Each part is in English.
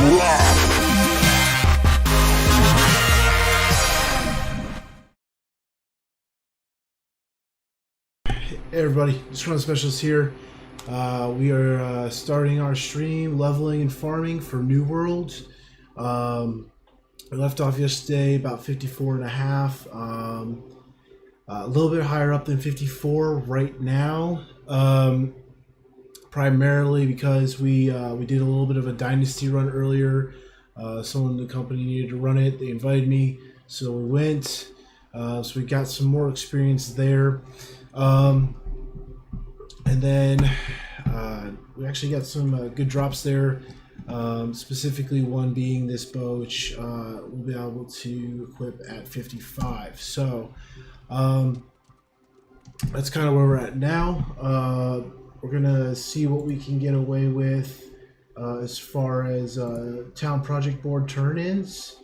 Hey everybody, Scrum Specialist here. We are starting our stream, leveling and farming for New World. We left off yesterday about 54 and a half. A little bit higher up than 54 right now. Primarily because we did a little bit of a dynasty run earlier. Someone in the company needed to run it. They invited me, so we went. So we got some more experience there. And then we actually got some good drops there, specifically one being this bow, which we'll be able to equip at 55. So that's kind of where we're at now. We're going to see what we can get away with as far as town project board turn-ins.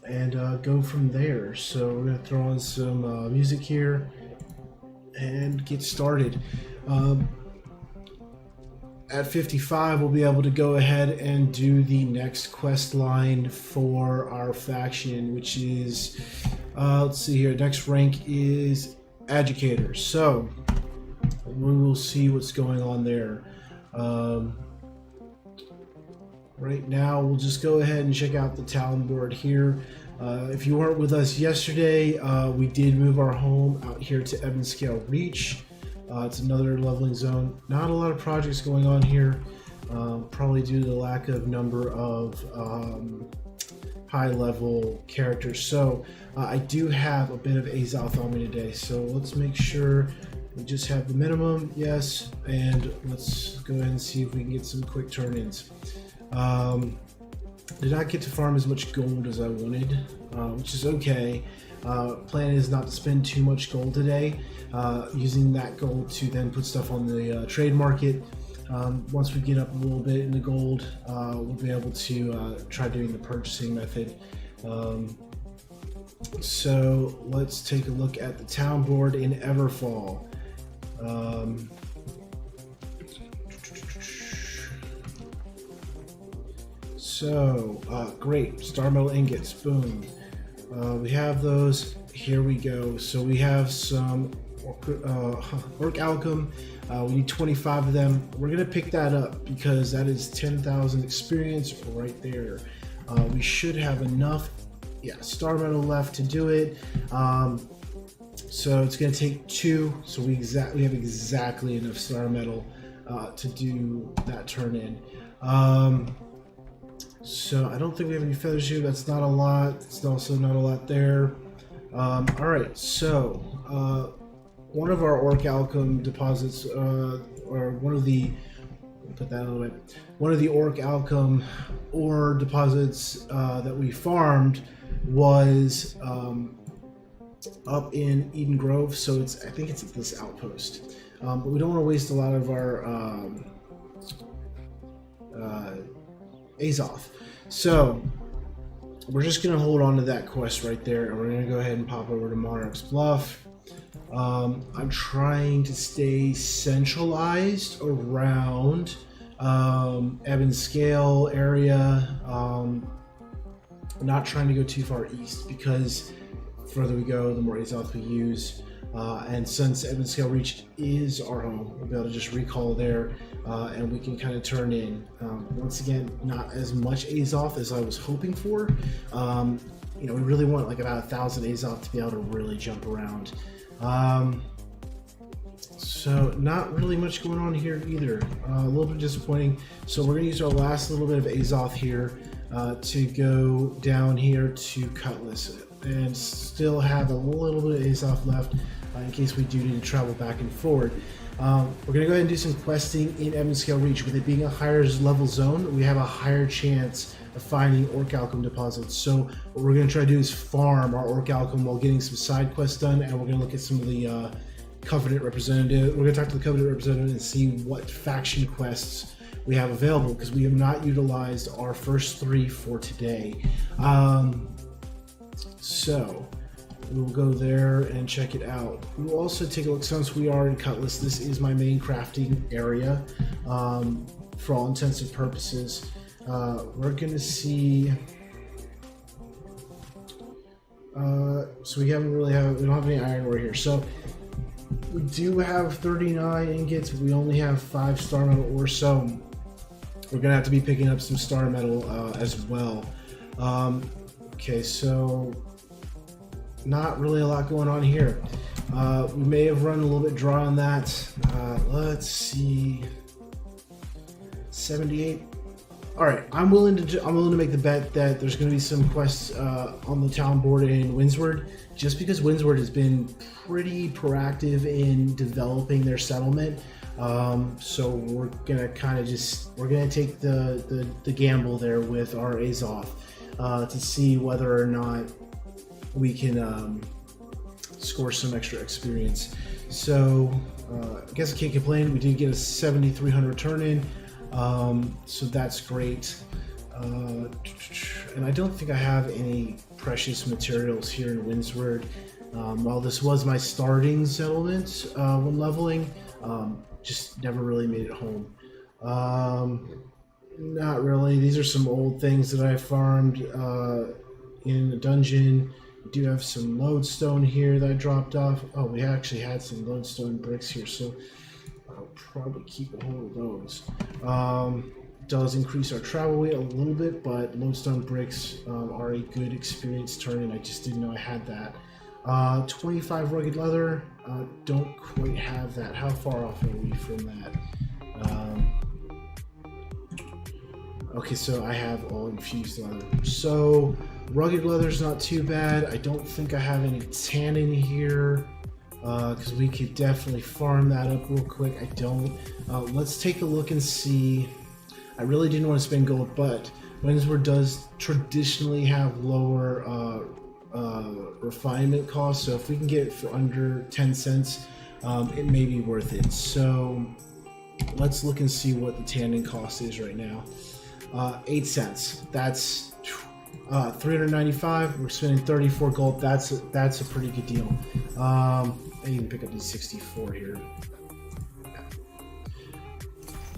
And go from there. So we're going to throw on some music here and get started. At 55, we'll be able to go ahead and do the next quest line for our faction, which is, let's see here, next rank is Educator. So we will see what's going on there. Right now, we'll just go ahead and check out the town board here. If you weren't with us yesterday, we did move our home out here to Ebonscale Reach. It's another leveling zone. Not a lot of projects going on here, probably due to the lack of number of high-level characters. So I do have a bit of Azoth on me today, so let's make sure we just have the minimum, yes, and let's go ahead and see if we can get some quick turn-ins. Did not get to farm as much gold as I wanted, which is okay. Plan is not to spend too much gold today, using that gold to then put stuff on the trade market. Once we get up a little bit in the gold, we'll be able to try doing the purchasing method. So let's take a look at the town board in Everfall. Great, star metal ingots, boom. We have those, here we go. So we have some Orc Alchem, we need 25 of them. We're gonna pick that up because that is 10,000 experience right there. We should have enough, star metal left to do it. So it's gonna take 2, so we have exactly enough star metal to do that turn in. So I don't think we have any feathers here. That's not a lot. It's also not a lot there. All right, so one of our Orc Alchem deposits, or one of the, put that on the way. One of the Orc Alchem ore deposits that we farmed was up in Eden Grove. So I think it's at this outpost. But we don't want to waste a lot of our Azoth. So we're just going to hold on to that quest right there, and we're going to go ahead and pop over to Monarch's Bluff. I'm trying to stay centralized around Ebonscale area. Not trying to go too far east, because the further we go, the more Azoth we use. And since Ebonscale Reach is our home, we'll be able to just recall there, and we can kind of turn in. Once again, not as much Azoth as I was hoping for. We really want like about 1,000 Azoth to be able to really jump around. So not really much going on here either. A little bit disappointing. So we're going to use our last little bit of Azoth here to go down here to Cutlass, and still have a little bit of Azoth left in case we do need to travel back and forward. We're going to go ahead and do some questing in Ebonscale Reach. With it being a higher level zone, we have a higher chance of finding Orc Alchem deposits. So what we're going to try to do is farm our Orc Alchem while getting some side quests done, and we're going to look at some of the Covenant representative. We're going to talk to the Covenant representative and see what faction quests we have available, because we have not utilized our first 3 for today. So we will go there and check it out. We will also take a look, since we are in Cutlass, this is my main crafting area for all intents and purposes. We're gonna see, so we don't have any iron ore here. So we do have 39 ingots, but we only have 5 star metal ore, so we're gonna have to be picking up some star metal as well. Okay, so not really a lot going on here. We may have run a little bit dry on that. Let's see, 78. All right, I'm willing to make the bet that there's going to be some quests on the town board in Windsward, just because Windsward has been pretty proactive in developing their settlement. So we're gonna take the gamble there with our Azoth to see whether or not we can score some extra experience. So I guess I can't complain. We did get a 7,300 turn in. So that's great. And I don't think I have any precious materials here in Windsward. While this was my starting settlement when leveling, just never really made it home. Not really. These are some old things that I farmed in the dungeon. We do have some lodestone here that I dropped off. Oh, we actually had some lodestone bricks here, so I'll probably keep a hold of those. Does increase our travel weight a little bit, but lodestone bricks are a good experience turn, and I just didn't know I had that. 25 rugged leather, don't quite have that. How far off are we from that? Okay, so I have all infused leather. So rugged leather's not too bad. I don't think I have any tannin here, because we could definitely farm that up real quick. I don't. Let's take a look and see. I really didn't want to spend gold, but Windsward does traditionally have lower refinement costs, so if we can get it for under 10 cents, it may be worth it. So let's look and see what the tannin cost is right now. 8 cents. That's 395. We're spending 34 gold. That's a pretty good deal. I even pick up these 64 here.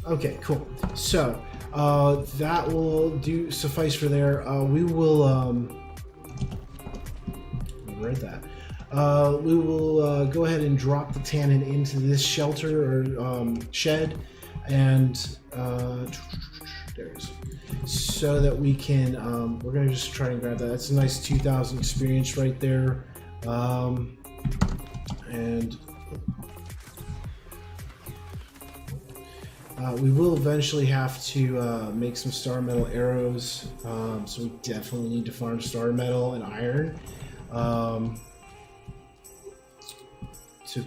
Okay, cool. So that will suffice for there. We will read that. We will go ahead and drop the tannin into this shelter or shed, and there it is, so that we can. We're gonna just try and grab that. That's a nice 2,000 experience right there, and we will eventually have to make some star metal arrows. So we definitely need to farm star metal and iron. To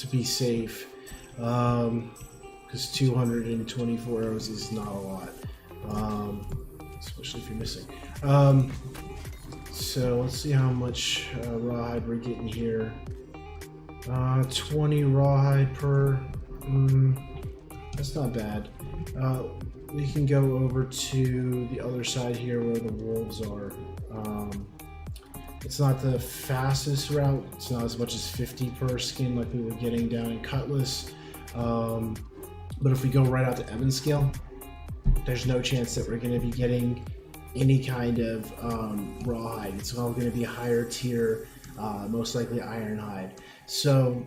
be safe, because 224 arrows is not a lot, especially if you're missing. So let's see how much rawhide we're getting here. 20 rawhide per. That's not bad. We can go over to the other side here where the wolves are. It's not the fastest route. It's not as much as 50 per skin like we were getting down in Cutlass. But if we go right out to Evanscale, there's no chance that we're going to be getting any kind of rawhide. It's all going to be higher tier, most likely ironhide. So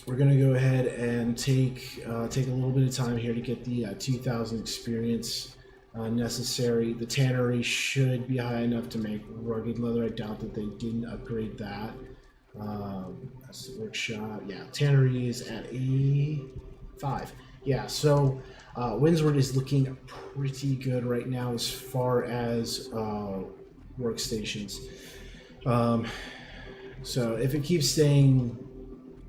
we're going to go ahead and take a little bit of time here to get the 2,000 experience necessary. The tannery should be high enough to make rugged leather. I doubt that they didn't upgrade that. That's the workshop. Yeah, tannery is at a 5. Yeah, so Windsward is looking pretty good right now as far as workstations. So if it keeps staying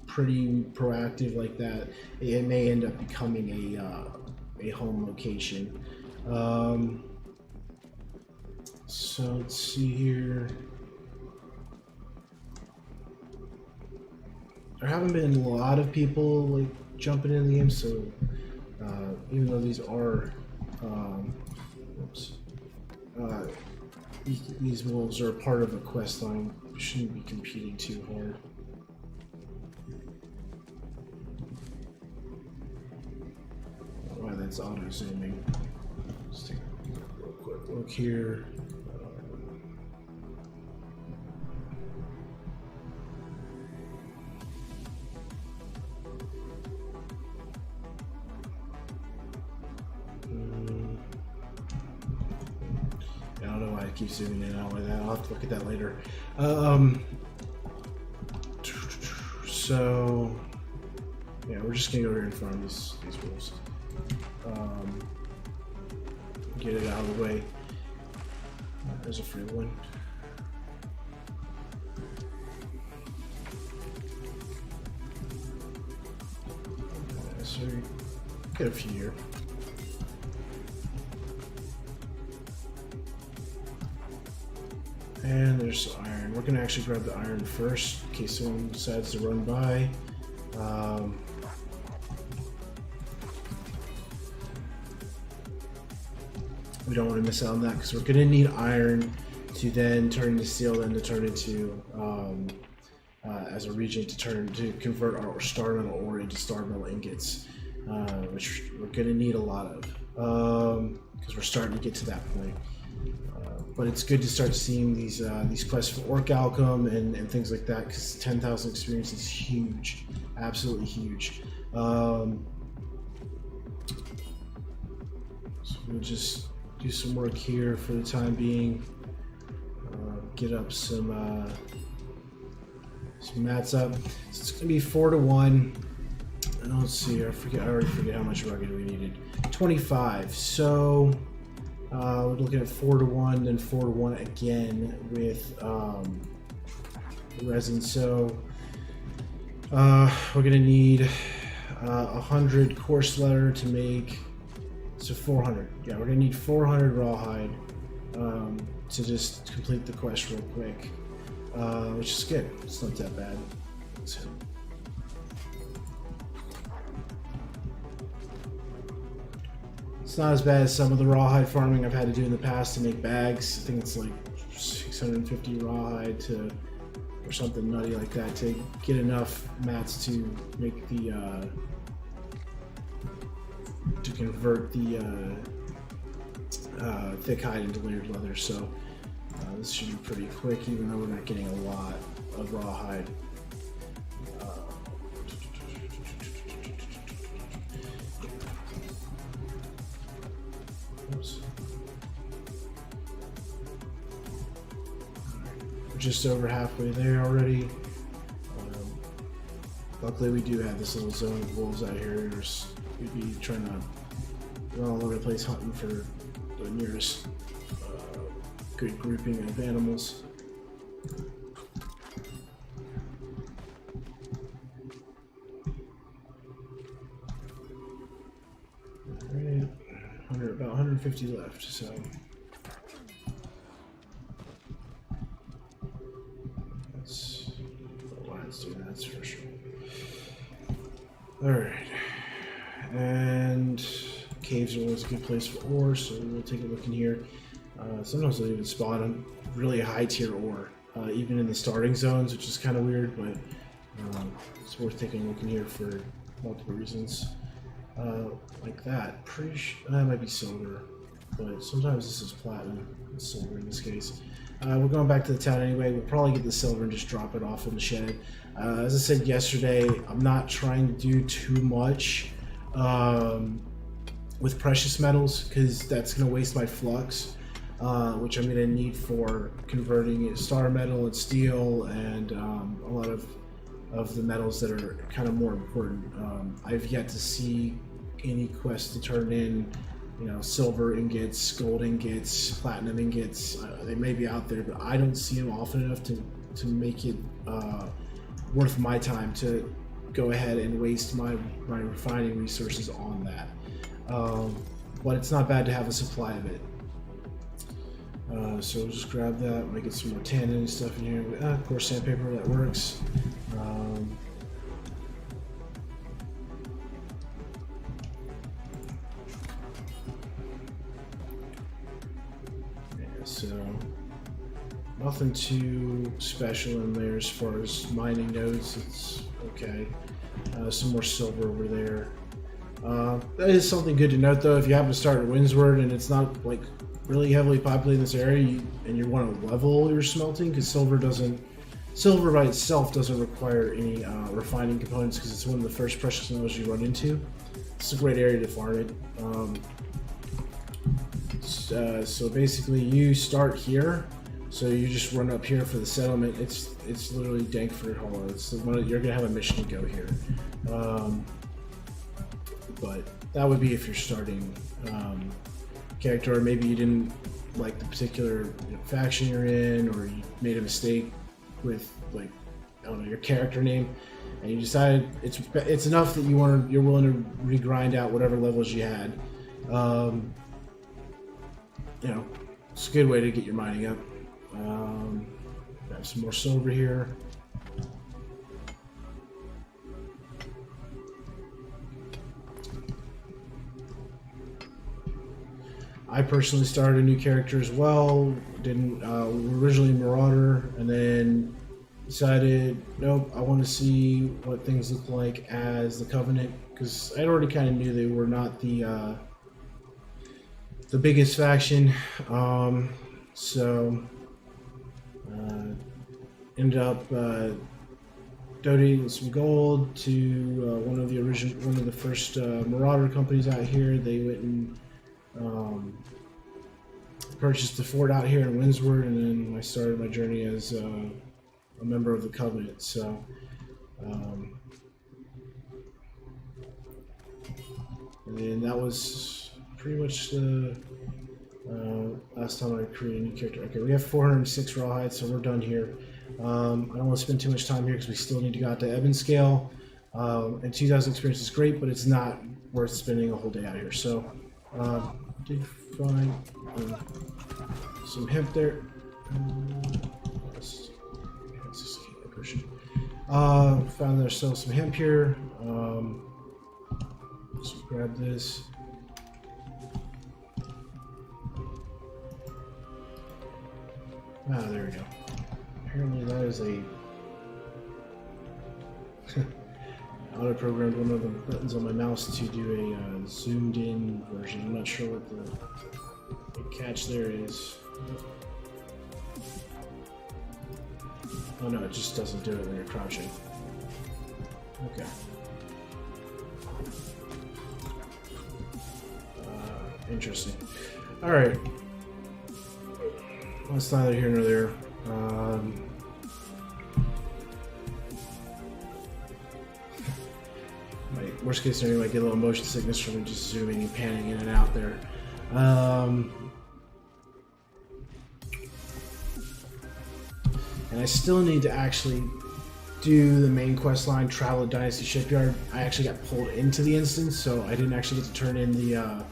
pretty proactive like that, it may end up becoming a home location. So let's see here. There haven't been a lot of people like jumping in the game, so even though these are these wolves are part of a quest line. Shouldn't be competing too hard. Why that's auto zooming. Let's take a real quick look here. I don't know why I keep zooming in and out like that. I'll have to look at that later. So yeah, we're just gonna go here and farm these wolves. Get it out of the way. There's a free one. So get a few here. And there's iron. We're gonna actually grab the iron first in case someone decides to run by. We don't want to miss out on that because we're gonna need iron to then turn into steel, then to turn into as a reagent to convert our star metal ore into star metal ingots, which we're gonna need a lot of because we're starting to get to that point. But it's good to start seeing these quests for orichalcum and things like that because 10,000 experience is huge, absolutely huge. So we'll just do some work here for the time being. Get up some mats up. So it's gonna be 4-to-1. And let's see. I already forget how much rugged we needed. 25. So we're looking at 4-to-1, then 4-to-1 again with resin. So we're gonna need 100 coarse leather to make. So 400. Yeah, we're gonna need 400 rawhide to just complete the quest real quick, which is good. It's not that bad. So, it's not as bad as some of the rawhide farming I've had to do in the past to make bags. I think it's like 650 rawhide or something nutty like that to get enough mats to make the to convert the thick hide into layered leather. So this should be pretty quick, even though we're not getting a lot of rawhide. Oops. We're just over halfway there already. Luckily, we do have this little zone of wolves out here. We'd be trying to run all over the place hunting for the nearest good grouping of animals. Alright, about 150 left, so that's why it's doing that's for sure. Alright. And caves are always a good place for ore, so we'll take a look in here. Sometimes they'll even spawn on really high tier ore, even in the starting zones, which is kind of weird, but it's worth taking a look in here for multiple reasons. Like that. Pretty sure that might be silver, but sometimes this is platinum. It's silver in this case. We're going back to the town anyway. We'll probably get the silver and just drop it off in the shed. As I said yesterday, I'm not trying to do too much with precious metals because that's going to waste my flux, which I'm going to need for converting star metal and steel and a lot of the metals that are kind of more important. I've yet to see any quest to turn in, silver ingots, gold ingots, platinum ingots. They may be out there, but I don't see them often enough to make it worth my time to go ahead and waste my refining resources on that. But it's not bad to have a supply of it. So we'll just grab that. Might get some more tannin and stuff in here. Of course, sandpaper, that works. So nothing too special in there as far as mining nodes. It's okay. Some more silver over there. That is something good to note, though. If you happen to start at Windsward and it's not like really heavily populated in this area, and you want to level your smelting, because silver by itself doesn't require any refining components, because it's one of the first precious metals you run into. It's a great area to farm it. So basically, you start here. So you just run up here for the settlement. It's literally Dankford Hollow. It's the one you're gonna have a mission to go here. But that would be if you're starting character, or maybe you didn't like the particular faction you're in, or you made a mistake with, like, I don't know, your character name, and you decided it's enough that you're willing to regrind out whatever levels you had. It's a good way to get your mining up. Got some more silver here. I personally started a new character as well. Originally Marauder, and then decided, nope, I want to see what things look like as the Covenant, because I already kind of knew they were not the biggest faction. Ended up donating some gold to one of the first Marauder companies out here. They went and purchased the fort out here in Windsward, and then I started my journey as a member of the Covenant. So, and then that was pretty much the last time I created a new character. Okay, we have 406 rawhide, so we're done here. I don't want to spend too much time here because we still need to go out to Ebonscale. And 2,000 experience is great, but it's not worth spending a whole day out here. So, did find some hemp there. Found ourselves some hemp here. Let's grab this. There we go. Apparently that is a auto-programmed one of the buttons on my mouse to do a zoomed in version. I'm not sure what the catch there is. Oh no, it just doesn't do it when you're crouching. Okay. Interesting. Alright. Well, it's neither here nor there. My worst case scenario, I might get a little motion sickness from just zooming and panning in and out there. And I still need to actually do the main quest line, travel to Dynasty Shipyard. I actually got pulled into the instance, so I didn't actually get to turn in the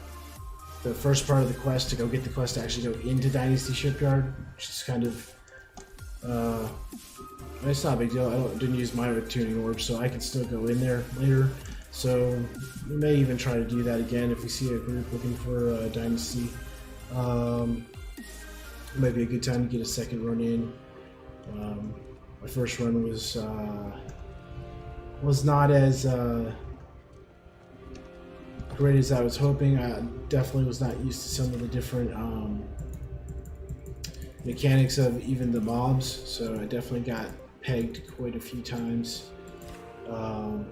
first part of the quest to go get the quest to actually go into Dynasty Shipyard, which is kind of it's not a big deal. I didn't use my tuning orb, so I can still go in there later. So we may even try to do that again if we see a group looking for Dynasty. It might be a good time to get a second run in. My first run was not as great as I was hoping. I definitely was not used to some of the different mechanics of even the mobs, so I definitely got pegged quite a few times. But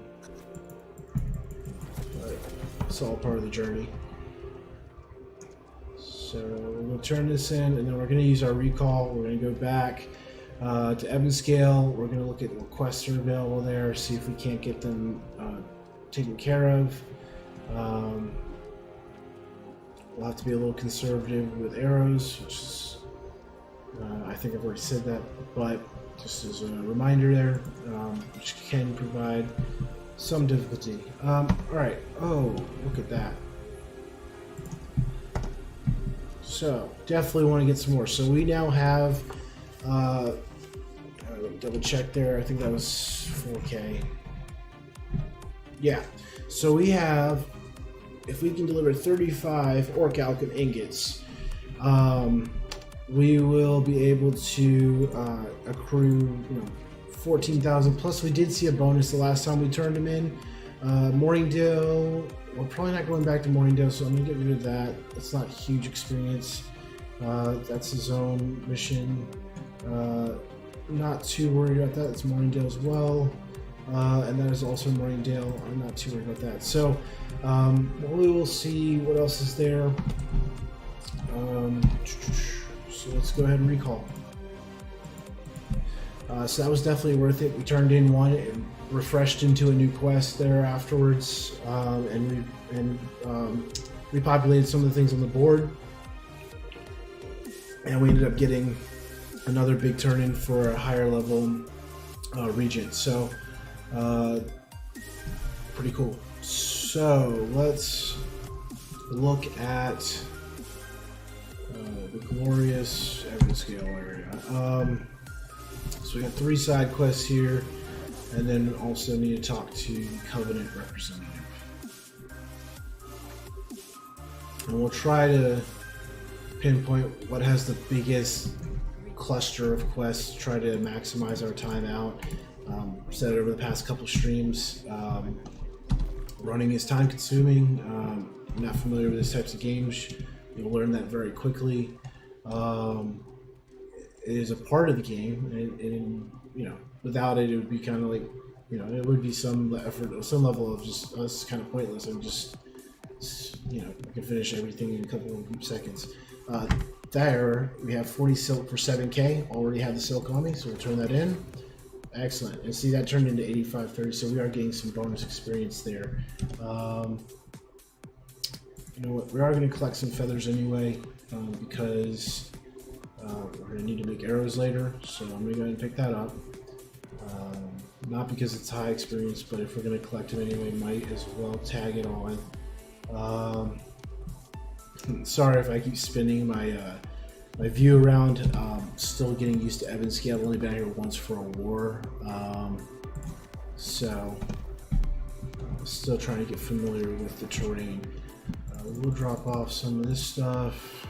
it's all part of the journey. So we'll turn this in, and then we're going to use our recall. We're going to go back to Ebonscale. We're going to look at what quests are available there, see if we can't get them taken care of. We'll have to be a little conservative with arrows, which is, I think I've already said that, but just as a reminder there, which can provide some difficulty. Alright, oh, look at that. So, definitely want to get some more. So we now have, double check there, I think that was 4K. Yeah, so we have, if we can deliver 35 orichalcum ingots, we will be able to accrue 14,000. Plus, we did see a bonus the last time we turned him in. Morningdale, we're probably not going back to Morningdale, so I'm gonna get rid of that. It's not huge experience. That's his own mission. Not too worried about that. It's Morningdale as well. And that is also Morningdale. I'm not too worried about that. So we will see what else is there. So let's go ahead and recall. So that was definitely worth it. We turned in one and refreshed into a new quest there afterwards, and repopulated some of the things on the board. And we ended up getting another big turn in for a higher level regent. So pretty cool. So let's look at the glorious Evanscale area. So we got 3 side quests here, and then also need to talk to the Covenant representative. And we'll try to pinpoint what has the biggest cluster of quests, try to maximize our time out. Said it over the past couple streams. Running is time consuming. I'm not familiar with these types of games. You'll learn that very quickly. It is a part of the game, and without it, it would be kind of like, it would be some effort, some level of just us kind of pointless. And just, I can finish everything in a couple of seconds. There, we have 40 silk for 7k. Already have the silk on me, so we'll turn that in. Excellent. And see, that turned into 8530, so we are getting some bonus experience there. You know what? We are going to collect some feathers anyway, because we're going to need to make arrows later, so I'm going to go ahead and pick that up. Not because it's high experience, but if we're going to collect them anyway, might as well tag it on. Sorry if I keep spinning my my view around. Still getting used to Evanscale. I've only been here once for a war, so still trying to get familiar with the terrain. We'll drop off some of this stuff.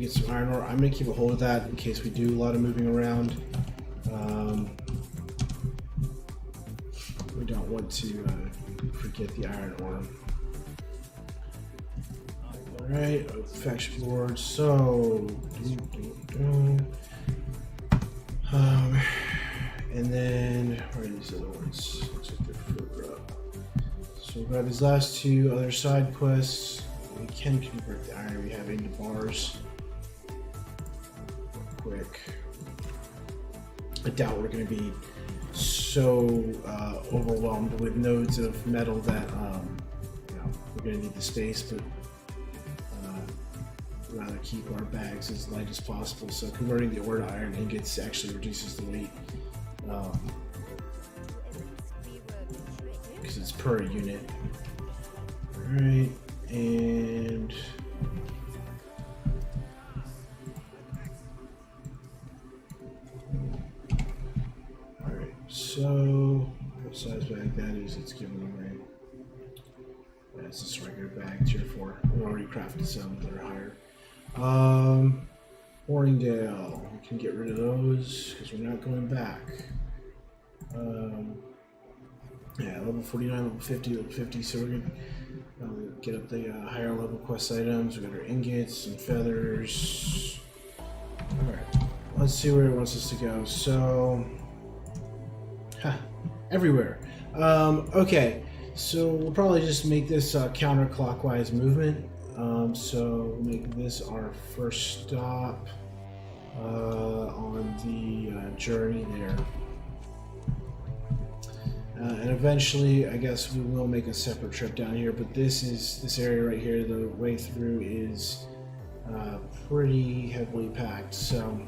Get some iron ore. I'm going to keep a hold of that in case we do a lot of moving around. We don't want to forget the iron ore. Alright, faction board. So, and then, where are these other ones? Looks like they're further up. So we'll grab these last 2 other side quests. We can convert the iron we have into bars. Quick. I doubt we're going to be so overwhelmed with nodes of metal that we're going to need the space, but rather keep our bags as light as possible. So converting the ore to iron ingots actually reduces the weight, because it's per unit. All right, and so, what size bag that is, it's giving away. That's just a regular bag, tier 4. We already crafted some that are higher. Morningdale, we can get rid of those because we're not going back. Yeah, level 49, level 50, so we're going to get up the higher level quest items. We got our ingots and feathers. Alright, let's see where it wants us to go. So, everywhere. Okay, so we'll probably just make this counterclockwise movement. So we'll make this our first stop on the journey there. And eventually, I guess we will make a separate trip down here, but this area right here, the way through is pretty heavily packed, so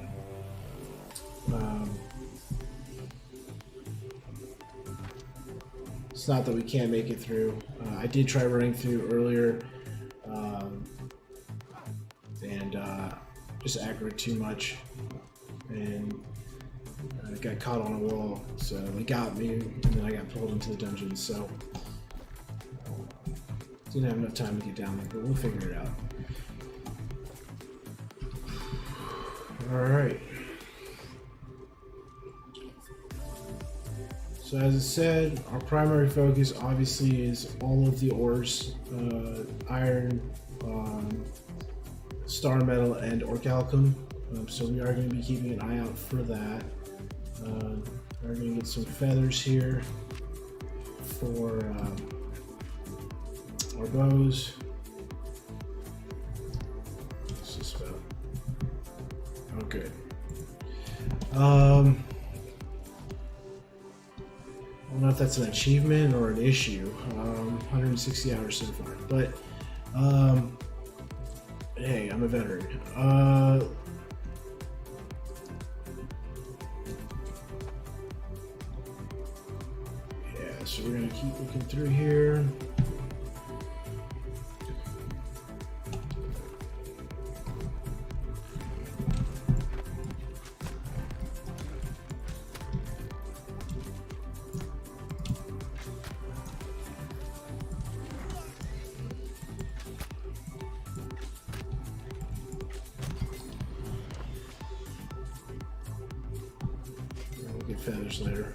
it's not that we can't make it through. I did try running through earlier, and just aggroed too much, and I got caught on a wall, so they got me, and then I got pulled into the dungeon, so didn't have enough time to get down there, but we'll figure it out. Alright. So as I said, our primary focus obviously is all of the ores, iron, star metal, and orichalcum. So we are going to be keeping an eye out for that. We're going to get some feathers here for our bows. What's this about? Oh, good. I don't know if that's an achievement or an issue. 160 hours so far, but hey, I'm a veteran. Yeah, so we're gonna keep looking through here. We'll get feathers later.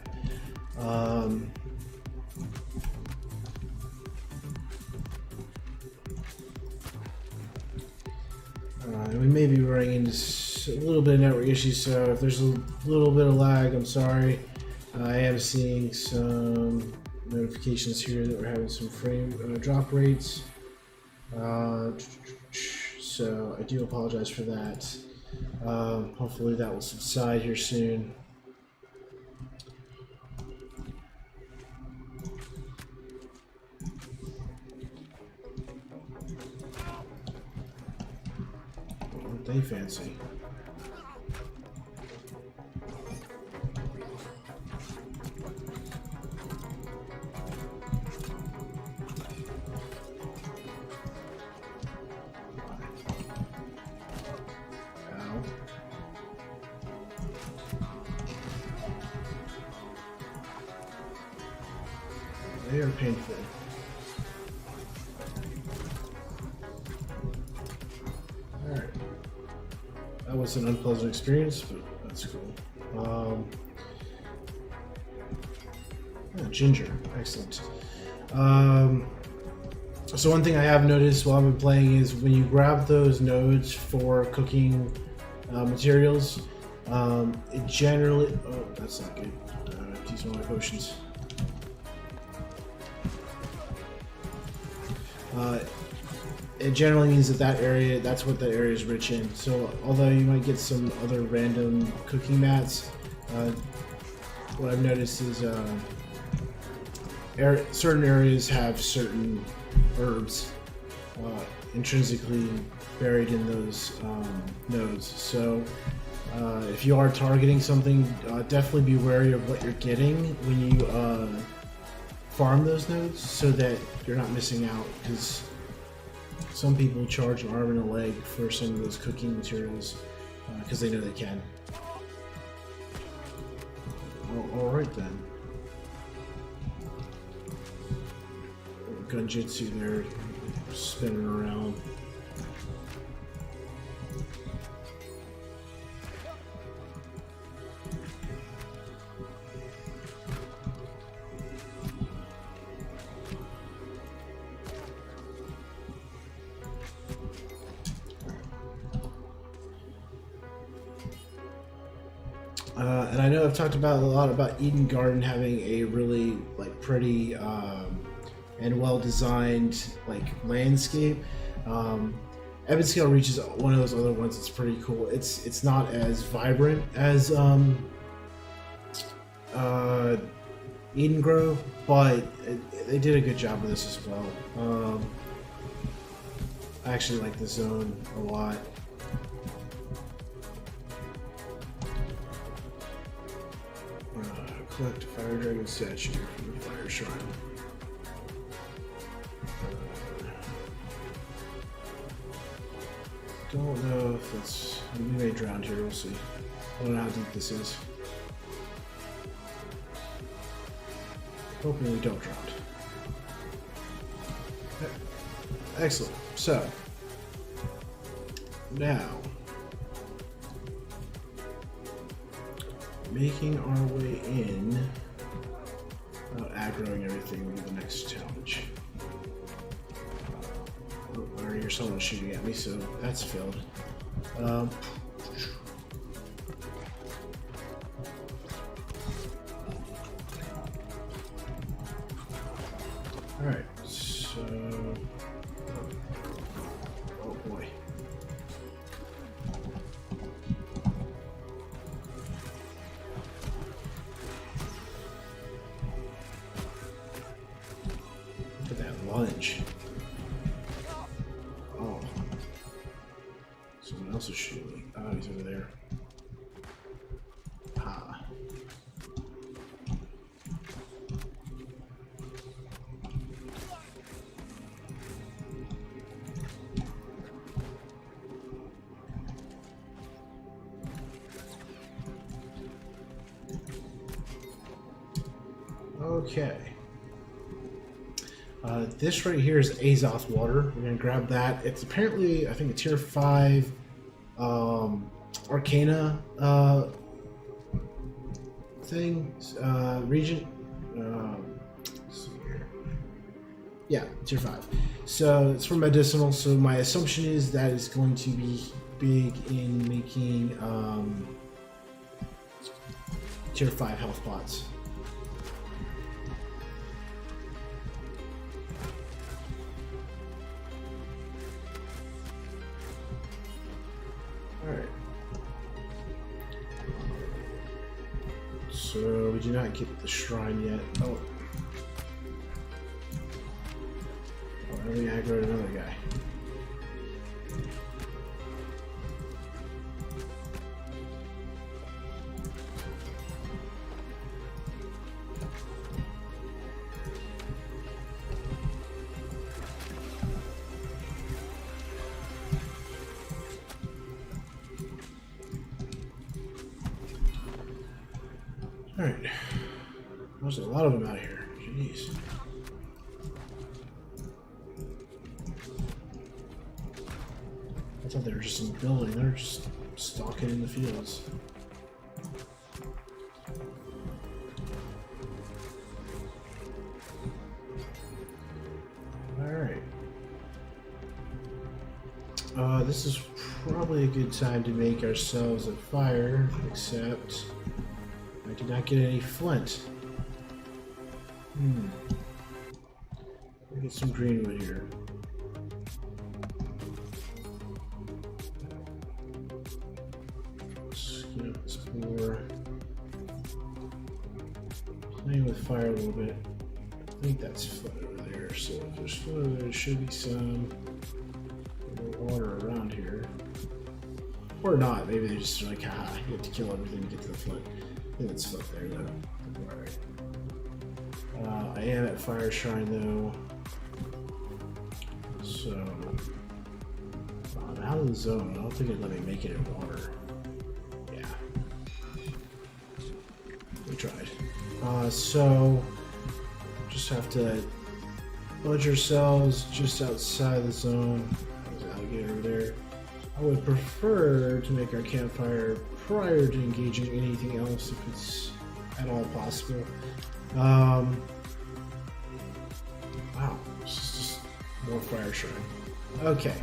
We may be running into a little bit of network issues, so if there's a little bit of lag, I'm sorry. I am seeing some notifications here that we're having some frame drop rates. So I do apologize for that. Hopefully that will subside here soon. Aren't they fancy? They are painful. Alright. That was an unpleasant experience, but that's cool. Ginger. Excellent. So one thing I have noticed while I've been playing is when you grab those nodes for cooking materials, it generally... Oh, that's not good. I have to use one of my potions. It generally means that area, that's what that area is rich in. So although you might get some other random cooking mats, what I've noticed is certain areas have certain herbs intrinsically buried in those nodes. So if you are targeting something, definitely be wary of what you're getting when you farm those nodes, so that you're not missing out, because some people charge an arm and a leg for some of those cooking materials because they know they can. Alright then. Gunjitsu there, spinning around. And I know I've talked about a lot about Eden Garden having a really pretty and well-designed landscape. Ebonscale Reach is one of those other ones that's pretty cool. It's not as vibrant as Eden Grove, but they did a good job with this as well. I actually like the zone a lot. Collect a Fire Dragon statue from the Fire Shrine. Don't know if that's... We may drown here, we'll see. I don't know how deep this is. Hoping we don't drown. Excellent. So, now, making our way in, without aggroing everything, will be the next challenge. Oh, I already hear someone shooting at me, so that's filled. Alright, so... Oh boy. Look at that lunge. Oh. Someone else is shooting me. Oh, he's over there. Ah. Okay. This right here is Azoth water. We're gonna grab that. It's apparently, I think, a tier 5 Arcana thing, region. Let's see here. Yeah, tier 5. So it's for medicinal. So my assumption is that is going to be big in making tier 5 health pots. Alright. So we do not get the shrine yet. Oh. Oh, I really aggroed another guy. Alright. There's a lot of them out here. Jeez. I thought they were just in the building. They're just stalking in the fields. Alright. This is probably a good time to make ourselves a fire, except I did not get any flint. Let me get some green wood here. Let's get up this floor. Playing with fire a little bit. I think that's flood over there. So if there's flood, there should be some water around here. Or not. Maybe they just like, haha, you have to kill everything to get to the flood. I think it's flood there though. Alright. I am at Fire Shrine though. So I'm out of the zone. I don't think it'd let me make it in water. Yeah. We tried. So just have to budge ourselves just outside the zone. There's an alligator over there. I would prefer to make our campfire prior to engaging anything else if it's at all possible. Wow, this is just more Fire Shrine. Okay.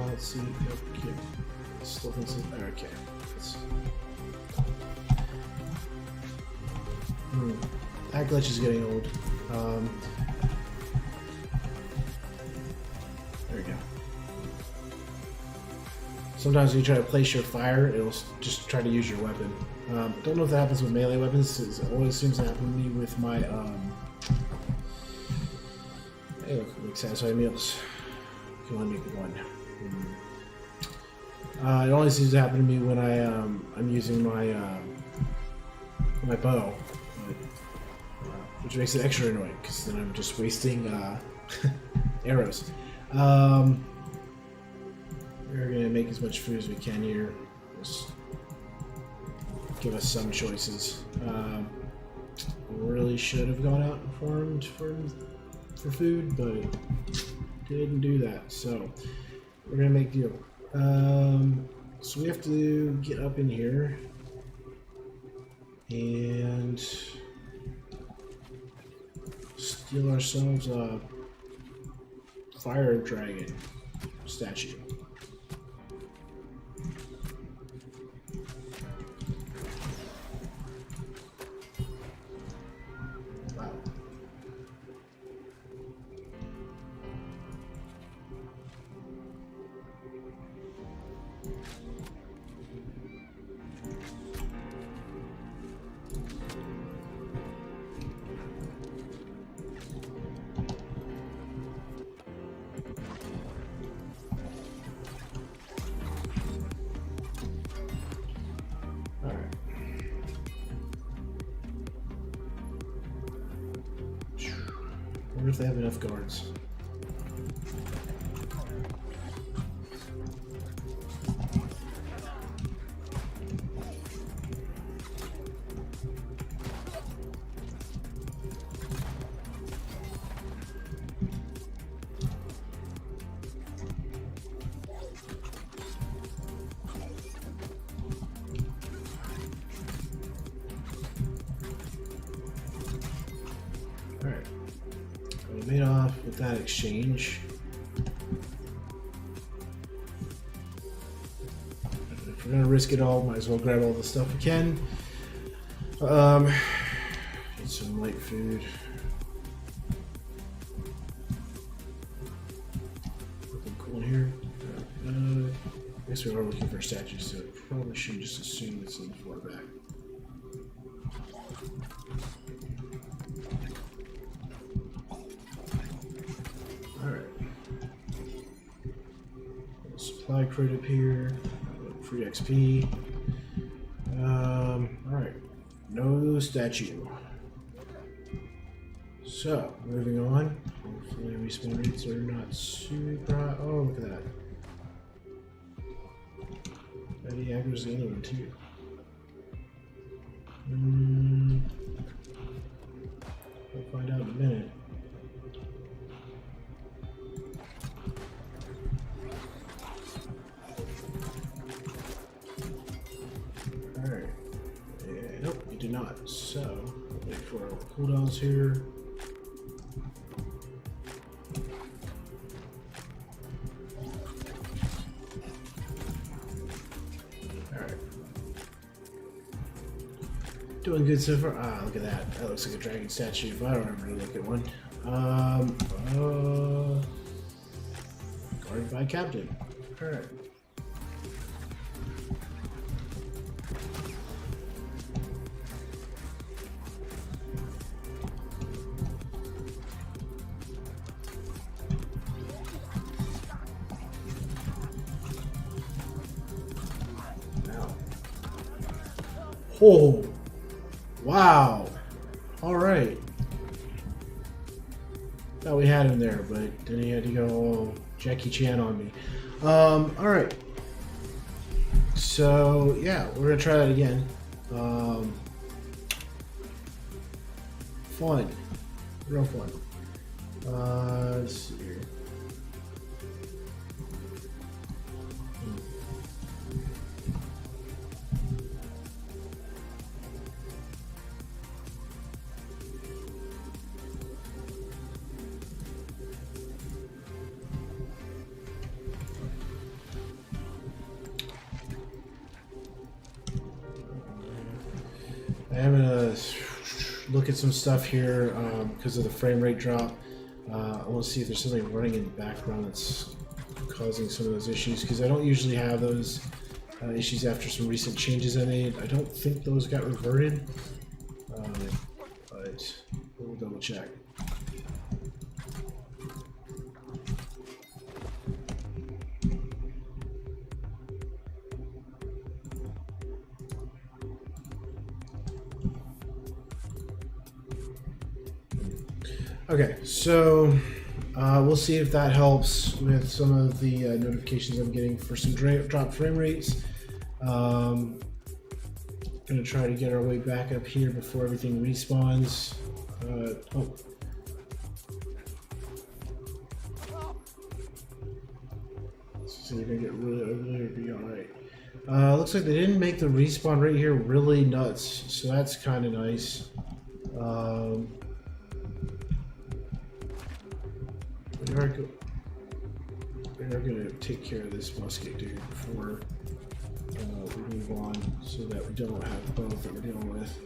Let's see. Nope, here. Still thinks it's okay. That glitch is getting old. There we go. Sometimes when you try to place your fire, it'll just try to use your weapon. Don't know if that happens with melee weapons. It always seems to happen to me with my hey, look, satisfied meals. You can only make one. It only seems to happen to me when I'm using my my bow, which makes it extra annoying because then I'm just wasting arrows. Where We're gonna make as much food as we can here. Just give us some choices. Really should have gone out and farmed for food, but didn't do that. So we're gonna make do. So we have to get up in here and steal ourselves a fire dragon statue. Wow. I wonder if they have enough guards. Alright. We made off with that exchange. If we're gonna risk it all, might as well grab all the stuff we can. Need some light food. Nothing cool in here. I guess we are looking for statues, so probably should just assume it's in the floor back. Supply crate up here, free XP. Alright, no statue. So, moving on. Hopefully, respawn rates are not super high. Oh, look at that. Betty aggro's the other one, too. We'll find out in a minute. Not. So, wait for our cooldowns here. Alright. Doing good so far. Ah, look at that. That looks like a dragon statue if I don't ever look at one. Guarded by Captain. Alright. Oh, wow. All right. Thought we had him there, but then he had to go all Jackie Chan on me. All right. So, yeah, we're going to try that again. Fun. Real fun. Let's see here. I'm gonna look at some stuff here because of the frame rate drop. I want to see if there's something running in the background that's causing some of those issues, because I don't usually have those issues after some recent changes I made. I don't think those got reverted, but we'll double check. Okay, so We'll see if that helps with some of the notifications I'm getting for some drop frame rates. Gonna try to get our way back up here before everything respawns. Oh. So you're gonna get really over there and be alright. Looks like they didn't make the respawn right here really nuts, so that's kind of nice. We are gonna take care of this musket dude before we move on, so that we don't have both that we're dealing with.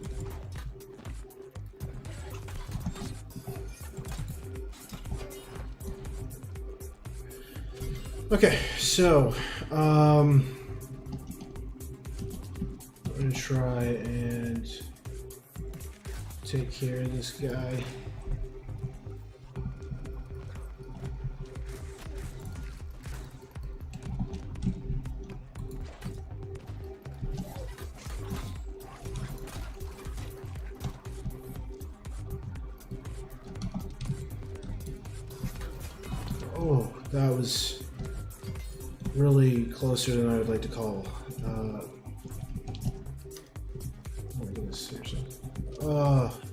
Okay, so I'm gonna try and take care of this guy. Oh, that was really closer than I would like to call. Oh my goodness, seriously.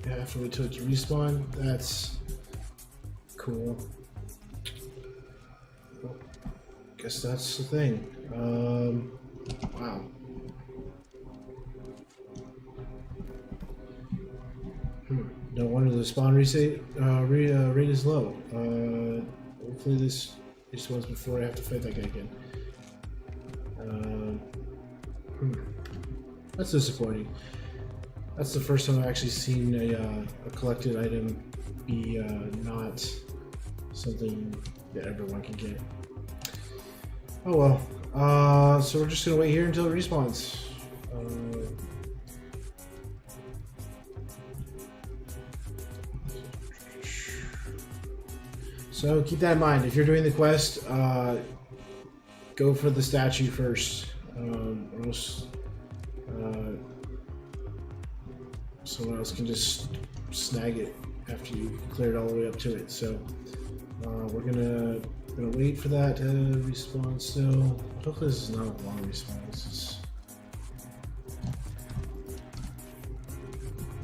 After we took to respawn, that's cool. Well, guess that's the thing. Wow. No wonder the spawn rate is low. Hopefully this was before I have to fight that guy again. That's disappointing. That's the first time I've actually seen a collected item be not something that everyone can get. Oh well. So we're just gonna wait here until it respawns. So keep that in mind. If you're doing the quest, go for the statue first. Or else someone else can just snag it after you cleared all the way up to it. So we're gonna wait for that to respawn still. Hopefully this is not a long respawn. This is...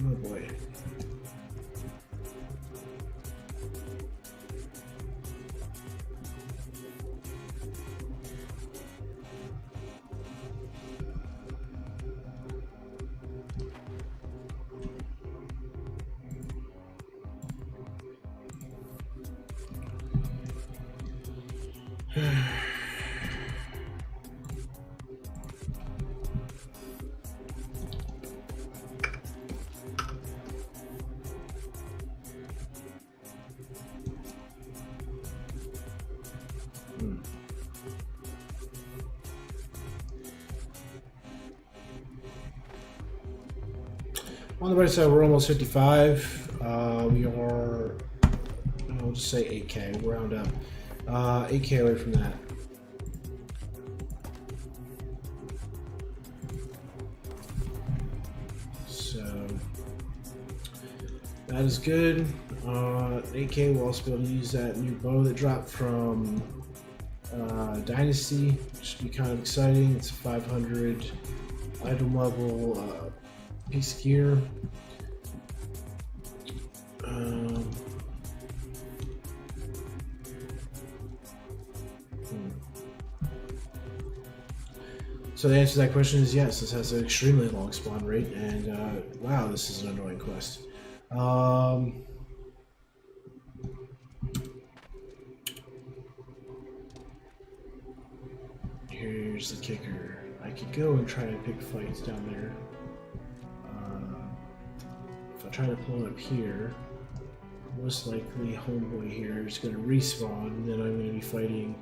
oh boy. On the right side, we're almost 55. We are, I'll just say 8K, we'll round up. 8K away from that. So, that is good. 8K, we'll also be able to use that new bow that dropped from Dynasty, which should be kind of exciting. It's a 500 item level piece of gear. So the answer to that question is yes, this has an extremely long spawn rate, and wow, this is an annoying quest. Here's the kicker. I could go and try to pick fights down there. If I try to pull it up here, most likely homeboy here is going to respawn, and then I'm going to be fighting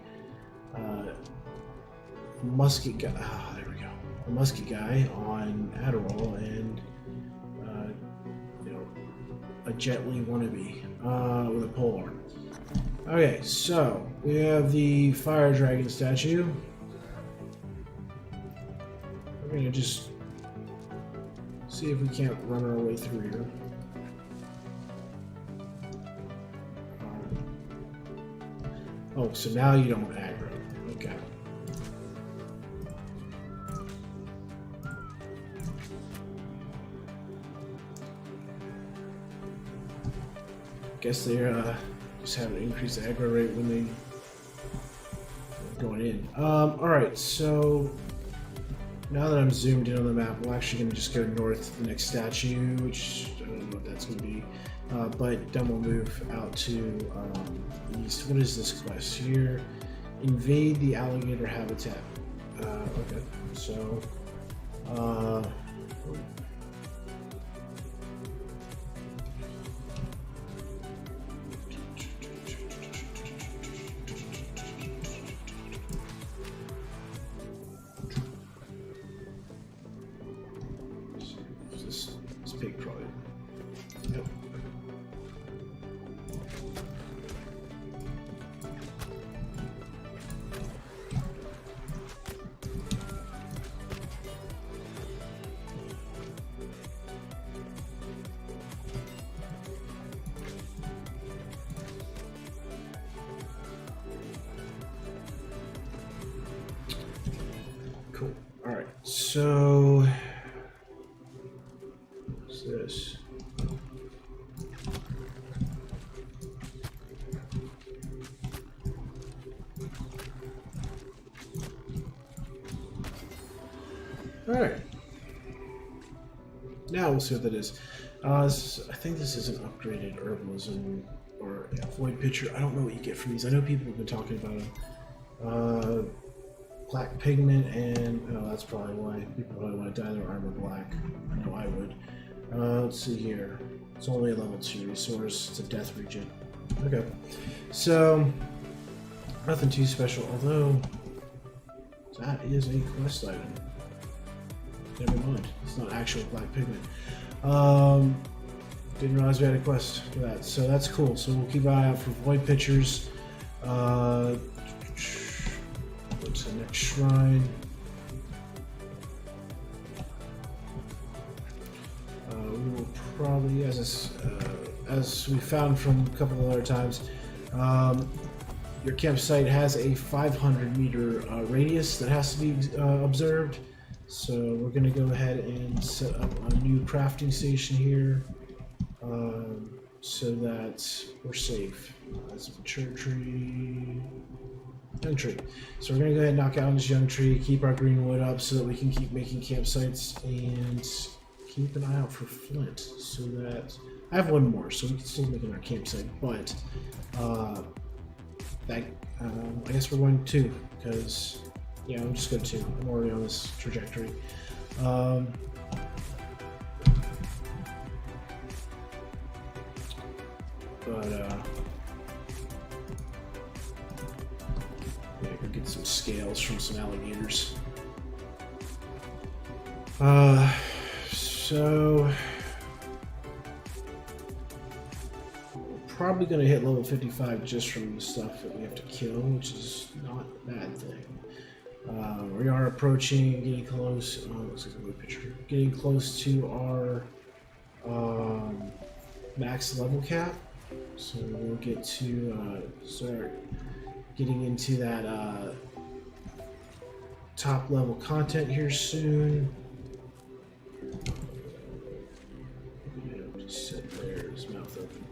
musket guy. Ah, there we go. A musket guy on Adderall and a Jet Li wannabe with a polearm. Okay, so we have the fire dragon statue. We're gonna just see if we can't run our way through here. Oh, so now you don't aggro. Okay. Guess they're just have an increased aggro rate when they going in. Alright, so now that I'm zoomed in on the map, we're actually going to just go north to the next statue, which I don't know what that's going to be. But then we'll move out to east. What is this quest here? Invade the alligator habitat. Okay, so this pig probably. Yep. Cool. All right. So what's this? All right. Now we'll see what that is. I think this is an upgraded herbalism or void pitcher. I don't know what you get from these. I know people have been talking about them. Black pigment, and oh, that's probably why people probably want to dye their armor black. I know I would. Let's see here. It's only a level 2 resource. It's a death regen. Okay, so nothing too special. Although that is a quest item. Never mind. It's not actual black pigment. Didn't realize we had a quest for that. So that's cool. So we'll keep an eye out for void pitchers. What's the next shrine? We will probably, as we found from a couple of other times, your campsite has a 500-meter radius that has to be observed. So we're going to go ahead and set up a new crafting station here so that we're safe. That's a mature tree. Young tree. So we're going to go ahead and knock out this young tree, keep our green wood up so that we can keep making campsites, and keep an eye out for flint so that I have one more, so we can still make our campsite, but I guess we're going 2 because yeah, I'm just going 2. I'm already on this trajectory. Yeah, go get some scales from some alligators. So we're probably going to hit level 55 just from the stuff that we have to kill, which is not a bad thing. We are approaching, getting close. Looks like a good picture. Getting close to our max level cap, so we'll get to start getting into that top level content here soon. Yeah, just sit there, his mouth open.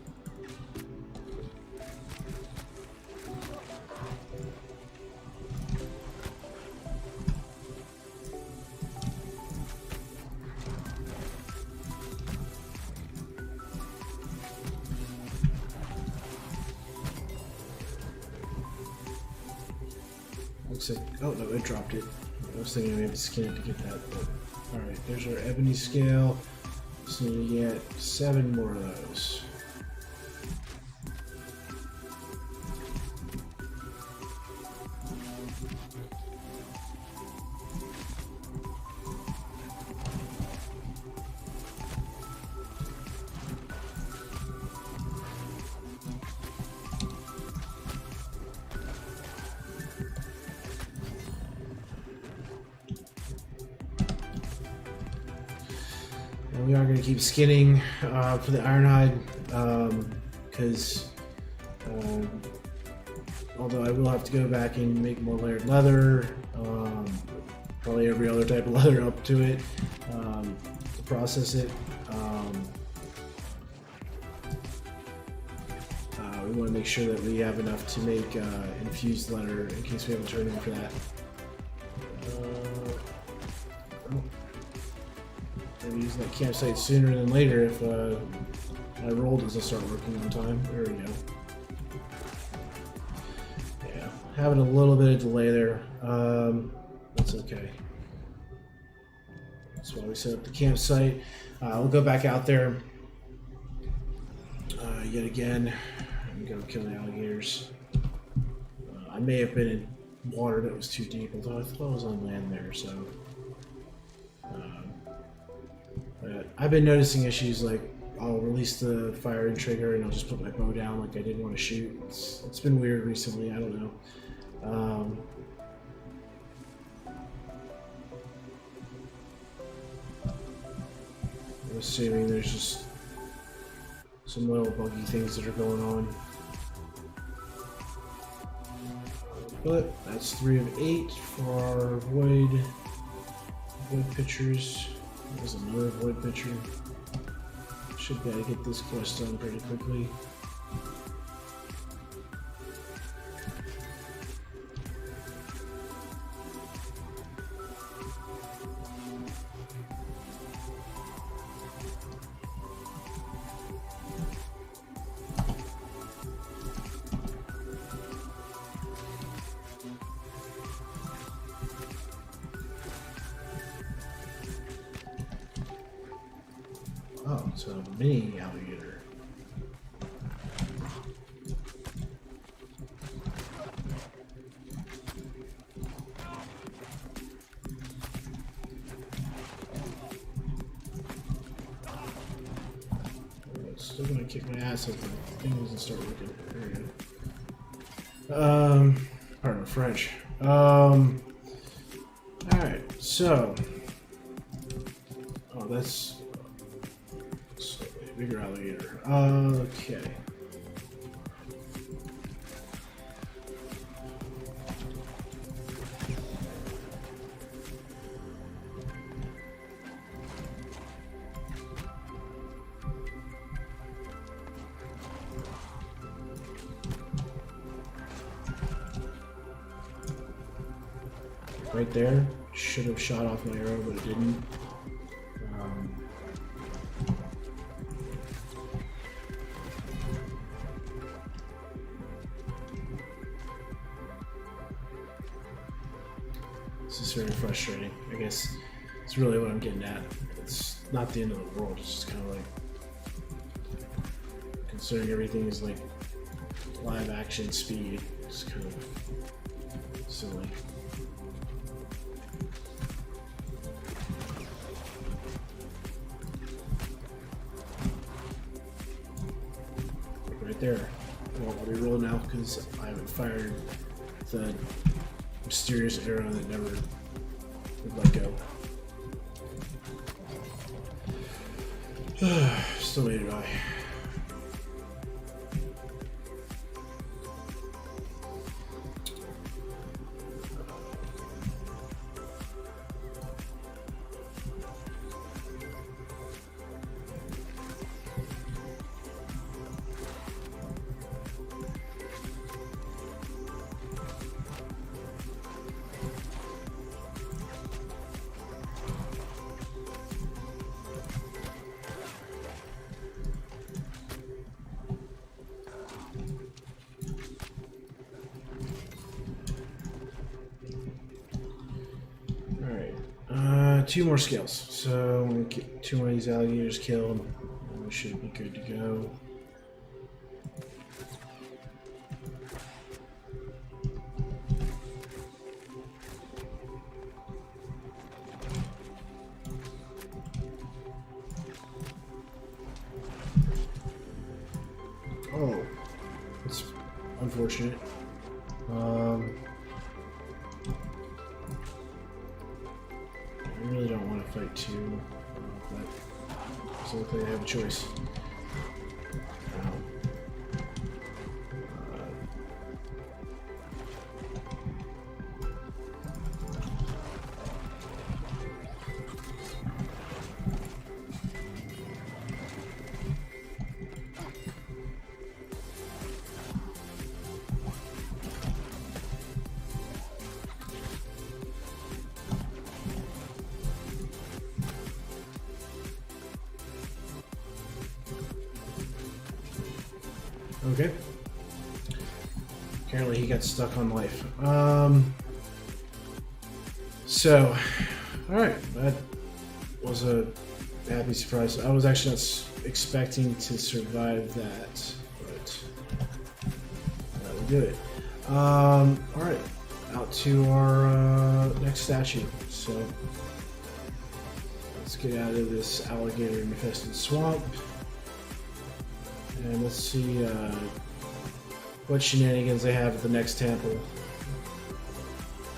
Looks like, oh no, it dropped it. I was thinking we have to skin it to get that, but alright, there's our ebony scale. So we get 7 more of those. And we are going to keep skinning for the Ironhide because although I will have to go back and make more layered leather, probably every other type of leather up to it, to process it. We want to make sure that we have enough to make infused leather in case we have a turn in for that. Maybe using that campsite sooner than later if my roll doesn't start working on time. There we go. Yeah, having a little bit of delay there. That's okay. That's why we set up the campsite. We'll go back out there yet again and go kill the alligators. I may have been in water that was too deep, although I thought I was on land there, so. But I've been noticing issues like I'll release the firing trigger and I'll just put my bow down like I didn't want to shoot. It's been weird recently, I don't know. I'm assuming there's just some little buggy things that are going on. But that's 3 of 8 for our void pitchers. There's another void pitcher. Should be able to get this quest done pretty quickly. Oh, it's a mini alligator. It's still gonna kick my ass if the thing doesn't start working. There we go. Pardon French. Alright, so. Oh, that's. Bigger alligator. Okay. Right there. Should have shot off my arrow, but it didn't. This is very frustrating. I guess it's really what I'm getting at. It's not the end of the world. It's just kind of like, considering everything is like live action speed, it's kind of silly. Right there. Well, I'll reroll now because I haven't fired the mysterious arrow that never would let go. Still made it by. Two more skills, so I'm gonna get 2 more of these alligators killed, and we should be good to go. Oh, that's unfortunate. I really don't want to fight two, but it doesn't look like I have a choice. Okay. Apparently he got stuck on life. So, alright, that was a happy surprise. I was actually not expecting to survive that, but we did it. Alright, out to our next statue. So, let's get out of this alligator infested swamp. And let's see what shenanigans they have at the next temple.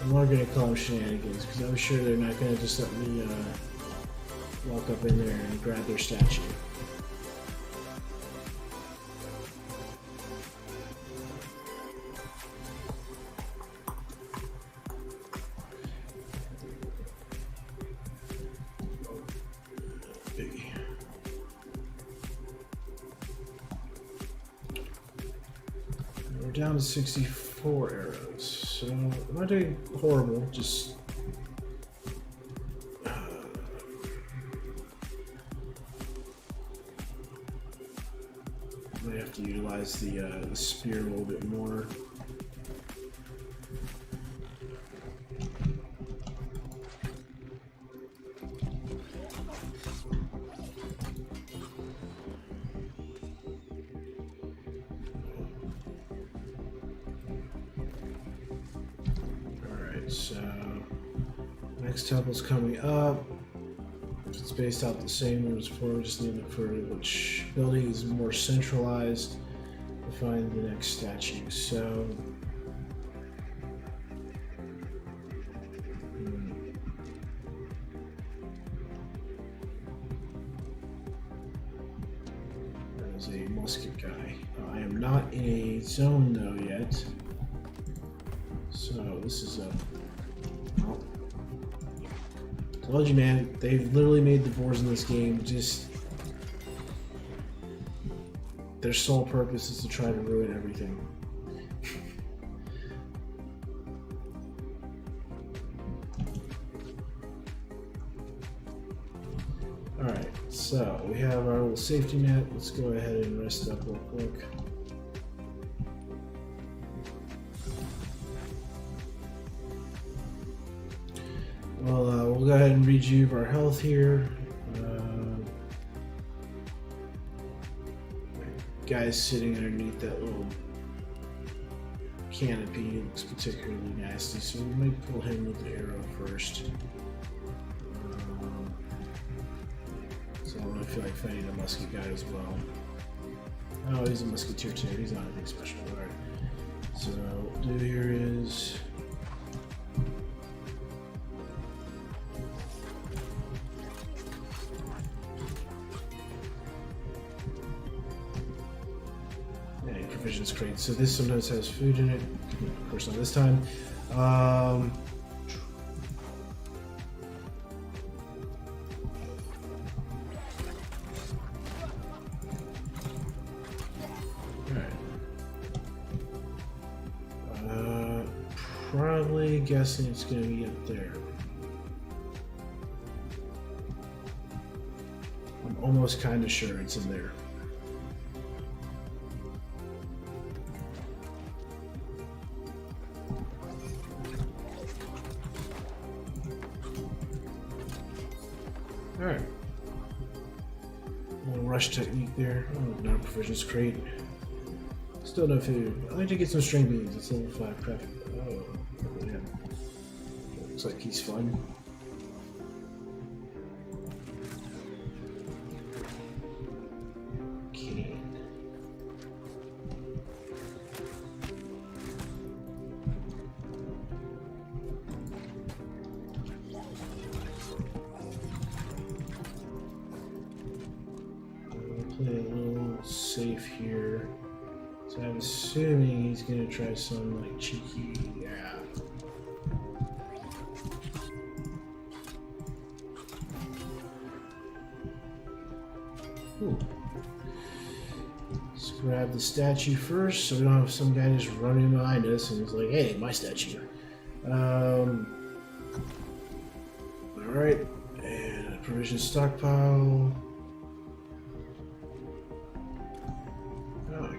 I'm not going to call them shenanigans because I'm sure they're not going to just let me walk up in there and grab their statue. We're down to 64 arrows, so I'm not doing horrible, just might have to utilize the spear a little bit more. So, next temple's coming up. It's based out the same as before. We just need to look for which building is more centralized to find the next statue. So, that is a musket guy. I am not in a zone though yet. So this is a. Well, told you, man. They've literally made the boars in this game just. Their sole purpose is to try to ruin everything. Alright, so we have our little safety net. Let's go ahead and rest up real quick. Well, we'll go ahead and rejuve our health here. Guy's sitting underneath that little canopy. It looks particularly nasty, so we might pull him with the arrow first. So I really feel like fighting a musket guy as well. Oh, he's a musketeer too. He's not anything special. Alright. So what we'll do here is. Provisions crate. So this sometimes has food in it. Of course, not this time. Alright. Probably guessing it's going to be up there. I'm almost kind of sure it's in there. Alright. A little rush technique there. Oh, not a provisions crate. Still no food. I like to get some string beans. It's level 5 prep. Oh, yeah. Looks like he's fun. Okay. Play a little safe here. So I'm assuming he's gonna try some like cheeky, yeah. Ooh. Let's grab the statue first, so we don't have some guy just running behind us and he's like, "Hey, my statue." All right, and a provision stockpile.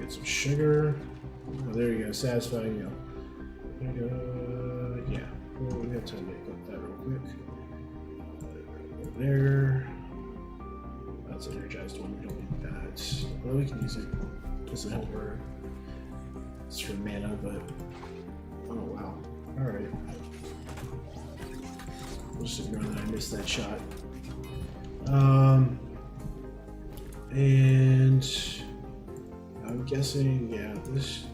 Get some sugar. Oh, there you go. Satisfying meal. Yeah. Well, we have time to make up that real quick. There. That's an energized one. We don't need that. Well, we can use it as a helper. It's for mana, but oh wow. All right. We'll just ignore that I missed that shot. And I'm guessing, yeah, this.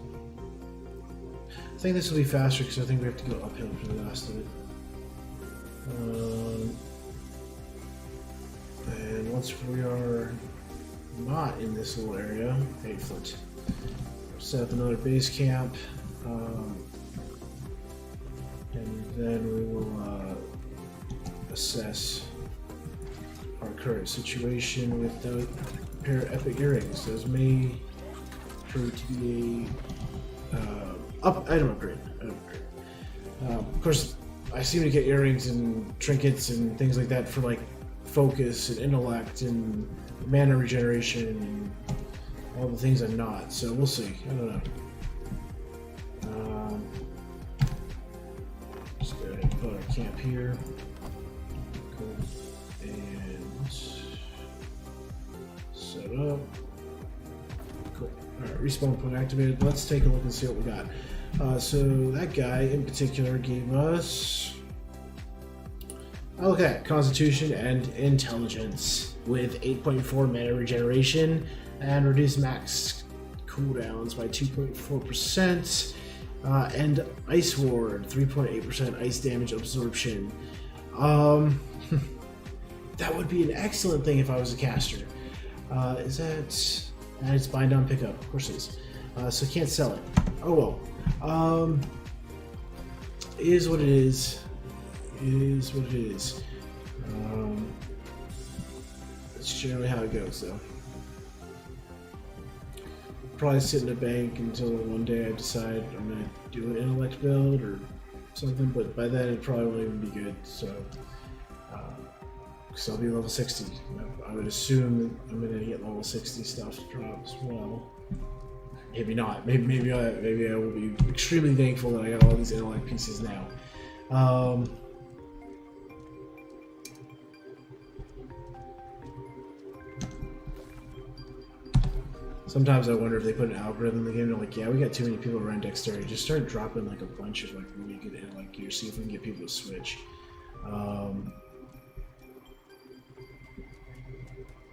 I think this will be faster because I think we have to go uphill for the last of it. And once we are not in this little area, 8 foot, set up another base camp, and then we will assess our current situation with the pair of epic earrings. Those may prove to be a item upgrade. Of course, I seem to get earrings and trinkets and things like that for like focus and intellect and mana regeneration and all the things I'm not. So we'll see. I don't know. Just go ahead and put our camp here. Cool. And set up. Cool. Alright, respawn point activated. Let's take a look and see what we got. So that guy in particular gave us, okay, Constitution and Intelligence with 8.4 mana regeneration and reduced max cooldowns by 2.4%, and Ice Ward, 3.8% ice damage absorption. That would be an excellent thing if I was a caster. Is that... And it's bind on pickup, of course it is. So can't sell it. Oh well. It is what it is. It is what it is. That's generally how it goes, though. Probably sit in a bank until one day I decide I'm gonna do an intellect build or something, but by then it probably won't even be good. So, because I'll be level 60. I would assume that I'm gonna get level 60 stuff to drop as well. Maybe not. Maybe I will be extremely thankful that I got all these intellect pieces now. Sometimes I wonder if they put an algorithm in the game. They're like, yeah, we got too many people around dexterity. Just start dropping like a bunch of like really good intellect gear. See if we can get people to switch. I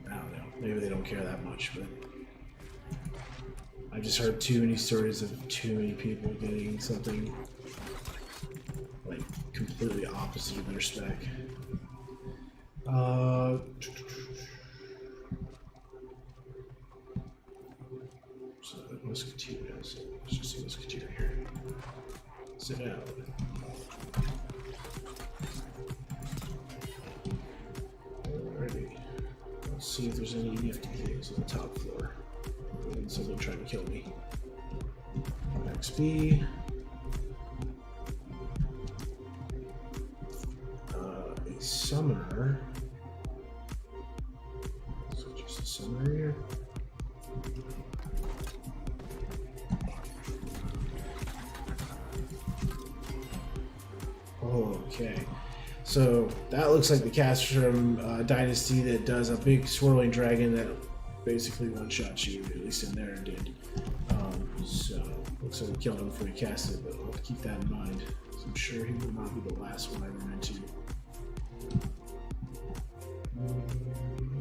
don't know. Maybe they don't care that much, but I've just heard too many stories of too many people getting something like completely opposite of their spec. So Musketeer is. Let's just see Musketeer here. Sit down. Alrighty. Let's see if there's any nifty things on the top floor. Someone trying to kill me. XP. A summoner. So just a summoner here. Okay. So that looks like the caster from Dynasty that does a big swirling dragon that basically one-shots you, at least in there it did. So looks like we killed him before we cast it, but I'll have to keep that in mind. So I'm sure he will not be the last one I run into.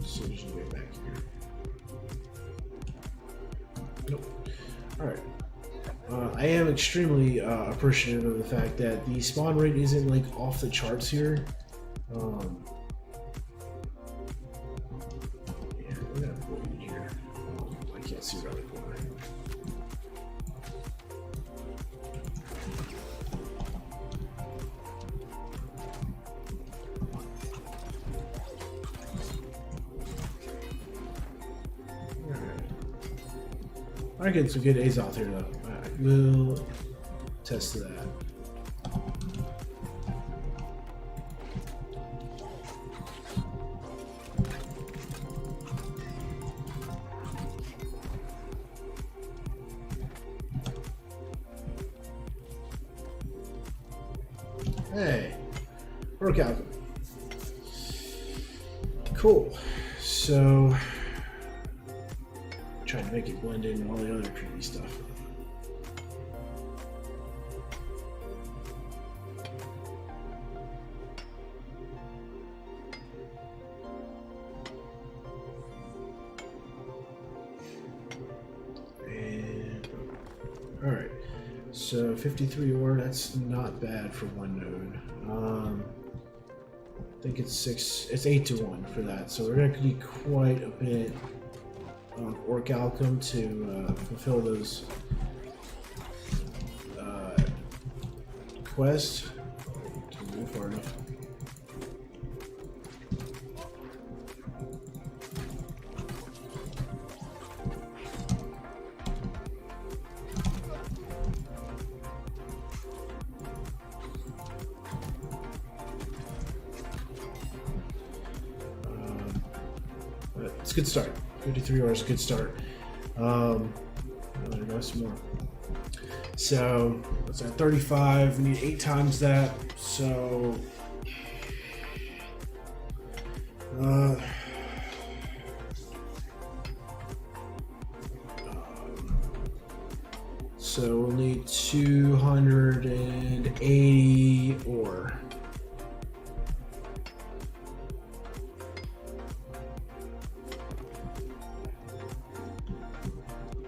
So there's no way back here. Nope. Alright. I am extremely appreciative of the fact that the spawn rate isn't like off the charts here. Yeah, we're gonna put it here. I can't see around the corner. Alright, getting some good Azoth here though. Alright, we'll test that. Hey, Orc Alchemy. Cool. So, trying to make it blend in with all the other creepy stuff. And, all right. So 53 ore, that's not bad for one node. I think it's 8 to 1 for that. So we're gonna need quite a bit of Orichalcum to fulfill those quests. To move far enough. It's a good start. 53 hours, good start. There goes some more. So that's at 35. We need 8 times that. So so we'll need 280 ore.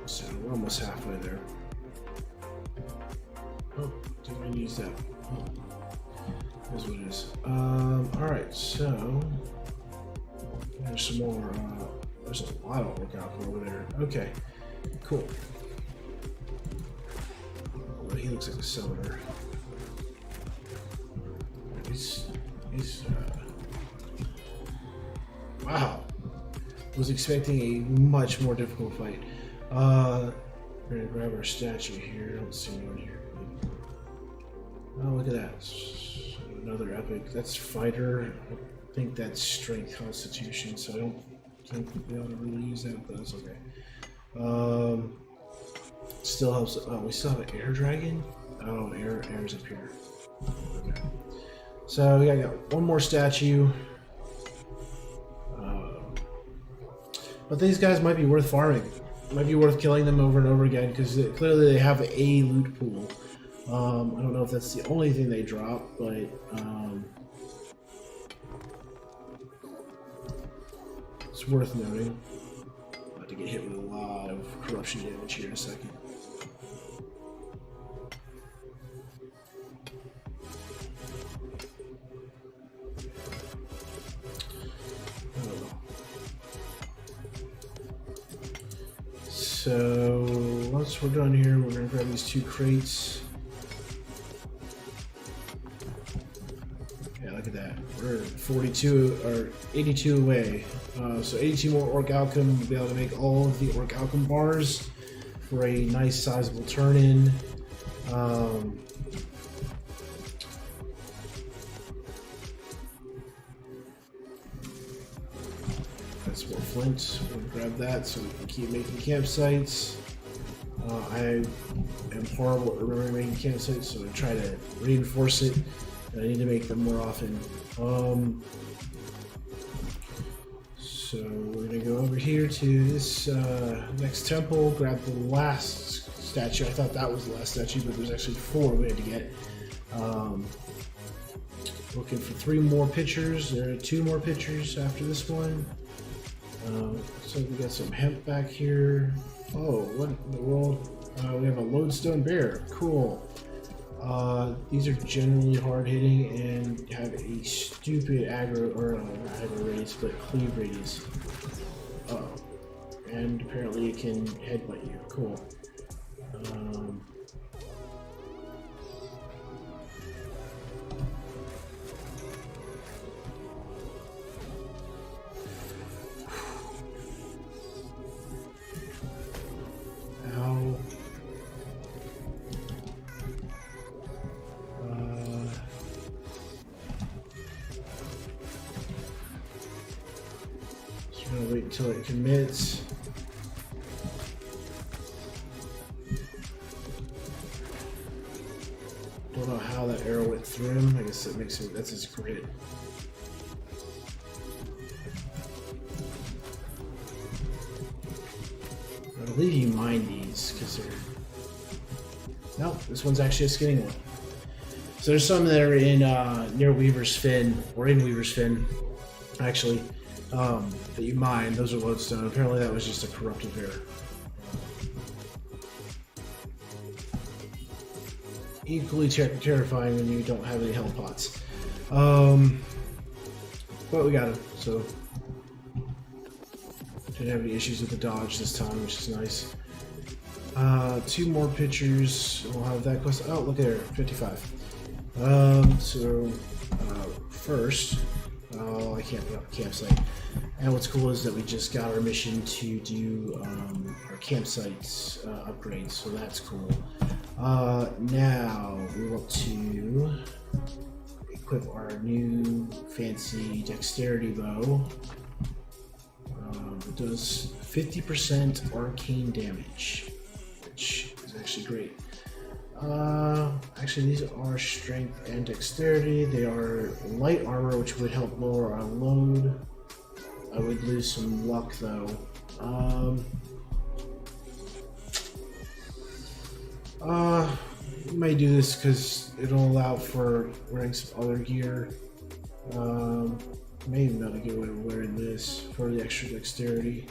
So we're almost halfway there. Oh, didn't use that. Oh, here's what it is. Alright, so there's some more. There's a lot of Orichalcum over there. Okay, cool. Oh, he looks like a summoner. He's wow. Was expecting a much more difficult fight. We're gonna grab our statue here. I don't see anyone here. Oh, look at that. Another epic. That's fighter. I think that's strength constitution, so I don't think we'll be able to really use that, but that's okay. Still helps. Oh, we still have an air dragon? Oh, air's up here. Okay. So yeah, I got one more statue. But these guys might be worth farming. It might be worth killing them over and over again because clearly they have a loot pool. I don't know if that's the only thing they drop, but it's worth noting. About to get hit with a lot of corruption damage here in a second. So once we're done here, we're going to grab these 2 crates. Yeah, look at that. We're 42 or 82 away. So 82 more Orichalcum. We'll be able to make all of the Orichalcum bars for a nice sizable turn-in. That's more flint. We'll grab that so we can keep making campsites. I am horrible at remembering making campsites, so I try to reinforce it. And I need to make them more often. So we're gonna go over here to this next temple, grab the last statue. I thought that was the last statue, but there's actually 4 we had to get. Looking for 3 more pictures. There are 2 more pictures after this one. So we got some hemp back here. Oh, what in the world? We have a lodestone bear. Cool. These are generally hard hitting and have a stupid aggro, or not aggro radius, but cleave radius. Oh, and apparently it can headbutt you. Cool. Wait until it commits. Don't know how that arrow went through him. I guess that makes it, that's his grid. I believe you mine these because they're. No, this one's actually a skinning one. So there's some that are in near Weaver's Fin, or in Weaver's Fin, actually, that you mine. Those are lodestone. Apparently that was just a corruptive error. Equally terrifying when you don't have any health pots. But we got him, so didn't have any issues with the dodge this time, which is nice. 2 more pitchers. We'll have that quest. Oh, look at there, 55. First, I can't put up a campsite. And what's cool is that we just got our mission to do our campsites upgrades, so that's cool. Now we want to equip our new fancy dexterity bow. It does 50% arcane damage, which is actually great. Actually, these are strength and dexterity. They are light armor, which would help lower our load. I would lose some luck though. May do this because it'll allow for wearing some other gear. May even be able to get away with wearing this for the extra dexterity.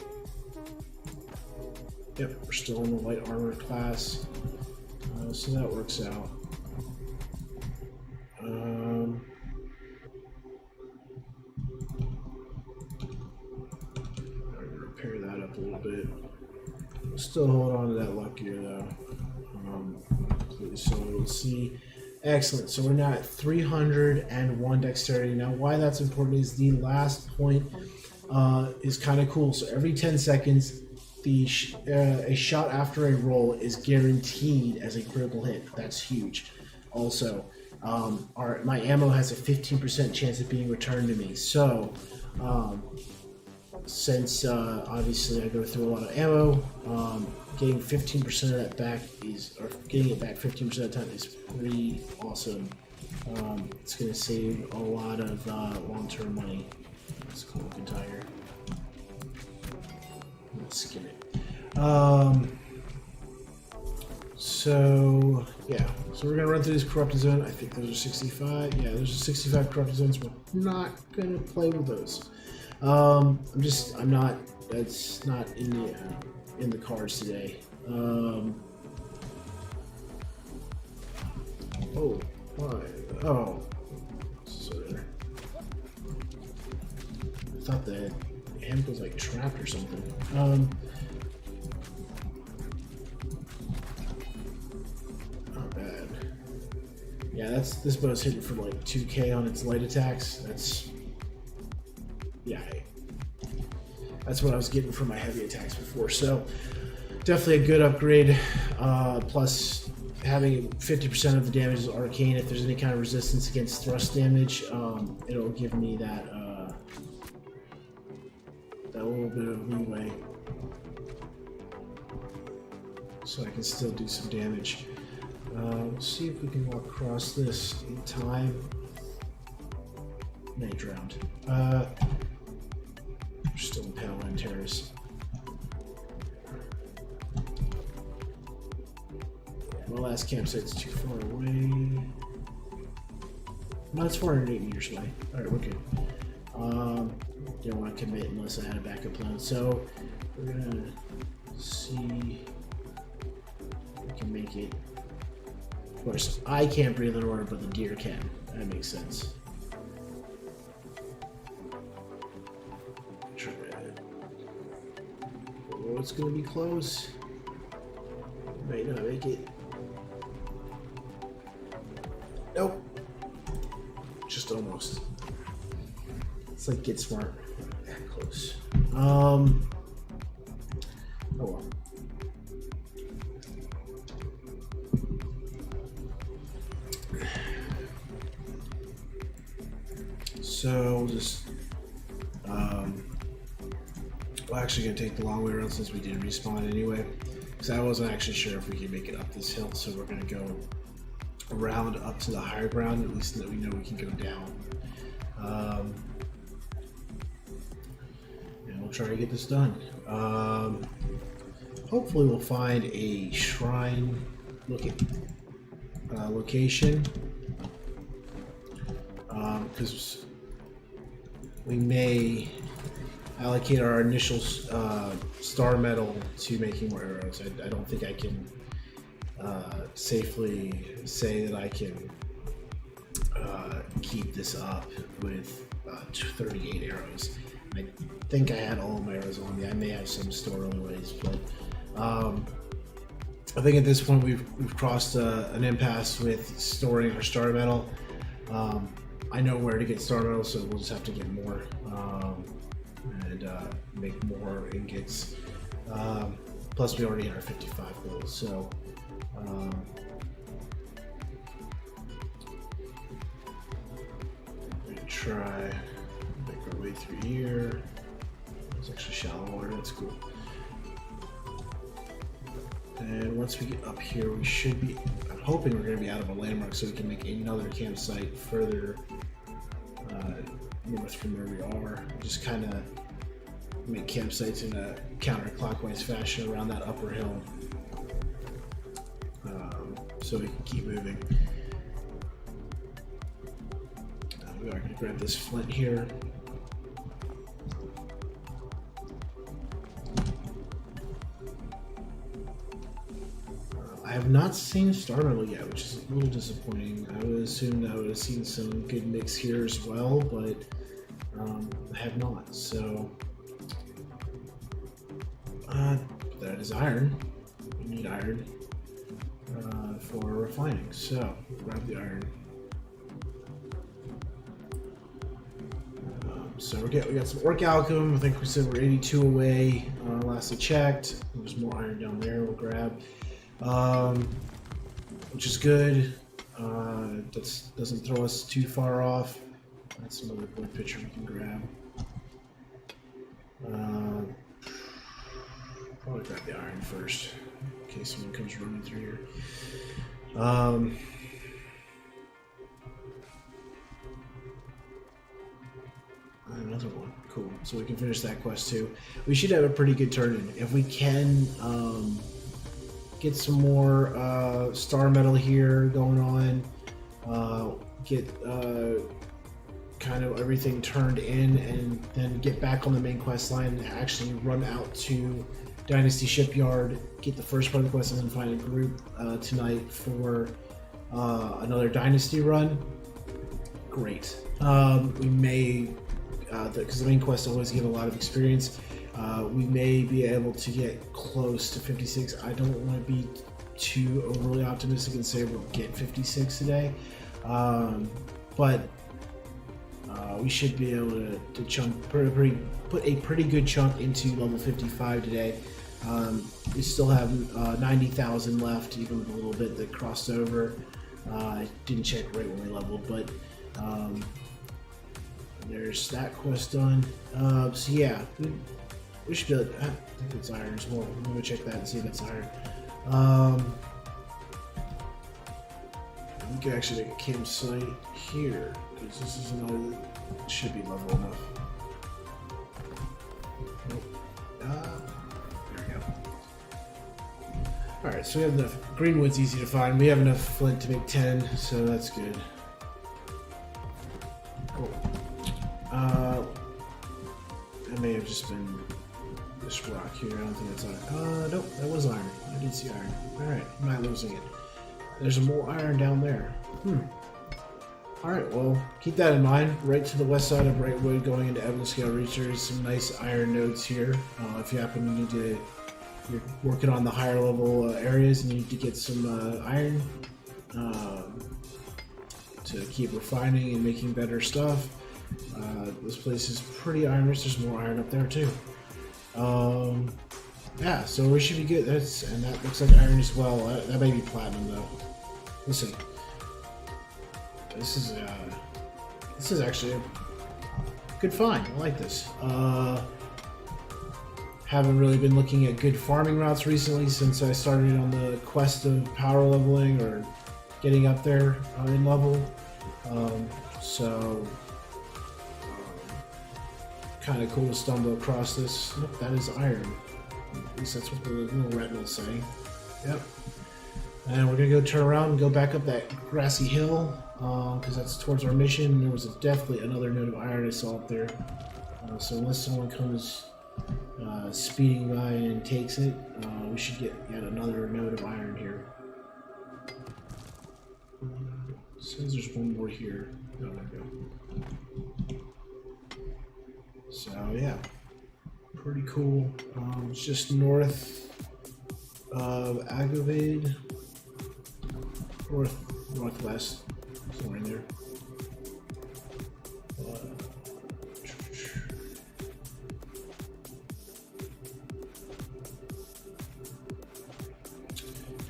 Yep, we're still in the light armor class, so that works out. I'm gonna repair that up a little bit. Still hold on to that luck gear though. So let's see. Excellent. So we're now at 301 dexterity. Now, why that's important is the last point is kind of cool. So every 10 seconds, a shot after a roll is guaranteed as a critical hit. That's huge. Also, my ammo has a 15% chance of being returned to me. So, since obviously I go through a lot of ammo, getting 15% of that back or getting it back 15% of the time is pretty awesome. It's going to save a lot of long-term money. Let's go looking tiger. Let's skin it. So yeah, so we're gonna run through this corrupted zone. I think those are 65. Yeah, there's 65 corrupted zones. We're not gonna play with those. I'm not. That's not in the cards today. Oh, why? Oh, so there. I thought that amp was like trapped or something. Not bad. Yeah, this bow's hitting for like 2k on its light attacks. That's what I was getting for my heavy attacks before. So definitely a good upgrade. Plus having 50% of the damage is arcane. If there's any kind of resistance against thrust damage, it'll give me that little bit of leeway, so I can still do some damage. Let's see if we can walk across this in time. They drowned. We're still in Palawan Terrace. My last campsite's too far away. No, it's 408 meters away. Alright, we're good. Don't want to commit unless I had a backup plan. So we're gonna see if we can make it. Of course, I can't breathe in water, but the deer can. That makes sense. Oh, it's gonna be close. Might not make it. Nope. Just almost. It's like Get Smart. That close. Oh well. So we'll just we're actually gonna take the long way around since we did respawn anyway. Because I wasn't actually sure if we could make it up this hill, so we're gonna go around up to the higher ground, at least that we know we can go down. And we'll try to get this done. Hopefully we'll find a shrine location, because we may allocate our initial star metal to making more arrows. I don't think I can safely say that I can keep this up with 38 arrows. I think I had all of my arrows on me. I may have some stored anyways, but I think at this point we've crossed an impasse with storing our star metal. I know where to get star metal, so we'll just have to get more and make more ingots. Plus, we already hit our 55 goals, so. Try make our way through here. It's actually shallow water, that's cool. And once we get up here, we should be, I'm hoping we're going to be out of a landmark so we can make another campsite further north from where we are. Just kind of make campsites in a counterclockwise fashion around that upper hill, so we can keep moving. We are going to grab this flint here. I have not seen star metal yet, which is a little disappointing. I would assume that I would have seen some good mix here as well, but I have not. So that is iron. We need iron for refining. So grab the iron. So we got some orichalcum. I think we said we're 82 away last I checked. There's more iron down there we'll grab, which is good. That doesn't throw us too far off. That's another blood pitcher we can grab. Probably grab the iron first in case someone comes running through here. Another one. Cool. So we can finish that quest too. We should have a pretty good turn in. If we can get some more star metal here going on, get kind of everything turned in, and then get back on the main quest line and actually run out to Dynasty Shipyard, get the first part of the quest, and then find a group tonight for another Dynasty run. Great. We may, because the main quests always give a lot of experience, we may be able to get close to 56. I don't want to be too overly optimistic and say we'll get 56 today, but we should be able to put a pretty good chunk into level 55 today. We still have 90,000 left, even with a little bit that crossed over. I didn't check right when we leveled, but there's that quest done. So yeah, we should be able to, I think it's iron as well. I'm gonna check that and see if it's iron. We can actually make a campsite here, because this is another that should be level enough. Nope. There we go. Alright, so we have enough. Greenwood's easy to find. We have enough flint to make 10, so that's good. Cool. That may have just been this rock here. I don't think that's iron. Nope, that was iron. I did see iron. Alright, I'm not losing it. There's more iron down there. Alright, well, keep that in mind. Right to the west side of Brightwood, going into Evanscale Reach, there's some nice iron nodes here. If you happen to need to, you're working on the higher level areas and you need to get some iron to keep refining and making better stuff. This place is pretty iron rich. There's more iron up there too. Yeah, so we should be good. And that looks like iron as well. That may be platinum though. Listen, this is actually a good find. I like this. Haven't really been looking at good farming routes recently since I started on the quest of power leveling, or getting up there in level. So kind of cool to stumble across this. Nope, that is iron. At least that's what the little retinal's saying. Yep. And we're gonna go turn around and go back up that grassy hill because that's towards our mission. There was definitely another node of iron I saw up there. So unless someone comes speeding by and takes it, we should get yet another node of iron here. Says there's one more here. Oh, there we go. So yeah, pretty cool. It's just north of Agavade, northwest, somewhere in there.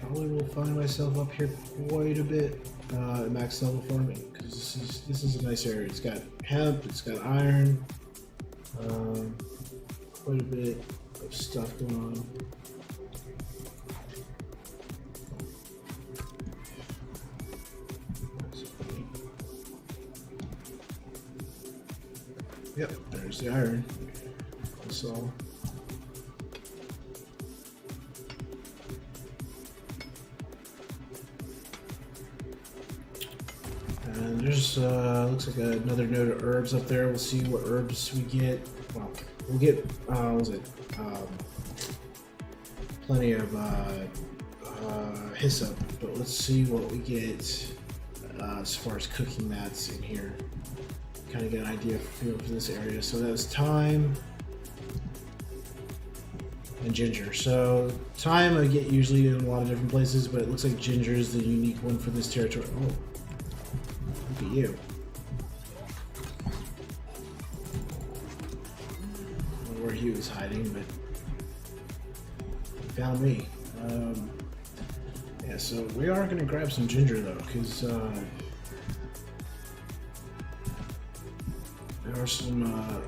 Probably will find myself up here quite a bit at max level farming because this is a nice area. It's got hemp, it's got iron, quite a bit of stuff going on. Yep, there's the iron. So. And there's looks like another node of herbs up there. We'll see what herbs we get. Well, we'll get what was it? Plenty of hyssop, but let's see what we get as far as cooking mats in here. Kind of get an idea feel for this area. So that's thyme and ginger. So thyme I get usually in a lot of different places, but it looks like ginger is the unique one for this territory. Oh, look at you. I don't know where he was hiding, but he found me. Yeah, so we are going to grab some ginger though, because there are some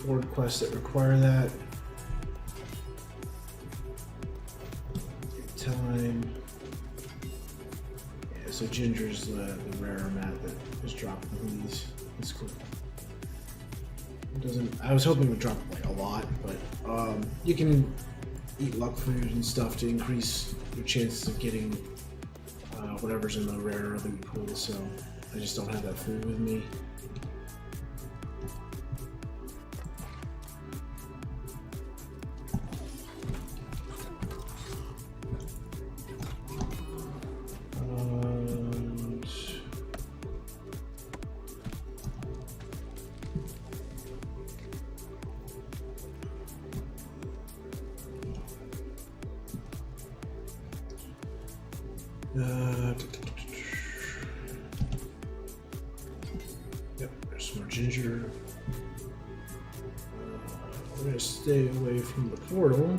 board quests that require that. Time. Yeah, so ginger's the rarer mat that is dropping from these. It's cool. It doesn't. I was hoping it would drop like a lot, but you can eat luck food and stuff to increase your chances of getting whatever's in the rarer loot pool. So I just don't have that food with me. Yep, there's some more ginger. We're gonna stay away from the portal.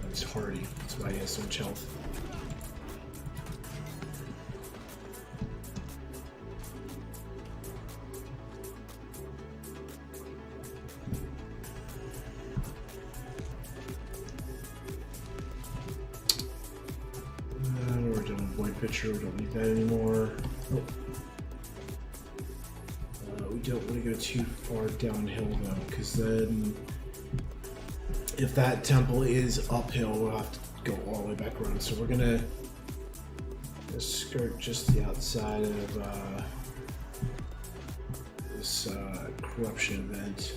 He's hardy, that's why he has so much health. Picture, we don't need that anymore. Oh. We don't want to go too far downhill though, because then if that temple is uphill, we'll have to go all the way back around. So we're gonna skirt just the outside of this corruption event.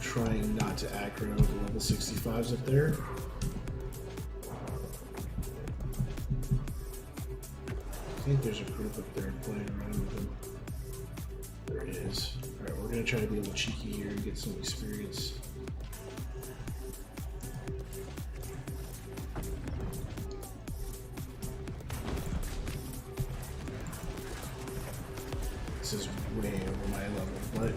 Trying not to aggro the level 65s up there. I think there's a group up there playing around with them. There it is. Alright, we're gonna try to be a little cheeky here and get some experience. This is way over my level, but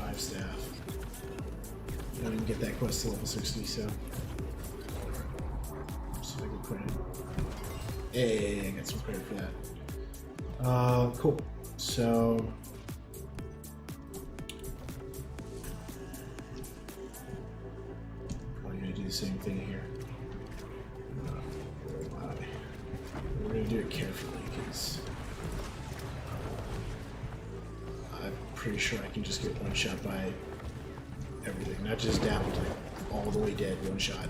5 staff. I don't even get that quest to level 60, so. See if I can put it. Hey, I got some credit for that. Cool. So. Probably gonna do the same thing here. We're gonna do it carefully because I'm pretty sure I can just get one shot by everything, not just down, like all the way dead, one shot.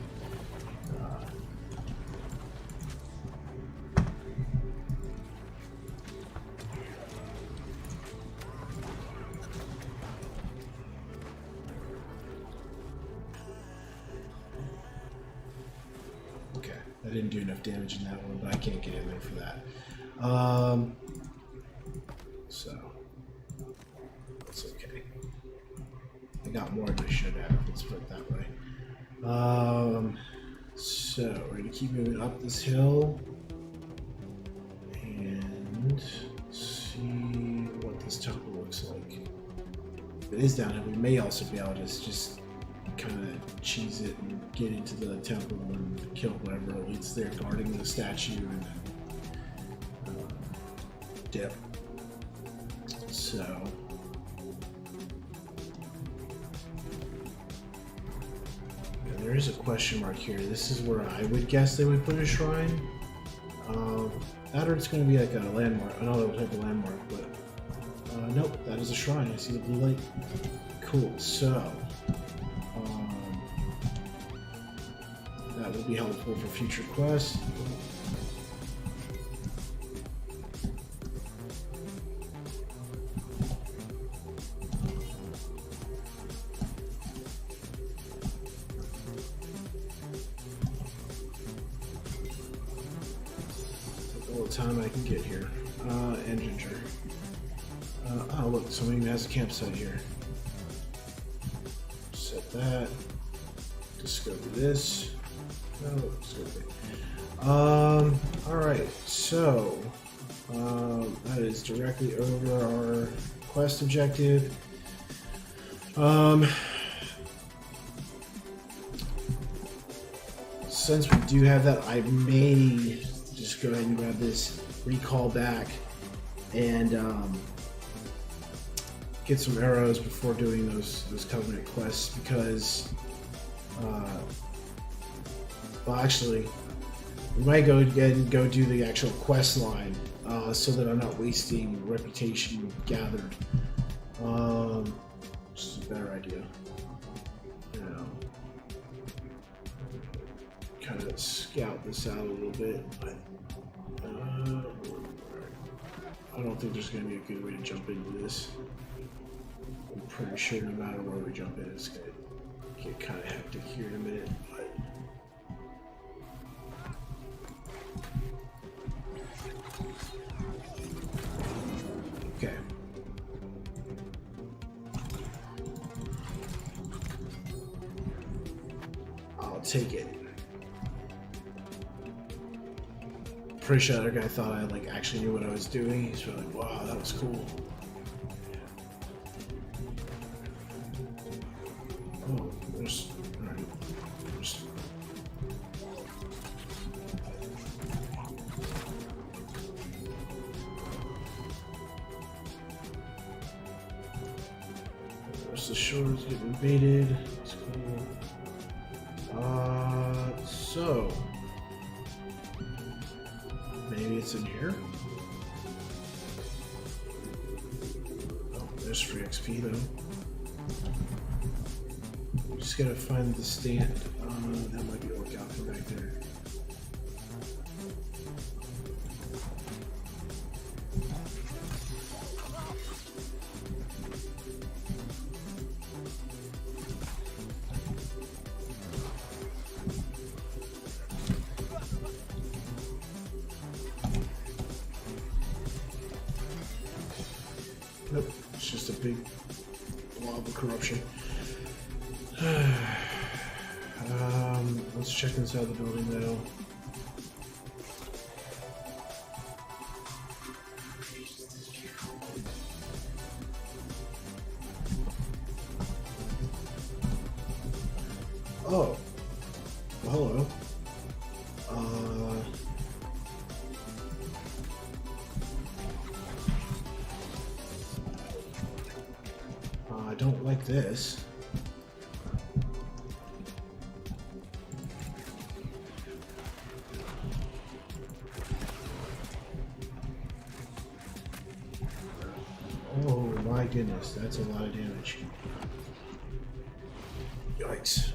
Okay, I didn't do enough damage in that one, but I can't get in there for that. So that's okay. I got more than I should have, let's put it that way. So we're gonna keep moving up this hill and see what this temple looks like. If it is downhill, we may also be able to just kind of cheese it and get into the temple and kill whatever elites there guarding the statue and then dip. So and there is a question mark here. This is where I would guess they would put a shrine. That or it's going to be like a landmark, another type of landmark, but nope, that is a shrine. I see the blue light. Cool. So that will be helpful for future quests. All the time I can get here. And ginger. Oh look, someone even has a campsite here. Set that. Discover this. No, alright, so that is directly over our quest objective. Since we do have that, I may just go ahead and grab this recall back and get some arrows before doing those Covenant quests because well, actually, we might go ahead and go do the actual quest line so that I'm not wasting reputation gathered. Which is a better idea. You know, kind of scout this out a little bit, but I don't think there's going to be a good way to jump into this. I'm pretty sure no matter where we jump in, it's going to get kind of hectic here in a minute. But okay. I'll take it. Pretty sure the other guy thought I like actually knew what I was doing. He's really like, wow, that was cool. Oh, there's alright. The shore is getting invaded. That's cool. So maybe it's in here. Oh, there's free XP though. Just gotta find the stand. That might be a lookout from back there. Nope, it's just a big blob of corruption. Let's check inside the building now. Oh. Well, hello. I don't like this. Oh my goodness, that's a lot of damage. Yikes.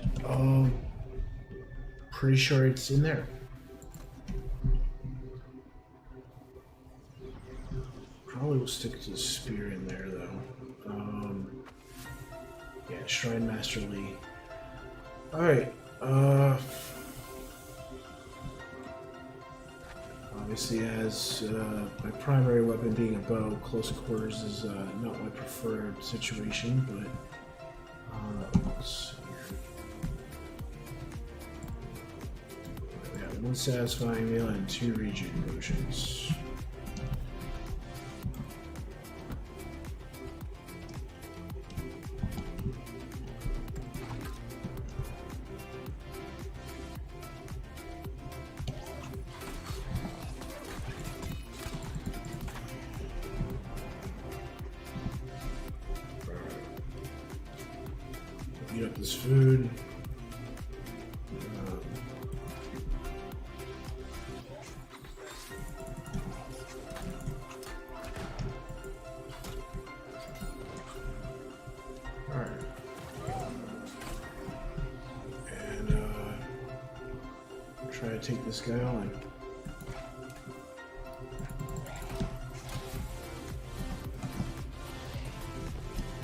Pretty sure it's in there. Probably will stick to the spear in there though. Yeah, Shrine Master Lee. Alright, obviously as my primary weapon being a bow, close quarters is not my preferred situation, but let's see here. We got one satisfying meal and 2 regen potions. Eat up this food. Alright. And try to take this guy on.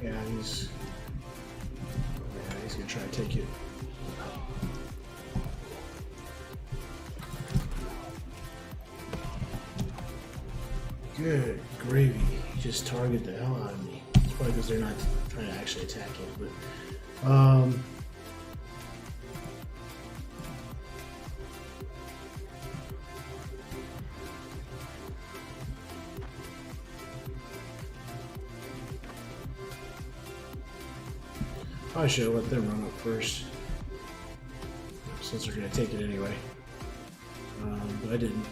Yeah, he's gonna try to take it. Good gravy. He just targeted the hell out of me. It's probably because they're not trying to actually attack it, but I should have let them run up first, since they're going to take it anyway. But I didn't.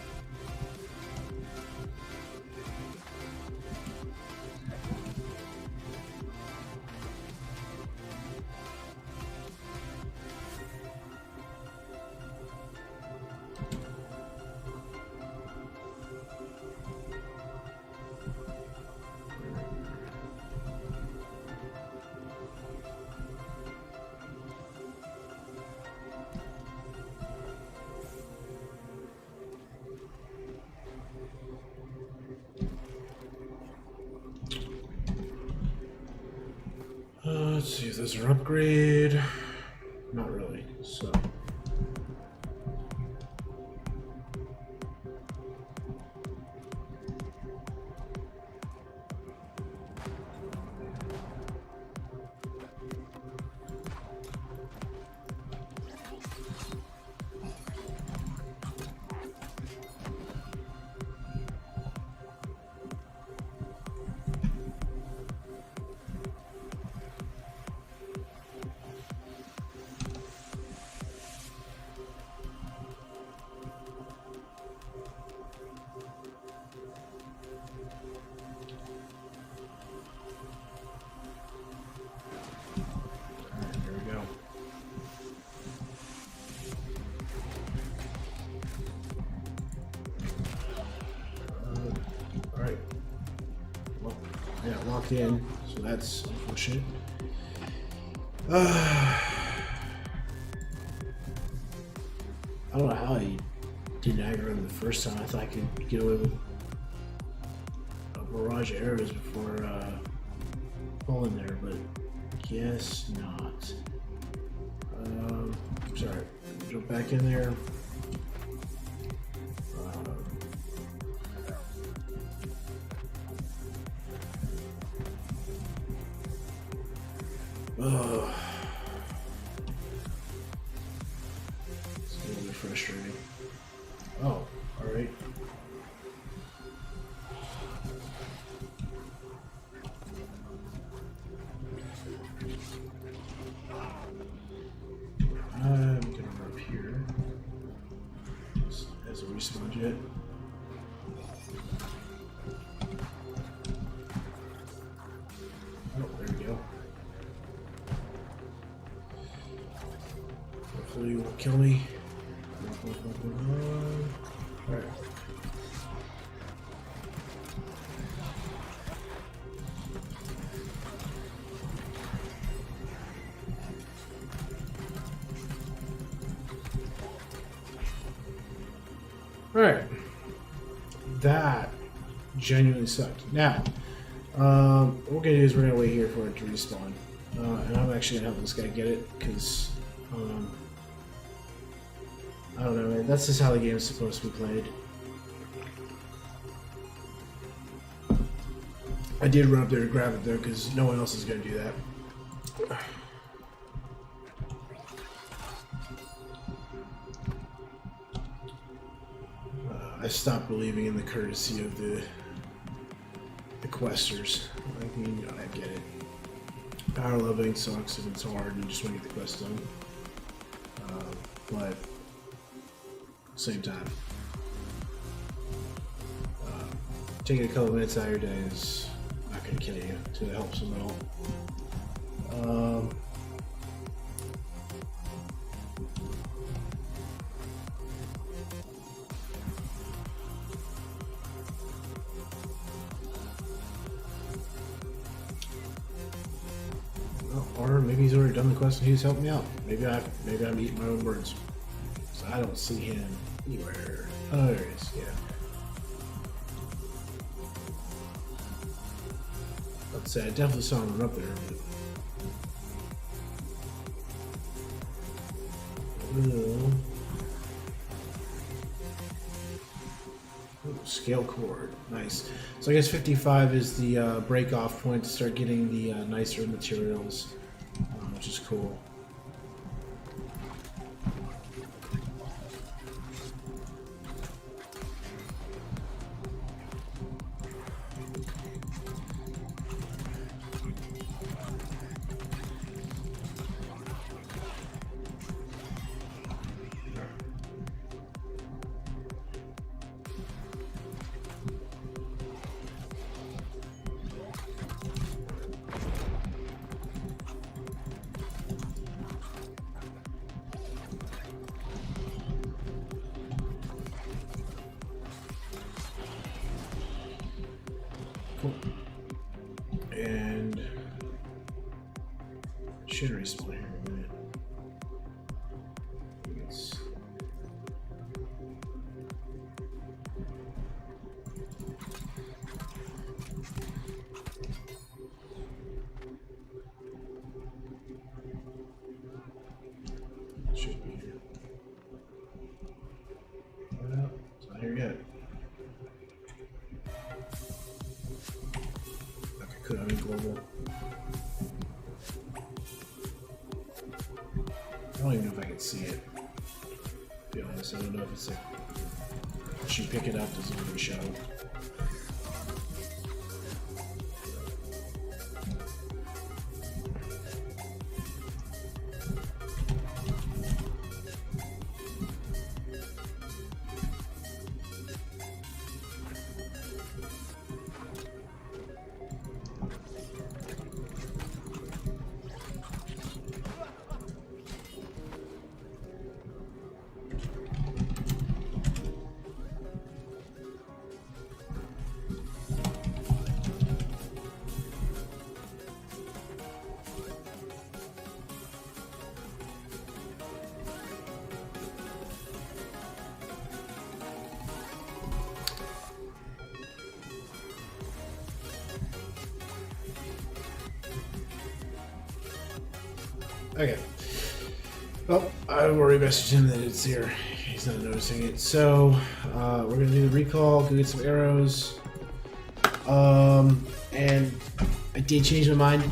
Let's see if there's an upgrade. Not really, so. Yeah, locked in, so that's unfortunate. I don't know how I didn't aggro him the first time. I thought I could get away with a barrage of arrows before pulling there, but guess not. Sorry, jump back in there. It's a little bit frustrating. Oh, alright. it. Oh, there we go. Hopefully you won't kill me. Alright. Alright. That genuinely sucked. Now, what we're going to do is we're going to wait here for it to respawn. And I'm actually going to help this guy get it, because, I don't know, man. That's just how the game is supposed to be played. I did run up there to grab it, though, because no one else is going to do that. I stopped believing in the courtesy of the questers. I mean, I get it. Power leveling sucks if it's hard and you just want to get the quest done. But at the same time, taking a couple minutes out of your day is not going to kill you to help some at all. Or maybe he's already done the quest and he's helping me out. Maybe I'm eating my own words. So I don't see him anywhere. Oh, there he is. Yeah. Let's say I definitely saw him up there. Ooh, scale cord. Nice. So I guess 55 is the break off point to start getting the nicer materials. Which is cool. Cool. And should respawn here in a minute. Yes. Should be here. Well, it's not here yet. Could have been global. I don't even know if I can see it. To be honest, I don't know if it's like once you pick it up, does it even show? Okay. Well, I've already messaged him that it's here. He's not noticing it. So, we're going to do the recall, go get some arrows. And I did change my mind.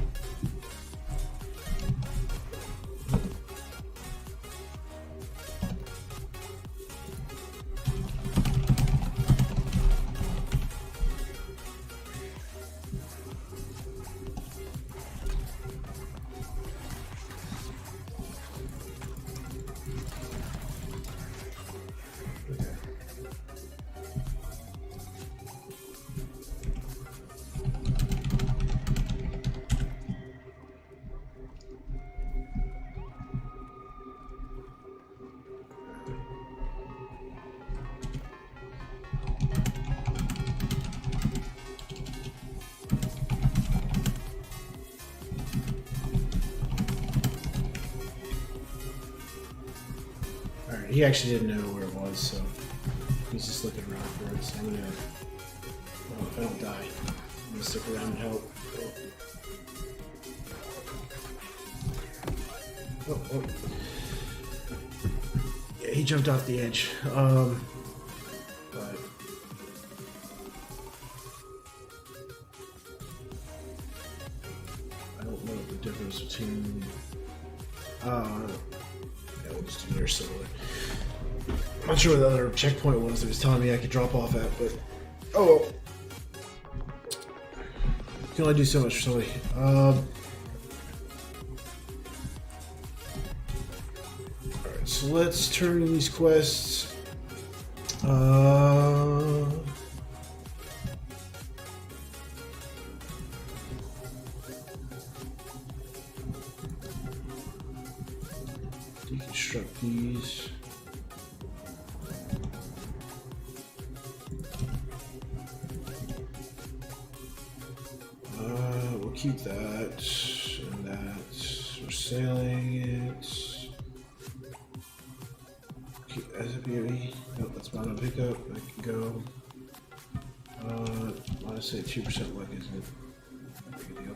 Alright, he actually didn't know where it was, so he's just looking around for it. So I'm gonna, well, if I don't die, I'm gonna stick around and help. Oh. Yeah, he jumped off the edge. But I don't know the difference between. Yeah, we'll just do near similar. I'm not sure what the other checkpoint was that was telling me I could drop off at, but oh well. You can only do so much for somebody. Alright, so let's turn to these quests. Deconstruct these. We'll keep that and that. We're sailing it. Keep as a beauty. Nope, that's not a pickup. I can go. I want to say 2% luck, isn't it? Not a big deal.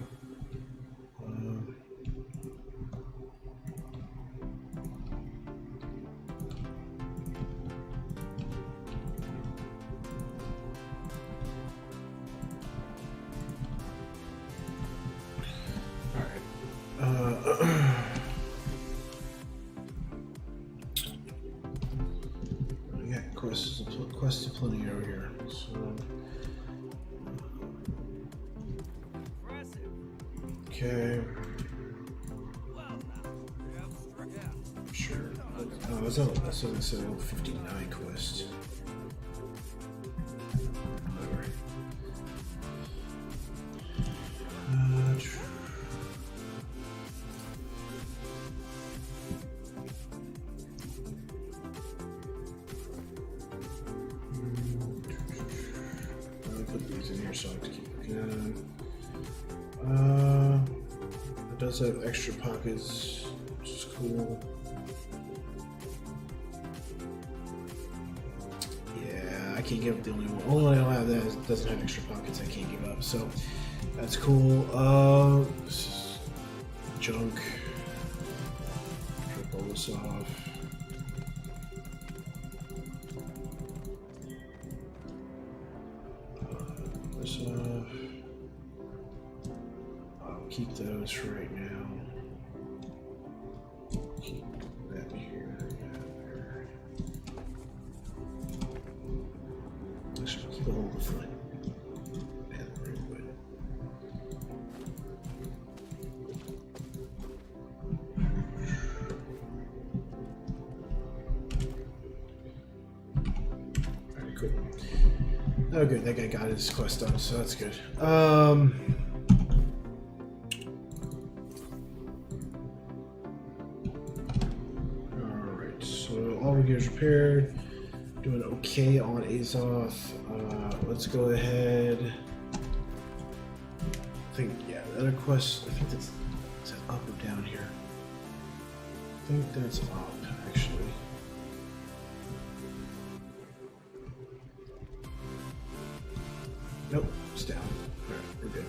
Yeah, quest to plenty over here. So, okay. Sure. Oh, that's only 59 quest. Whatever. Put these in here so I have to keep looking at them. It does have extra pockets, which is cool. Yeah, I can't give up the only one. Only one I don't have that doesn't have extra pockets I can't give up, so that's cool. This is junk. Strip all this off. I'll keep those for right now. Keep that here. Actually, keep a hold of the foot. And the rear wood. Alright, cool. Oh, good. That guy got his quest done, so that's good. Alright, so all the gears repaired. Doing okay on Azoth. Let's go ahead. I think, yeah, the other quest, I think that's, is that up or down here? I think that's up, actually. Nope, it's down. Alright, we're good.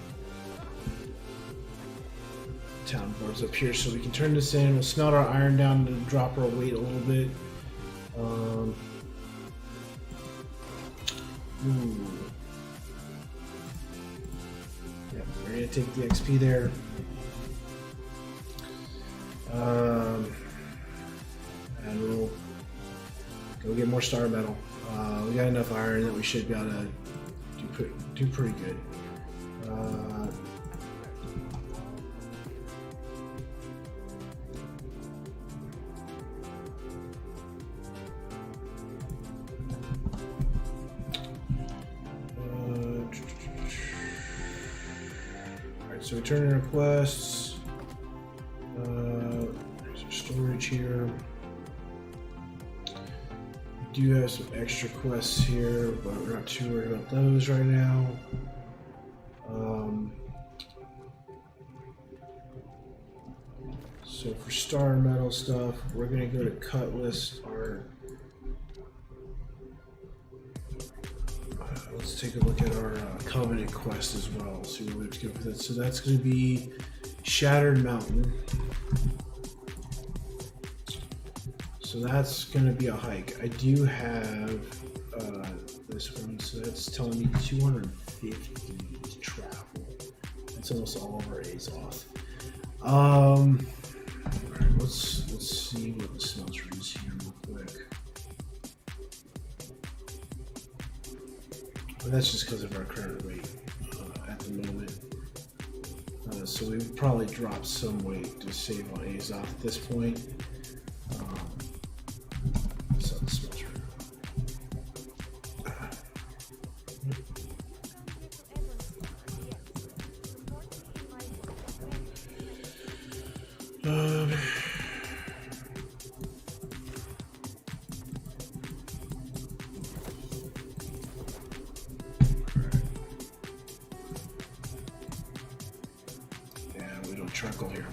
Town board's up here, so we can turn this in. We'll smelt our iron down to drop our weight a little bit. Yep, we're gonna take the XP there. And we'll go get more star metal. We got enough iron that we should be able to do pretty good. Alright, so we turn in requests. There's our storage here. We do have some extra quests here, but we're not too worried about those right now. So for star and metal stuff, we're gonna go to cut list our. Let's take a look at our Covenant quest as well. See what we have to go for that. So that's gonna be Shattered Mountain. So that's gonna be a hike. I do have this one, so that's telling me 250 to travel. That's almost all over Azoth. Alright, let's see what the smelter is here real quick. But that's just because of our current weight at the moment. So we would probably drop some weight to save on Azoth at this point. So the smelter. Charcoal here.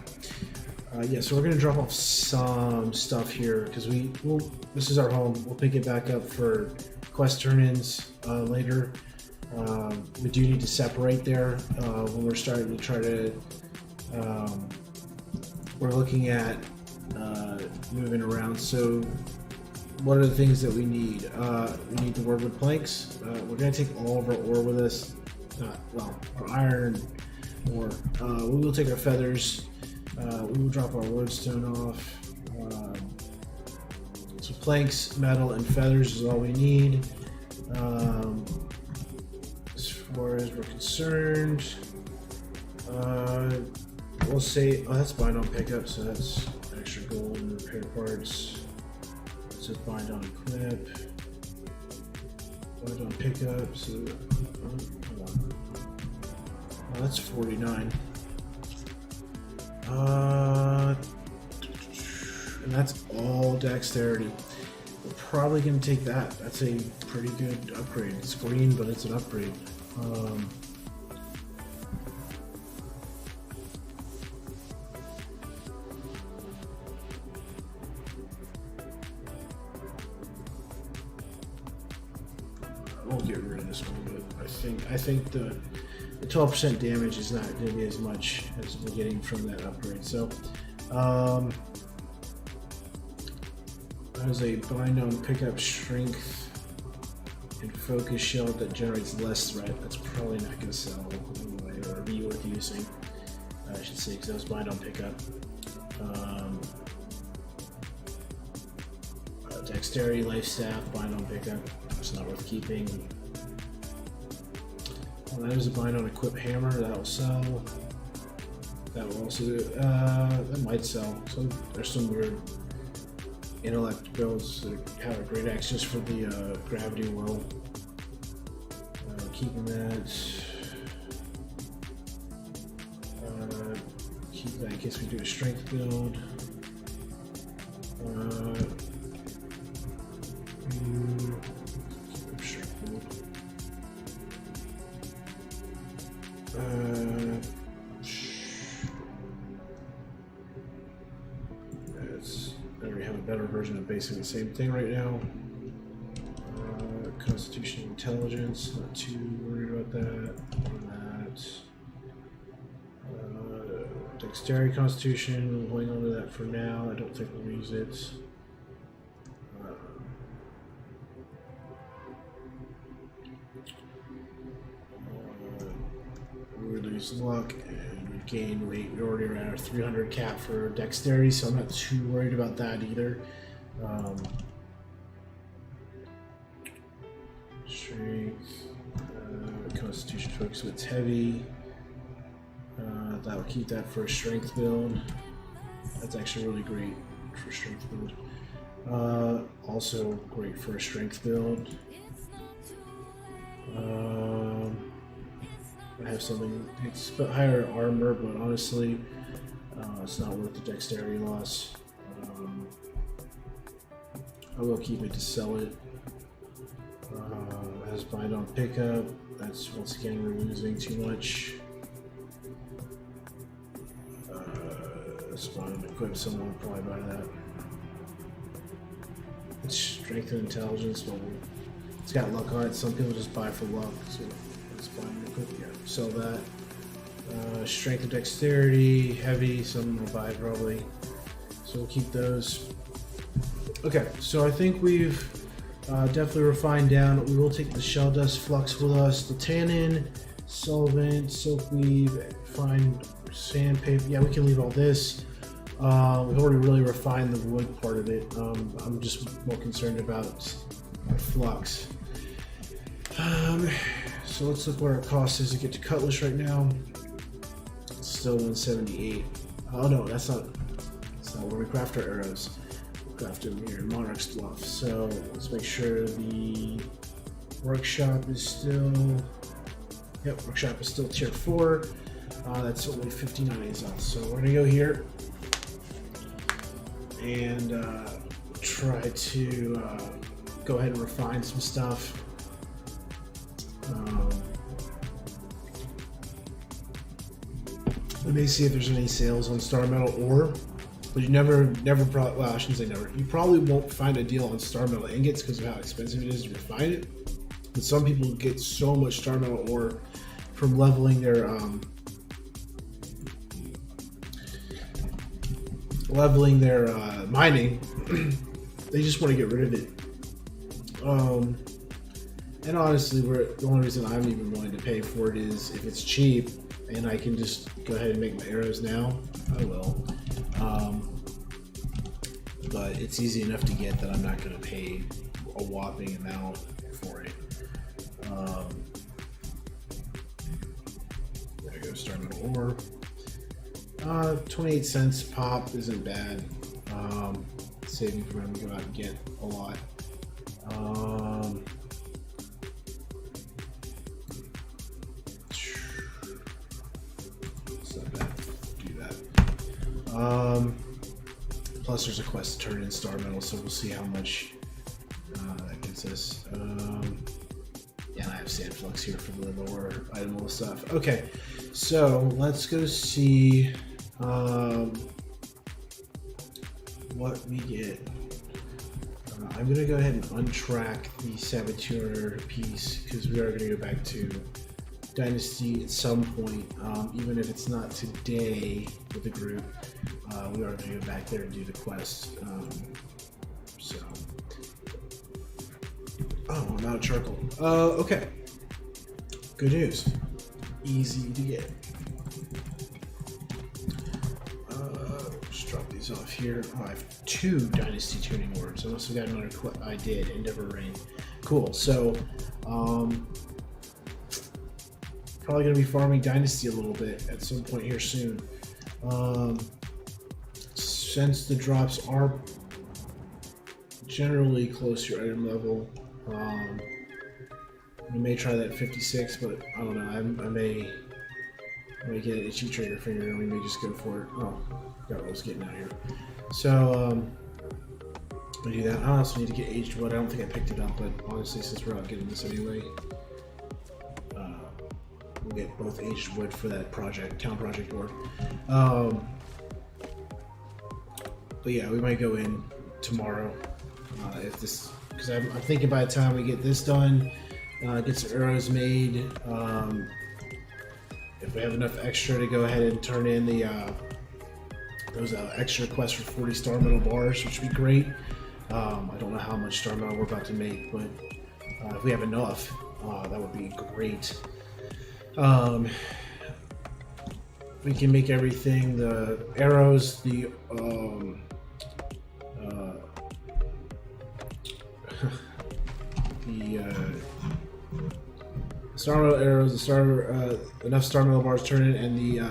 Yeah, so we're gonna drop off some stuff here because this is our home. We'll pick it back up for quest turn-ins later. We do need to separate there when we're starting to try to. We're looking at moving around. So, what are the things that we need? We need the Wordwood planks. We're gonna take all of our ore with us. Our iron. Or we will take our feathers. We will drop our lodestone off. So planks, metal, and feathers is all we need. As far as we're concerned, we'll say, that's bind on pickup, so that's extra gold and repair parts. It says bind on equip, bind on pickup. So hold on. That's 49. And that's all dexterity. We're probably going to take that. That's a pretty good upgrade. It's green, but it's an upgrade. We'll get rid of this one, but I think the 12% damage is not going to be as much as we're getting from that upgrade. So, there's a bind on pickup strength and focus shield that generates less threat. That's probably not going to sell anyway, or be worth using, I should say, because that was bind on pickup. Dexterity, life staff, bind on pickup. It's not worth keeping. Well, that is a bind on equip hammer. That will sell. That will also that might sell. So there's some weird intellect builds that have a great axe just for the gravity whirl. Keeping that. Keep that in case we do a strength build. We have a better version of basically the same thing right now. Constitution, intelligence, not too worried about that. Dexterity, constitution, we'll hang on to that for now. I don't think we'll use it. We lose luck and we gain weight. We already ran our 300 cap for dexterity, so I'm not too worried about that either. Strength, constitution focus, so it's heavy. That'll keep that for a strength build. That's actually really great for strength build. Also great for a strength build. I have something, it's higher armor, but honestly, it's not worth the dexterity loss. I will keep it to sell it. Has bind on pickup. That's once again we're losing too much. That's fine. Equip someone probably buy that. It's strength and intelligence, but it's got luck on it. Some people just buy for luck, so let's buy and equip. Yeah, sell that. Strength and dexterity, heavy. Some will buy probably, so we'll keep those. Okay, so I think we've definitely refined down. We will take the shell dust flux with us, the tannin, solvent, silkweave, fine sandpaper. Yeah, we can leave all this. We've already really refined the wood part of it. I'm just more concerned about our flux. So let's look what our cost is to get to Cutlass right now. It's still 178. Oh no, that's not where we craft our arrows. We craft them here in Monarch's Bluff. So let's make sure the workshop is still. Yep, workshop is still tier 4. That's only 59 Azoth. So we're gonna go here and try to go ahead and refine some stuff. Let me see if there's any sales on Star Metal ore, but you never probably, well, I shouldn't say never. You probably won't find a deal on Star Metal ingots because of how expensive it is to refine it. But some people get so much Star Metal ore from leveling their mining. They just want to get rid of it. And honestly, the only reason I'm even willing to pay for it is if it's cheap and I can just go ahead and make my arrows now, I will. But it's easy enough to get that I'm not going to pay a whopping amount for it. There we go, starting with ore. 28 cents pop isn't bad. Saving for him to go out and get a lot. It's not bad. Do that. Plus, there's a quest to turn in Star Metal, so we'll see how much that gets us. Yeah, and I have Sand Flux here for the lower item stuff. Okay, so let's go see what we get. I'm going to go ahead and untrack the Saboteur piece because we are going to go back to Dynasty at some point, even if it's not today with the group. We are going to go back there and do the quest. Oh, I'm out of charcoal. Okay. Good news. Easy to get. Just drop these off here. Oh, I have 2 Dynasty tuning orbs. I must have got another I did, Endeavor Rain. Cool. So, probably going to be farming Dynasty a little bit at some point here soon. Since the drops are generally close to your item level, we may try that 56, but I don't know. I may get an itchy trigger finger and we may just go for it. Oh, got what I was getting out here. So, we do that. I also need to get aged wood. I don't think I picked it up, but honestly, since we're out getting this anyway, we'll get both aged wood for that town project board. But yeah, we might go in tomorrow if this, because I'm thinking by the time we get this done, get some arrows made. If we have enough extra to go ahead and turn in the those extra quests for 40 Star Metal bars, which would be great. I don't know how much Star Metal we're about to make, but if we have enough, that would be great. We can make everything, the arrows, the Star Metal arrows, enough Star Metal bars turn in, and the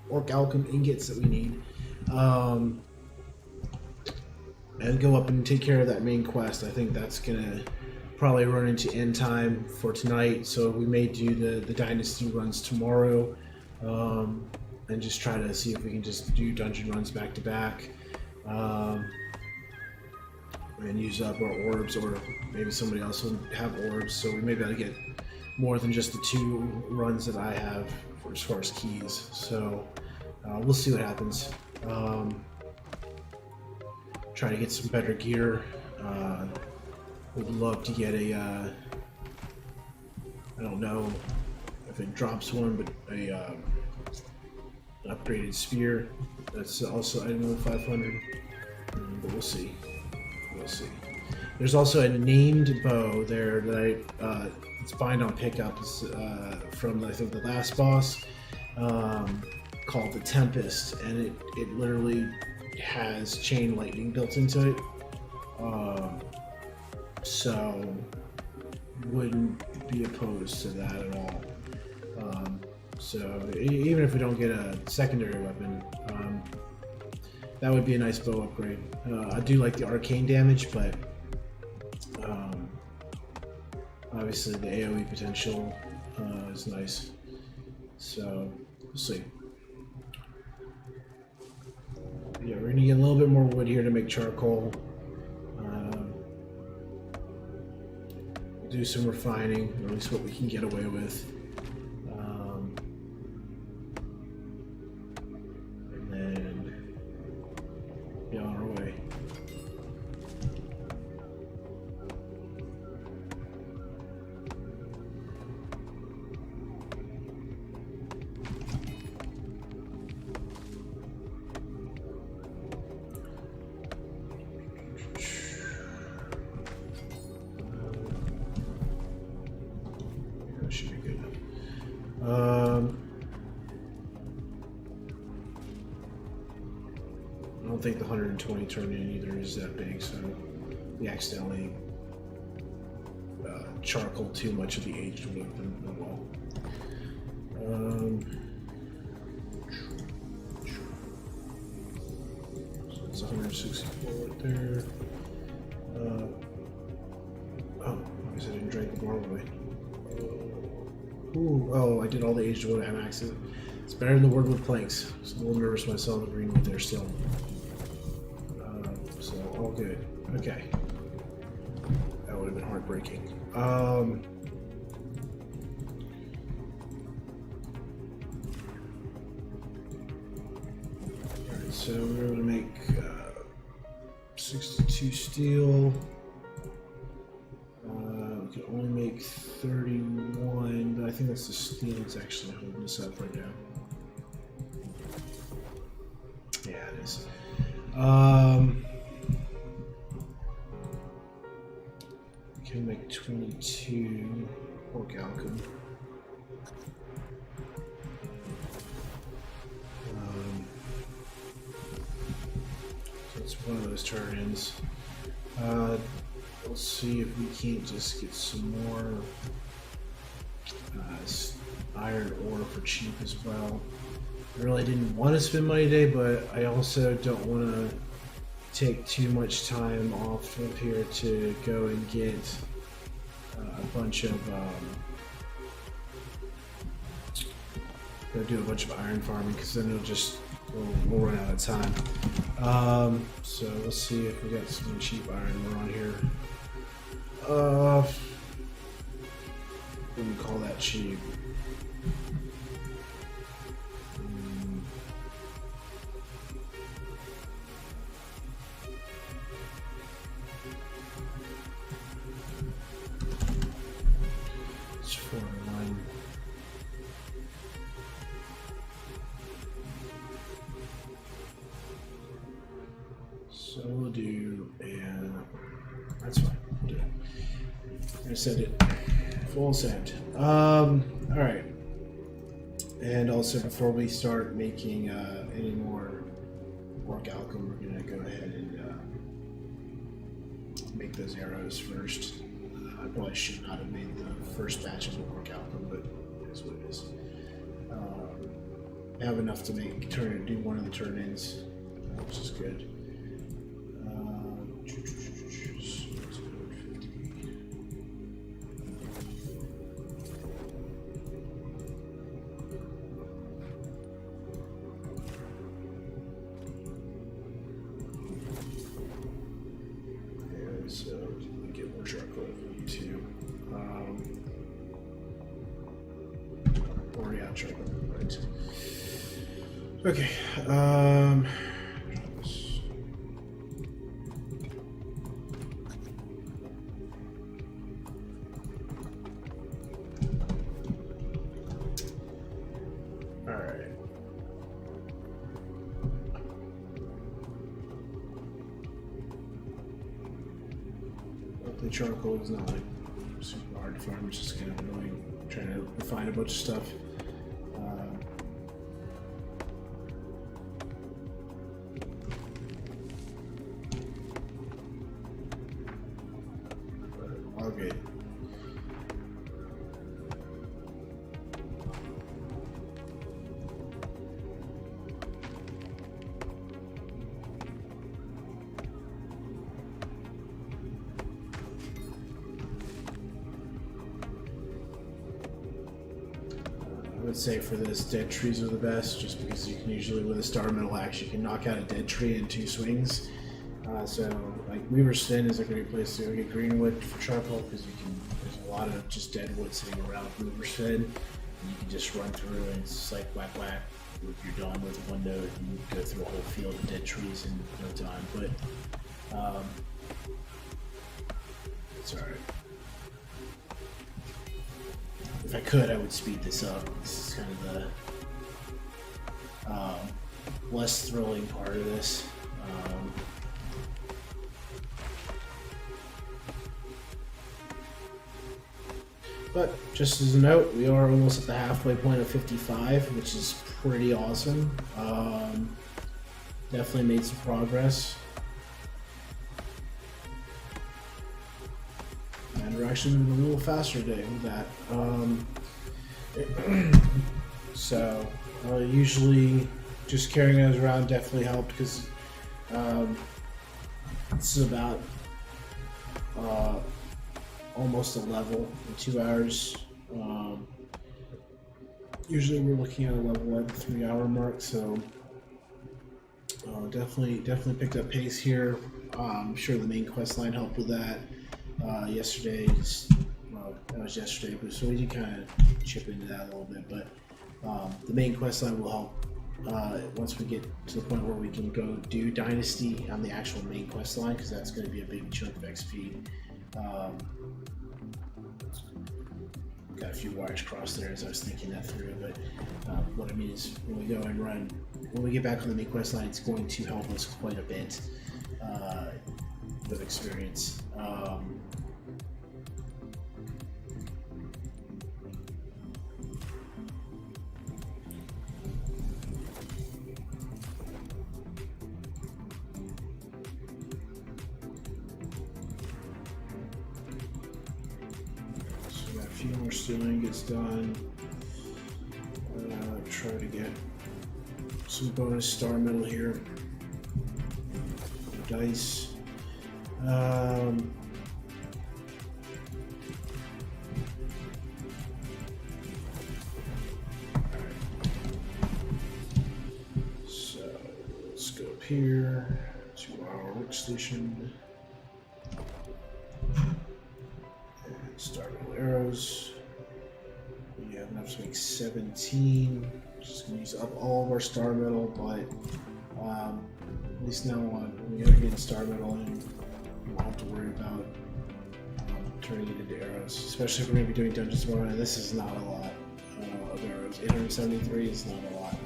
Orc Alchem ingots that we need, and go up and take care of that main quest. I think that's gonna probably run into end time for tonight, so we may do the Dynasty runs tomorrow, and just try to see if we can just do dungeon runs back to back, and use up our orbs, or maybe somebody else will have orbs, so we may be able to get more than just the 2 runs that I have as far as keys. So We'll see what happens. Try to get some better gear. Would love to get a, I don't know if it drops one, but a an upgraded spear. That's also item 500. But we'll see. We'll see. There's also a named bow there that it's bind on pickups from I think the last boss, called the Tempest, and it literally has chain lightning built into it. So wouldn't be opposed to that at all. So even if we don't get a secondary weapon, that would be a nice bow upgrade. I do like the arcane damage, but obviously the AoE potential is nice. So we'll see. Yeah, we're gonna get a little bit more wood here to make charcoal. Do some refining, or at least what we can get away with. And then be on our way. Should be good. I don't think the 120 turn in either is that big, so we accidentally charcoal too much of the aged wood. Well. So it's 164 right there. Oh, I guess I didn't drink the more away. Ooh, oh, I did all the aged wood on accident. It's better than the wood planks. I was a little nervous when I saw the green wood there still. So, all good. Okay. That would have been heartbreaking. Alright, so we're able to make 62 steel. We can only make 31, but I think that's the steel that's actually holding us up right now. Yeah, it is. We can make 22 orichalcum. So it's one of those turn-ins. Let's see if we can't just get some more iron ore for cheap as well. I really didn't want to spend money today, but I also don't want to take too much time off of here to go and get a bunch of go do a bunch of iron farming, because then it'll just we'll run out of time. So let's see if we got some cheap iron ore on here. Wouldn't call that cheap. It's 401. So we'll do, and that's fine. We'll do it. I'm gonna send it full send. All right. And also, before we start making any more orichalcum, we're gonna go ahead and make those arrows first. I probably should not have made the first batch of orichalcum, but it is what it is. I have enough to do one of the turn-ins, which is good. So we get more charcoal too. Or yeah, charcoal, right. Okay. All right. The charcoal is not like super hard to farm. It's just kind of annoying trying to find a bunch of stuff. Okay. I would say for this, dead trees are the best, just because you can usually, with a star metal axe, you can knock out a dead tree in 2 swings. So, like, Weaver's Fen is a great place to go get greenwood for charcoal, because there's a lot of just dead wood sitting around Weaver's Fen, and you can just run through and it's just like whack whack. If you're done with one node, you go through a whole field of dead trees in no time. But, it's alright. If I could, I would speed this up. This is kind of the less thrilling part of this. But just as a note, we are almost at the halfway point of 55, which is pretty awesome. Definitely made some progress. And we're actually moving a little faster today with that. So, usually just carrying those around definitely helped, because this is about almost a level in 2 hours. Usually we're looking at a level at the 3 hour mark, so definitely picked up pace here. I'm sure the main quest line helped with that. Yesterday, that was yesterday, but so we did kind of chip into that a little bit, but the main quest line will help once we get to the point where we can go do Dynasty on the actual main quest line, because that's going to be a big chunk of XP. Got a few wires crossed there as I was thinking that through, but what I mean is when we go and run, when we get back on the main quest line, it's going to help us quite a bit with experience. A few more stealing gets done. Try to get some bonus star metal here. Dice. So let's go up here to our workstation. Star metal arrows. We have enough to make 17. Just gonna use up all of our star metal, but at least now on, when we are getting star metal in, we won't have to worry about turning it into arrows. Especially if we're gonna be doing dungeons tomorrow. This is not a lot of arrows. 873 is not a lot.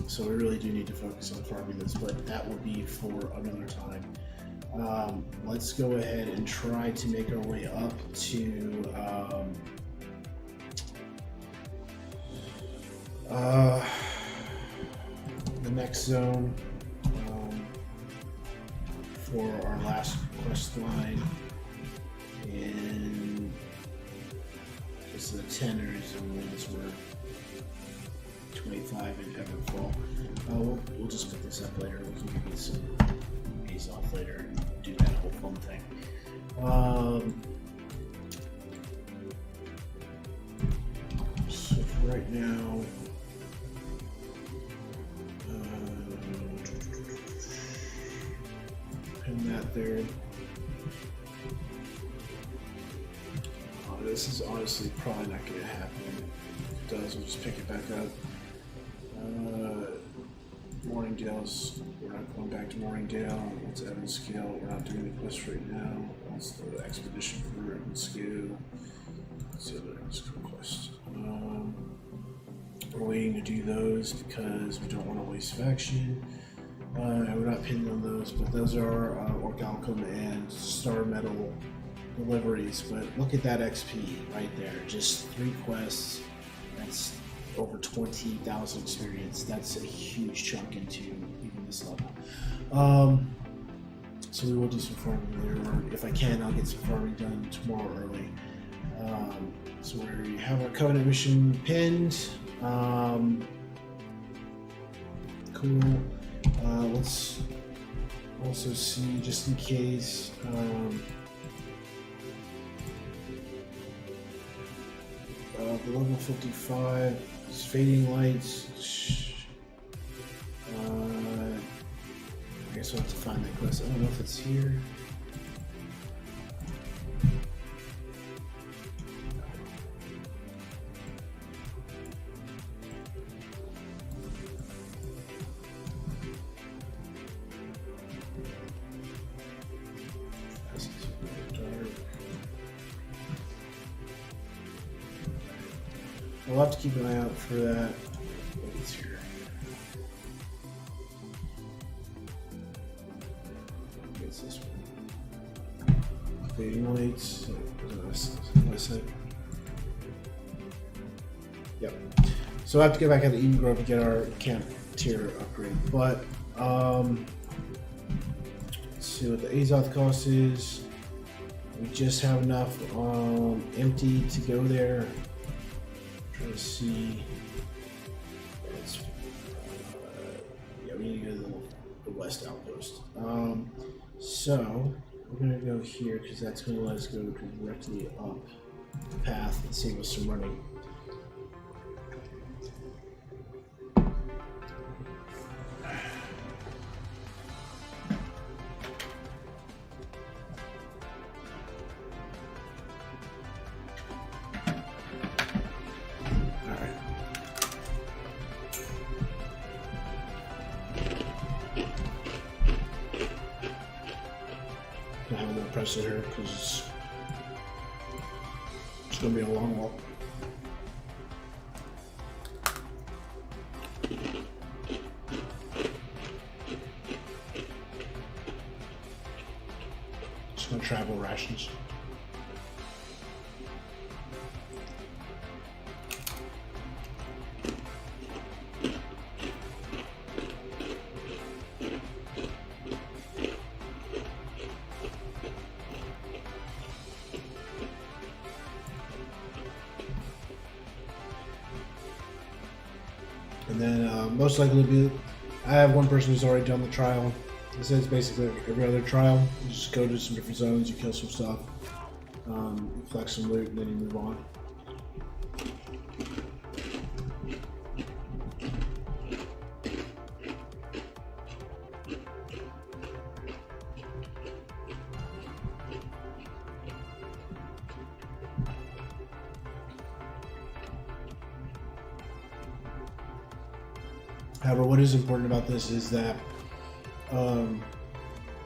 So we really do need to focus on farming this, but that will be for another time. Let's go ahead and try to make our way up to the next zone for our last quest line in just the tenors and ones were 25 in Heavenfall. We'll just pick this up later. We can get some days off later and do that whole fun thing. So for right now, pin that there. This is honestly probably not going to happen. If it does, we'll just pick it back up. Morningdale's. We're not going back to Morningdale. Let's Evanskill. We're not doing the quest right now. Let's do the expedition for Evanskill. Let's see the Evanskill quest. We're waiting to do those because we don't want to waste faction. We're not pinning on those, but those are Orichalcum and Star Metal deliveries. But look at that XP right there. Just 3 quests. That's over 20,000 experience. That's a huge chunk into even this level. So we will do some farming later, or if I can, I'll get some farming done tomorrow early. So we have our Covenant mission pinned. Cool. Let's also see, just in case. The level 55 is Fading Lights. I guess I'll have to find that quest. I don't know if it's here. I'll have to keep an eye out for that. It's here. It's this one. Fading Lights. What I said. Yep. So I have to get back out to Eden Grove to get our camp tier upgrade. But let's see what the Azoth cost is. We just have enough empty to go there. Trying to see. Yeah, we need to go to the west outpost. So we're gonna go here because that's gonna let us go directly up the path and save us some running. I have a little press in here because it's going to be a long walk. Just going to travel rations. And then most likely be, I have one person who's already done the trial. This is basically like every other trial. You just go to some different zones, you kill some stuff, you collect some loot, and then you move on. However, what is important about this is that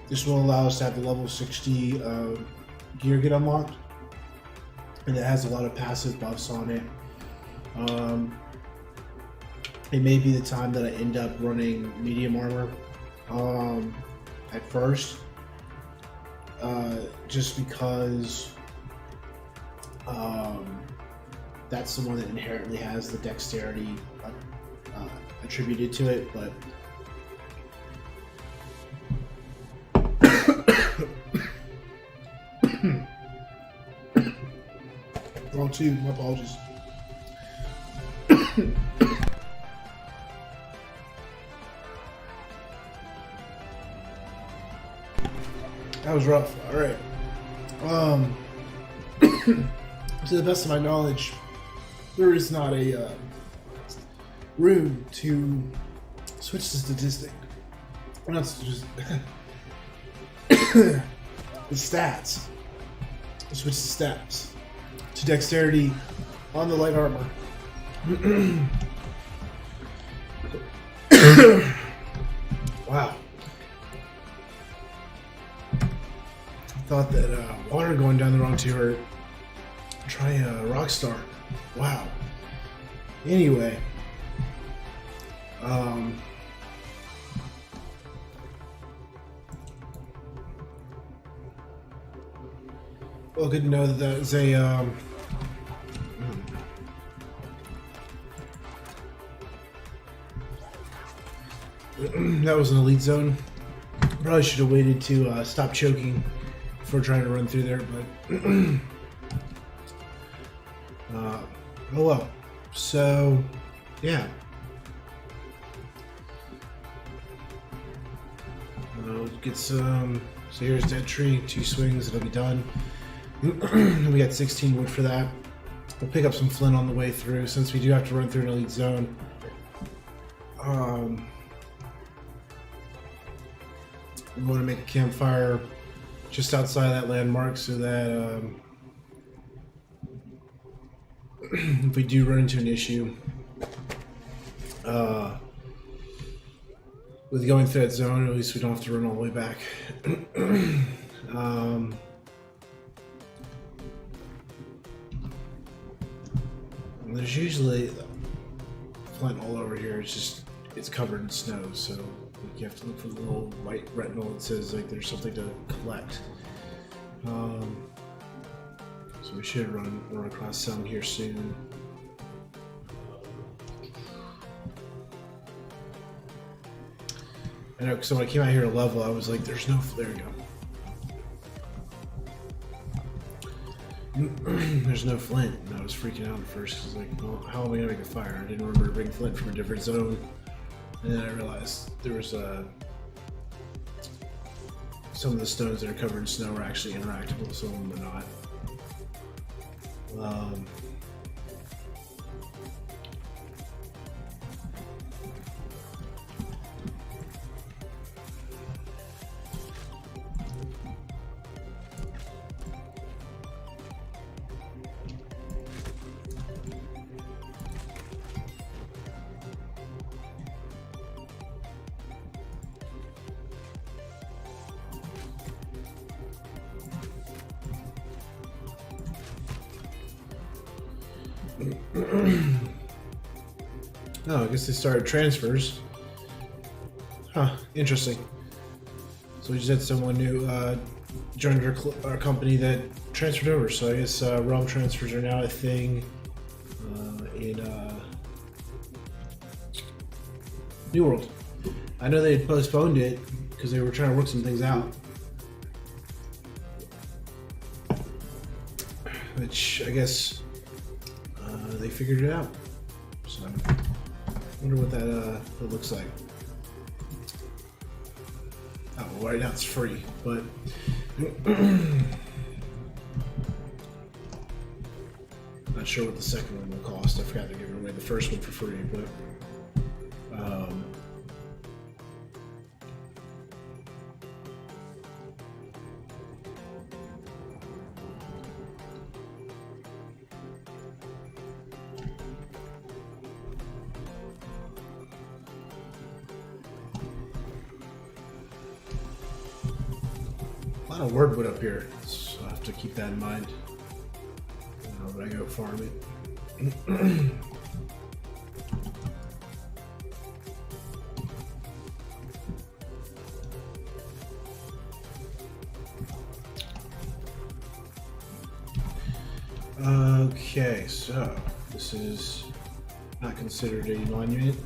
this will allow us to have the level 60 gear get unlocked, and it has a lot of passive buffs on it. It may be the time that I end up running medium armor at first, just because that's the one that inherently has the dexterity attributed to it, but wrong too, my apologies. That was rough. All right. To the best of my knowledge, there is not a room to switch the statistic. Well, not just the stats. Switch the stats to dexterity on the light armor. Wow. Thought that water going down the wrong tier. Try a Rockstar. Wow. Anyway. Well, good to know that that is a that was an elite zone. Probably should have waited to stop choking before trying to run through there, but oh well. So, yeah. Get some. So here's Dead Tree, 2 swings, it'll be done. We got 16 wood for that. We'll pick up some flint on the way through since we do have to run through an elite zone. We want to make a campfire just outside that landmark so that if we do run into an issue with going through that zone, at least we don't have to run all the way back. There's usually flint all over here. It's covered in snow, so you have to look for the little white retinal that says like there's something to collect. So we should run across some here soon. I know, so when I came out here to level, I was like, "There's no." There you go. There's no flint, and I was freaking out at first. I was like, well, how am I gonna make a fire? I didn't remember to bring flint from a different zone, and then I realized there was some of the stones that are covered in snow are actually interactable, some of them are not. Oh, I guess they started transfers. Huh, interesting. So we just had someone who joined our company that transferred over. So I guess realm transfers are now a thing in New World. I know they had postponed it because they were trying to work some things out. Which I guess they figured it out. So I wonder what that looks like. Oh, well, right now it's free, but not sure what the second one will cost. I forgot to give away the first one for free, but a lot of wordwood up here, so I have to keep that in mind when I go farm it. Okay, so this is not considered a monument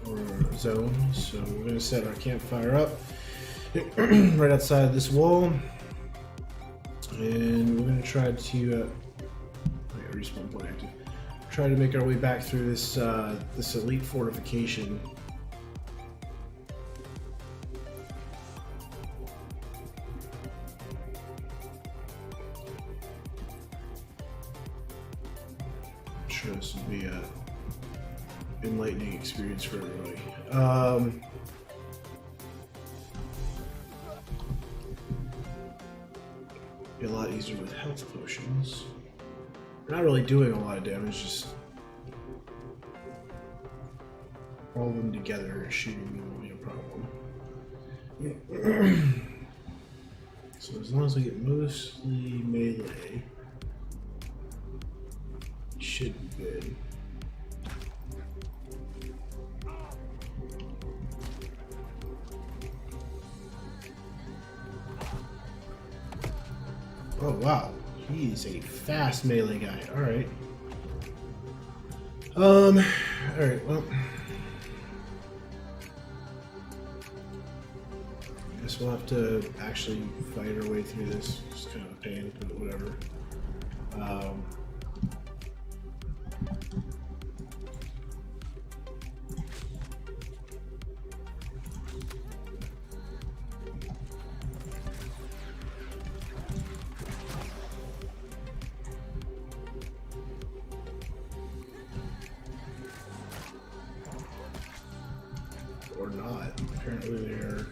or a zone, so we're going to set our campfire up right outside this wall, and we're going to try to respawn point active. Try to make our way back through this this elite fortification. I'm sure this will be a enlightening experience for everybody. Be a lot easier with health potions. We're not really doing a lot of damage, just all of them together shooting won't be a problem. So as long as I get mostly melee, it should be good. Oh wow, he's a fast melee guy. All right. All right. Well, I guess we'll have to actually fight our way through this. Just kind of a pain, but whatever. Or not. Apparently they're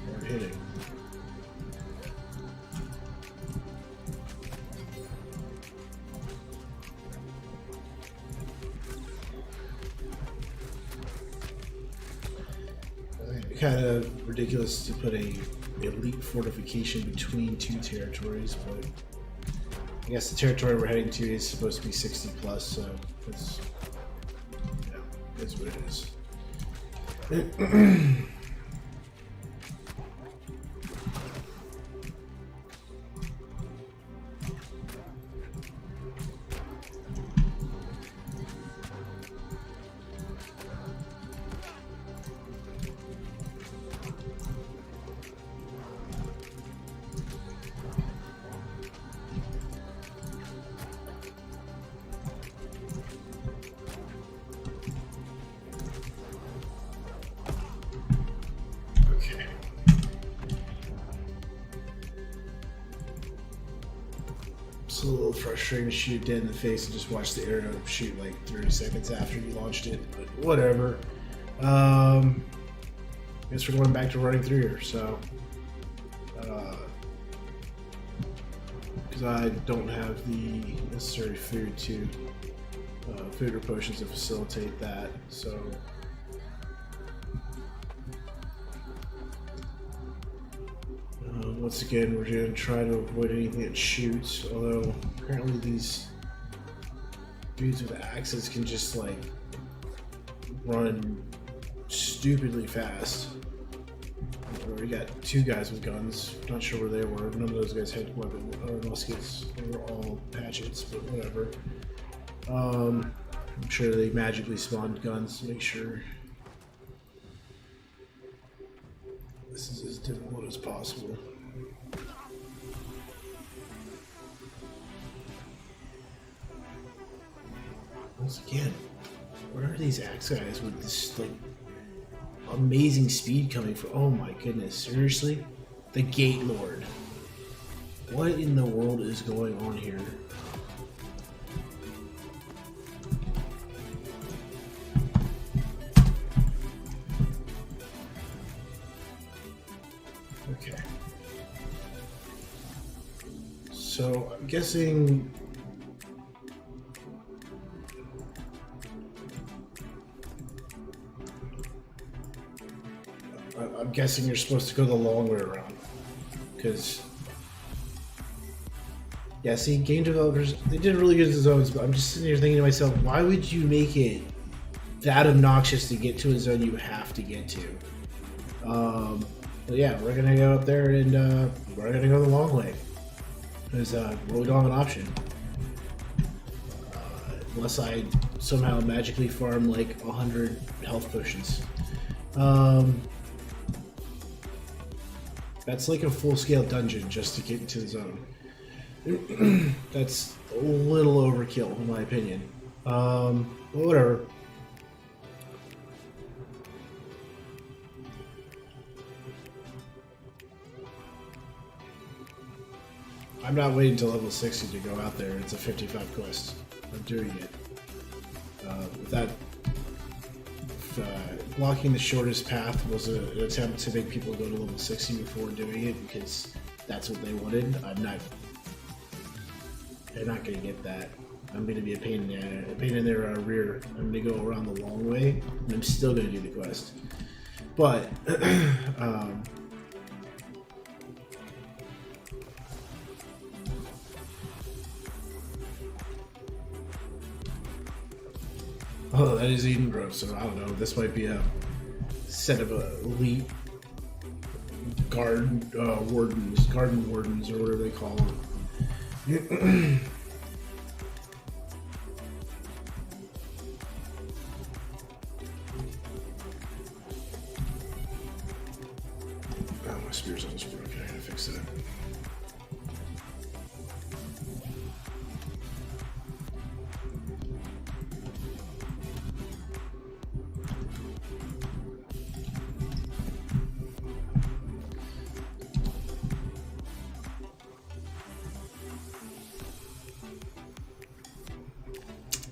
hard hitting. Kind of ridiculous to put a elite fortification between two territories, but I guess the territory we're heading to is supposed to be 60 plus, so it's, yeah, it's what it is. It's a little frustrating to shoot dead in the face and just watch the arrow shoot like 30 seconds after you launched it, but whatever. Guess we're going back to running through here, so. Because I don't have the necessary food to, food or potions to facilitate that, so. Once again, we're going to try to avoid anything that shoots, although apparently these dudes with axes can just like run stupidly fast. We got two guys with guns, not sure where they were. None of those guys had weapon or muskets. They were all hatchets, but whatever. I'm sure they magically spawned guns to make sure this is as difficult as possible. Once again, where are these axe guys with this like amazing speed coming from? Oh my goodness, seriously? The Gate Lord. What in the world is going on here? Okay. So I'm guessing you're supposed to go the long way around, because yeah, see, game developers, they did really good to zones, but I'm just sitting here thinking to myself, why would you make it that obnoxious to get to a zone you have to get to? But yeah, we're gonna go up there and we're gonna go the long way, because we don't have an option unless I somehow magically farm like 100 health potions. That's like a full-scale dungeon just to get into the zone. That's a little overkill, in my opinion. But whatever. I'm not waiting until level 60 to go out there. It's a 55 quest. I'm doing it. With that, blocking the shortest path was an attempt to make people go to level 60 before doing it, because that's what they wanted. They're not going to get that. I'm going to be a pain in their rear. I'm going to go around the long way, and I'm still going to do the quest. But oh, that is Eden Grove, so I don't know. This might be a set of elite garden wardens, or whatever they call them. Oh, my spear's almost broken. I gotta fix that.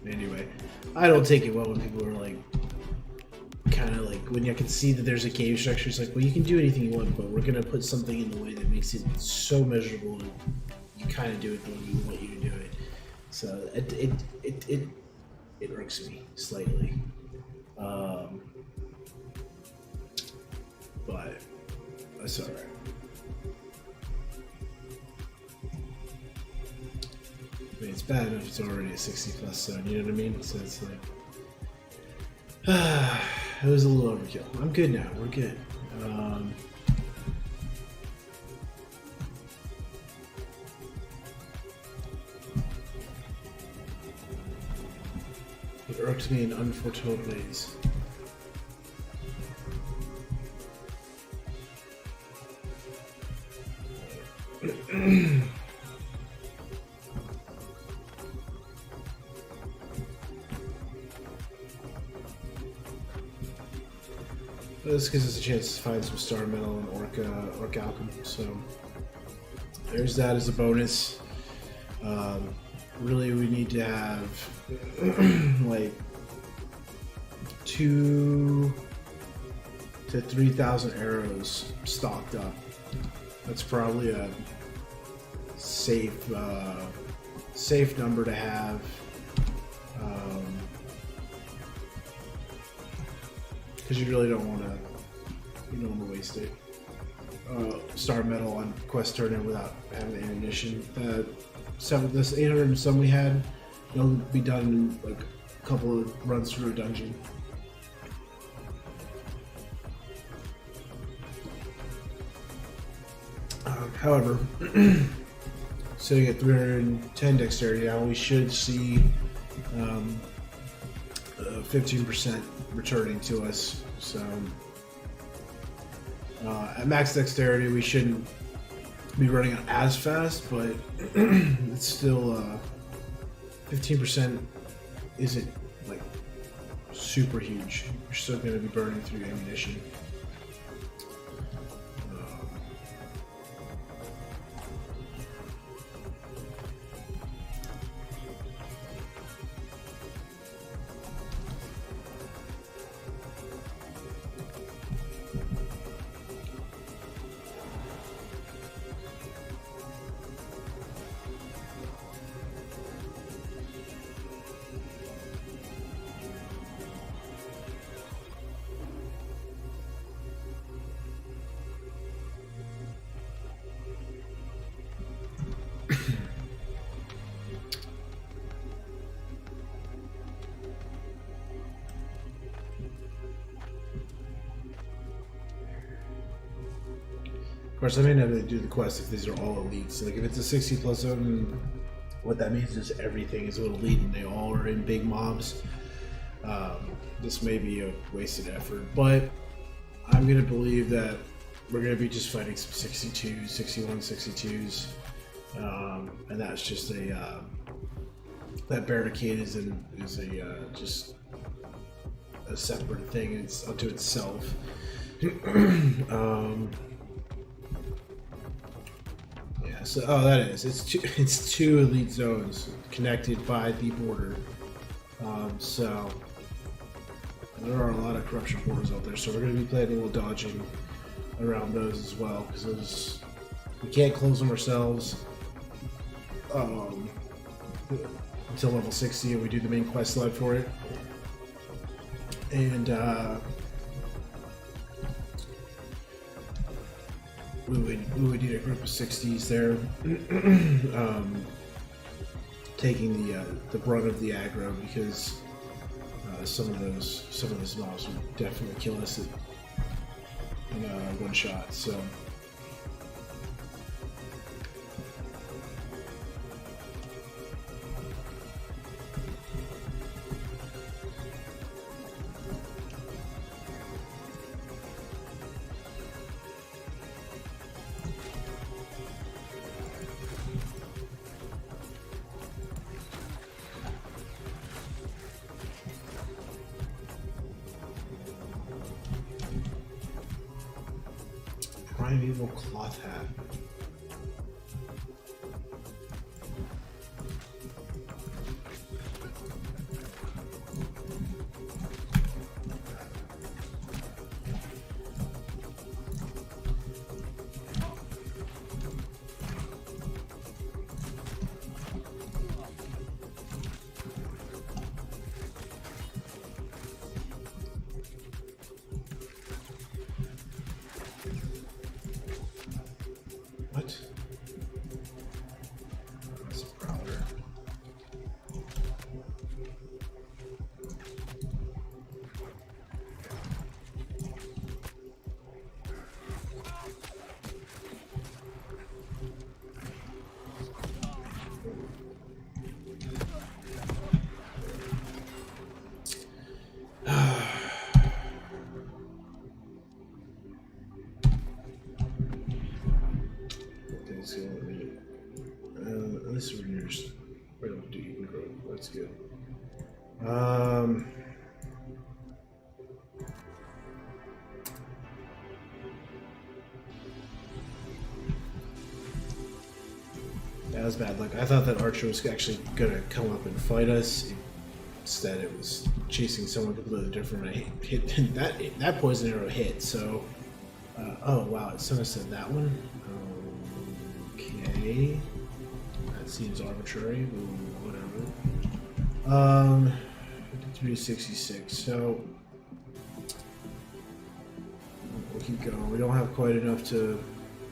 Anyway, I don't take it well when people are like, kind of like, when I can see that there's a cave structure, it's like, well, you can do anything you want, but we're going to put something in the way that makes it so measurable that you kind of do it the way we want you to do it. So it irks me slightly. But that's alright. I mean, it's bad enough it's already a 60 plus zone, you know what I mean? So it's like, it was a little overkill. I'm good now, we're good. It irks me in unforetold ways. This gives us a chance to find some star metal and orichalcum, so there's that as a bonus. Really, we need to have like 2,000 to 3,000 arrows stocked up. That's probably a safe number to have. Because you really don't want to waste it. Star metal on quest turn without having the ammunition. This 800 and some we had, they'll be done in like a couple of runs through a dungeon. However, sitting at 310 dexterity now, we should see 15% returning to us. So at max dexterity, we shouldn't be running as fast, but it's still 15% isn't like super huge. You're still going to be burning through ammunition. Of course, I may not really do the quest if these are all elites. Like if it's a 60 plus zone, what that means is everything is an elite and they all are in big mobs. This may be a wasted effort, but I'm going to believe that we're going to be just fighting some 62s, 61, 62s, and that's just that barricade is just a separate thing. It's unto itself. So, that is. It's two elite zones connected by the border. So there are a lot of corruption portals out there. So we're going to be playing a little dodging around those as well, because we can't close them ourselves. until level 60, and we do the main quest log for it. And we would need a group of 60s there, taking the brunt of the aggro, because some of those mobs would definitely kill us in one shot. So. Primeval cloth hat. What? That's a prowler. This is yours. Right up to Eden Grove. Let's go. That was bad luck. I thought that Archer was actually gonna come up and fight us. Instead, it was chasing someone completely different. I hit that poison arrow hit. So, oh wow, it sort of said that one. Okay. Seems arbitrary, but whatever. 5366. So we'll keep going. We don't have quite enough to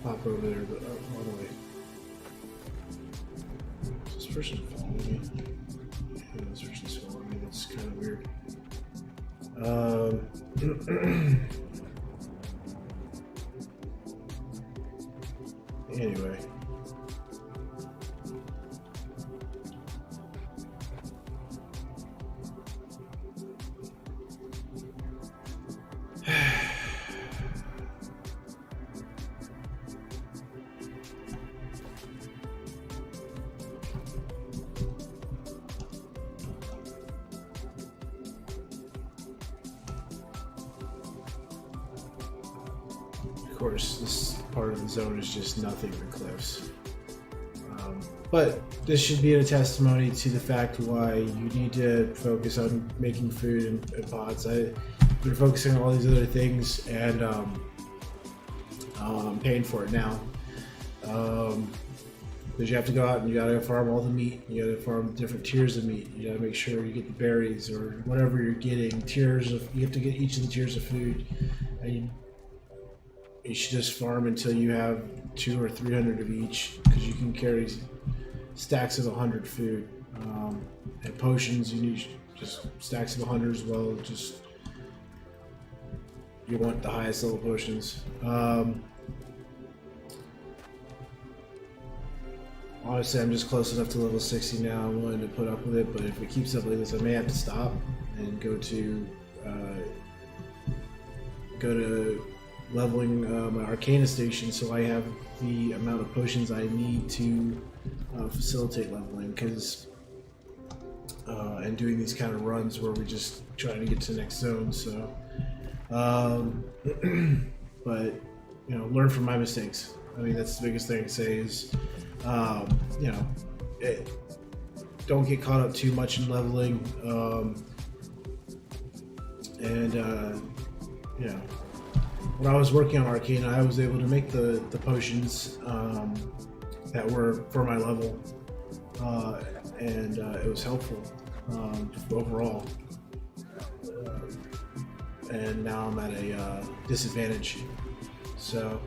pop over there, but all the way. Is this person following me? Yeah, this person's following me. That's kind of weird. Anyway. Of course, this part of the zone is just nothing but cliffs. But this should be a testimony to the fact why you need to focus on making food and pots. I've been focusing on all these other things, and I'm paying for it now. Because you have to go out and you gotta farm all the meat. You gotta farm different tiers of meat. You gotta make sure you get the berries or whatever you're getting. Tiers of, you have to get each of the tiers of food. And you should just farm until you have 200 or 300 of each, because you can carry stacks of 100 food. And potions, you need just stacks of 100 as well. Just, you want the highest level potions. Honestly, I'm just close enough to level 60 now. I'm willing to put up with it, but if it keeps up like this, I may have to stop and go to leveling my Arcana station, so I have the amount of potions I need to facilitate leveling. Because and doing these kind of runs where we just trying to get to the next zone. So, but you know, learn from my mistakes. I mean, that's the biggest thing to say is, you know, don't get caught up too much in leveling, and you know, when I was working on Arcana, I was able to make the potions that were for my level, and it was helpful overall. And now I'm at a disadvantage. So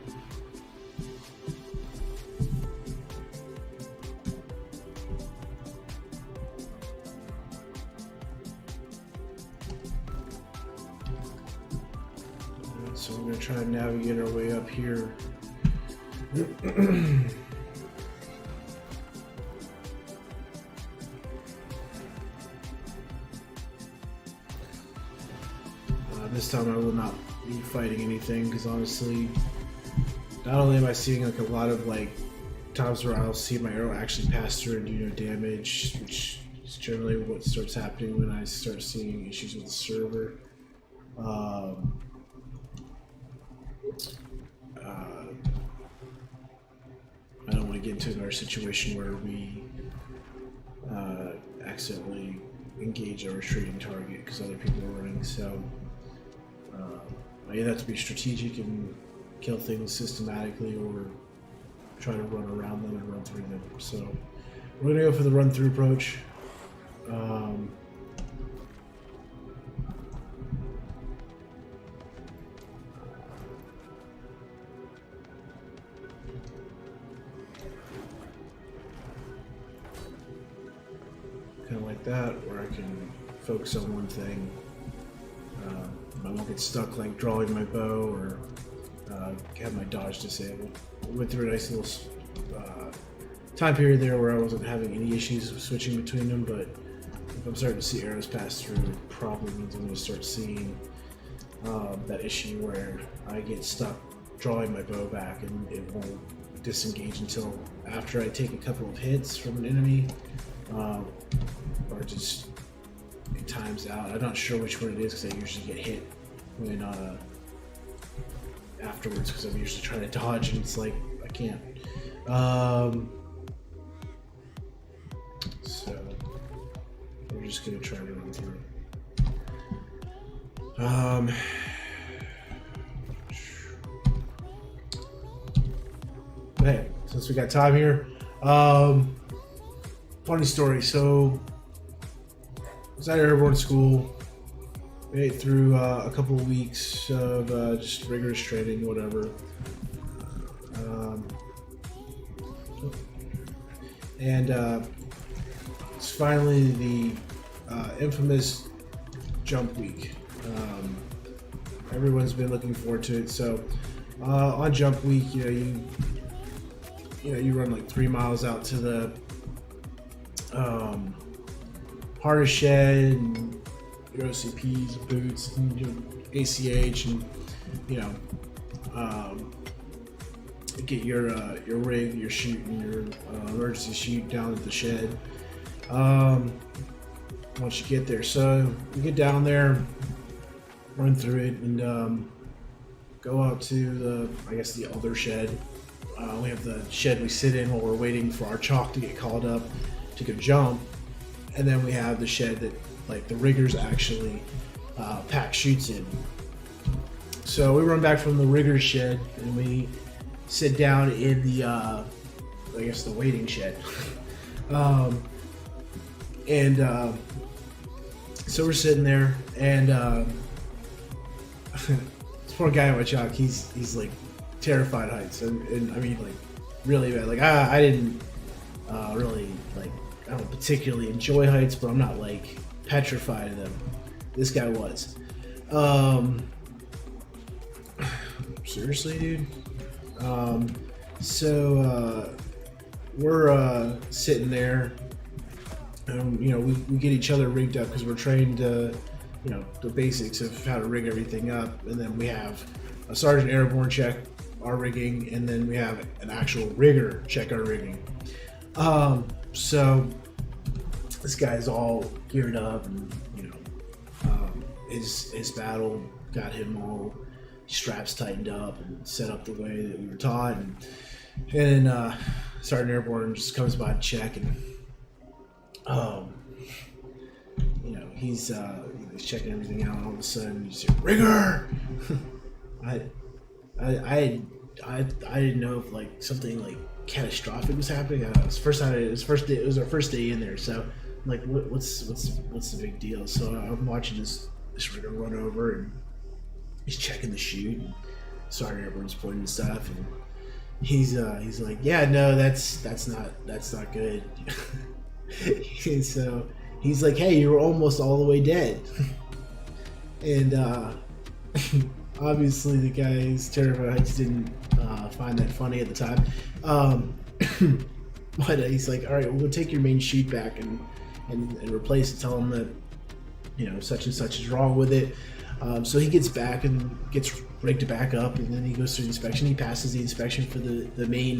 we're going to try to navigate our way up here. This time I will not be fighting anything, because honestly, not only am I seeing like a lot of like times where I'll see my arrow actually pass through and do no damage, which is generally what starts happening when I start seeing issues with the server. I don't want to get into another situation where we accidentally engage a retreating target because other people are running. So I either have to be strategic and kill things systematically, or try to run around them and run through them. So we're gonna go for the run through approach. Kind of like that, where I can focus on one thing. I won't get stuck like drawing my bow or have my dodge disabled. I went through a nice little time period there where I wasn't having any issues with switching between them, but if I'm starting to see arrows pass through, it probably means I'm going to start seeing that issue where I get stuck drawing my bow back and it won't disengage until after I take a couple of hits from an enemy, or just it times out. I'm not sure which one it is, because I usually get hit when afterwards, because I'm usually trying to dodge and it's like I can't. So we're just gonna try to run through. Okay, since we got time here, funny story. So I was at airborne school. Made it through a couple of weeks of just rigorous training, whatever. And it's finally the infamous jump week. Everyone's been looking forward to it. So on jump week, you run like 3 miles out to the harness shed, and your OCPs, boots, and your ACH, and get your rig, your chute, and your emergency chute down at the shed. Once you get there, so you get down there, run through it, and go out to the other shed. We have the shed we sit in while we're waiting for our chalk to get called up to go jump, and then we have the shed that like the riggers actually pack chutes in. So we run back from the riggers shed and we sit down in the the waiting shed. So we're sitting there, and this poor guy on my chalk, he's like terrified of heights, and I mean like really bad. Like I didn't really like, I don't particularly enjoy heights, but I'm not like petrified of them. This guy was. Seriously, dude. We're sitting there, and we get each other rigged up because we're trained the basics of how to rig everything up, and then we have a sergeant airborne check our rigging, and then we have an actual rigger check our rigging. So this guy's all geared up, and his battle got him all straps tightened up and set up the way that we were taught, and then Sergeant Airborne just comes by to check, and he's checking everything out, and all of a sudden you say rigger. I didn't know if like something like catastrophic was happening. I don't know, it was first time. It was first day. It was our first day in there, so I'm like, what's the big deal? So I'm watching this rigger run over, and he's checking the chute. And Sergeant Airborne's pointing and stuff, and he's like, yeah, no, that's not good. And so he's like, hey, you were almost all the way dead. And obviously the guy who's terrified of heights didn't find that funny at the time. But he's like, all right, we'll take your main chute back and replace it. Tell him that, you know, such and such is wrong with it. So he gets back and gets rigged back up, and then he goes through the inspection. He passes the inspection for the main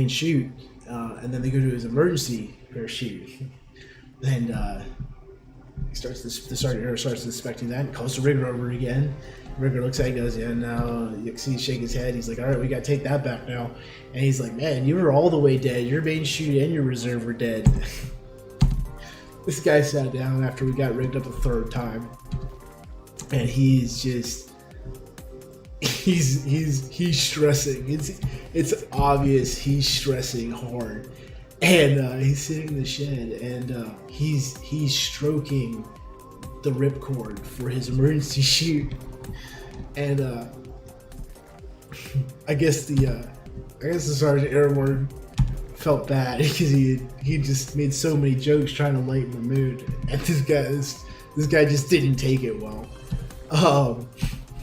chute, and then they go to his emergency chute. And the sergeant starts inspecting that and calls the rigger over again. The rigger looks at it and goes, yeah, no. You see him shake his head. He's like, all right, we got to take that back now. And he's like, man, you were all the way dead. Your main chute and your reserve were dead. This guy sat down after we got rigged up a third time, and he's stressing. It's obvious he's stressing hard, and he's sitting in the shed, and he's stroking the ripcord for his emergency chute, and I guess the Sergeant Airborne felt bad because he just made so many jokes trying to lighten the mood, and this guy just didn't take it well.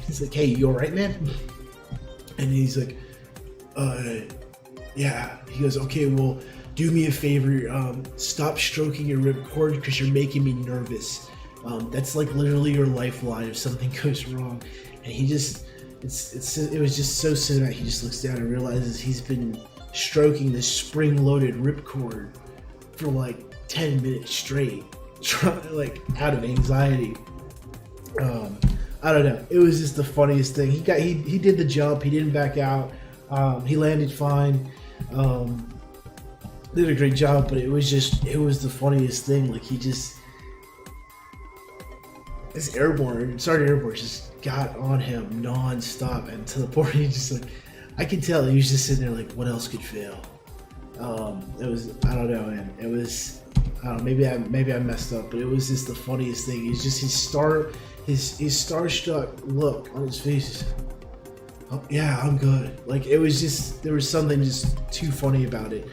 He's like, hey, you all right, man? And he's like, yeah. He goes, okay, well, do me a favor, stop stroking your ripcord because you're making me nervous. That's like literally your lifeline if something goes wrong. And he just, it was just so cinematic. He just looks down and realizes he's been stroking this spring-loaded ripcord for like 10 minutes straight, like out of anxiety. I don't know. It was just the funniest thing. He did the jump. He didn't back out. He landed fine. Did a great job, but it was the funniest thing. Like this Sergeant Airborne just got on him non-stop, and to the point he just like, I can tell he was just sitting there like, what else could fail? It was, I don't know, man. It was, I don't know, maybe I messed up, but it was just the funniest thing. It's just his starstruck look on his face. Oh, yeah, I'm good. Like, it was just, there was something just too funny about it.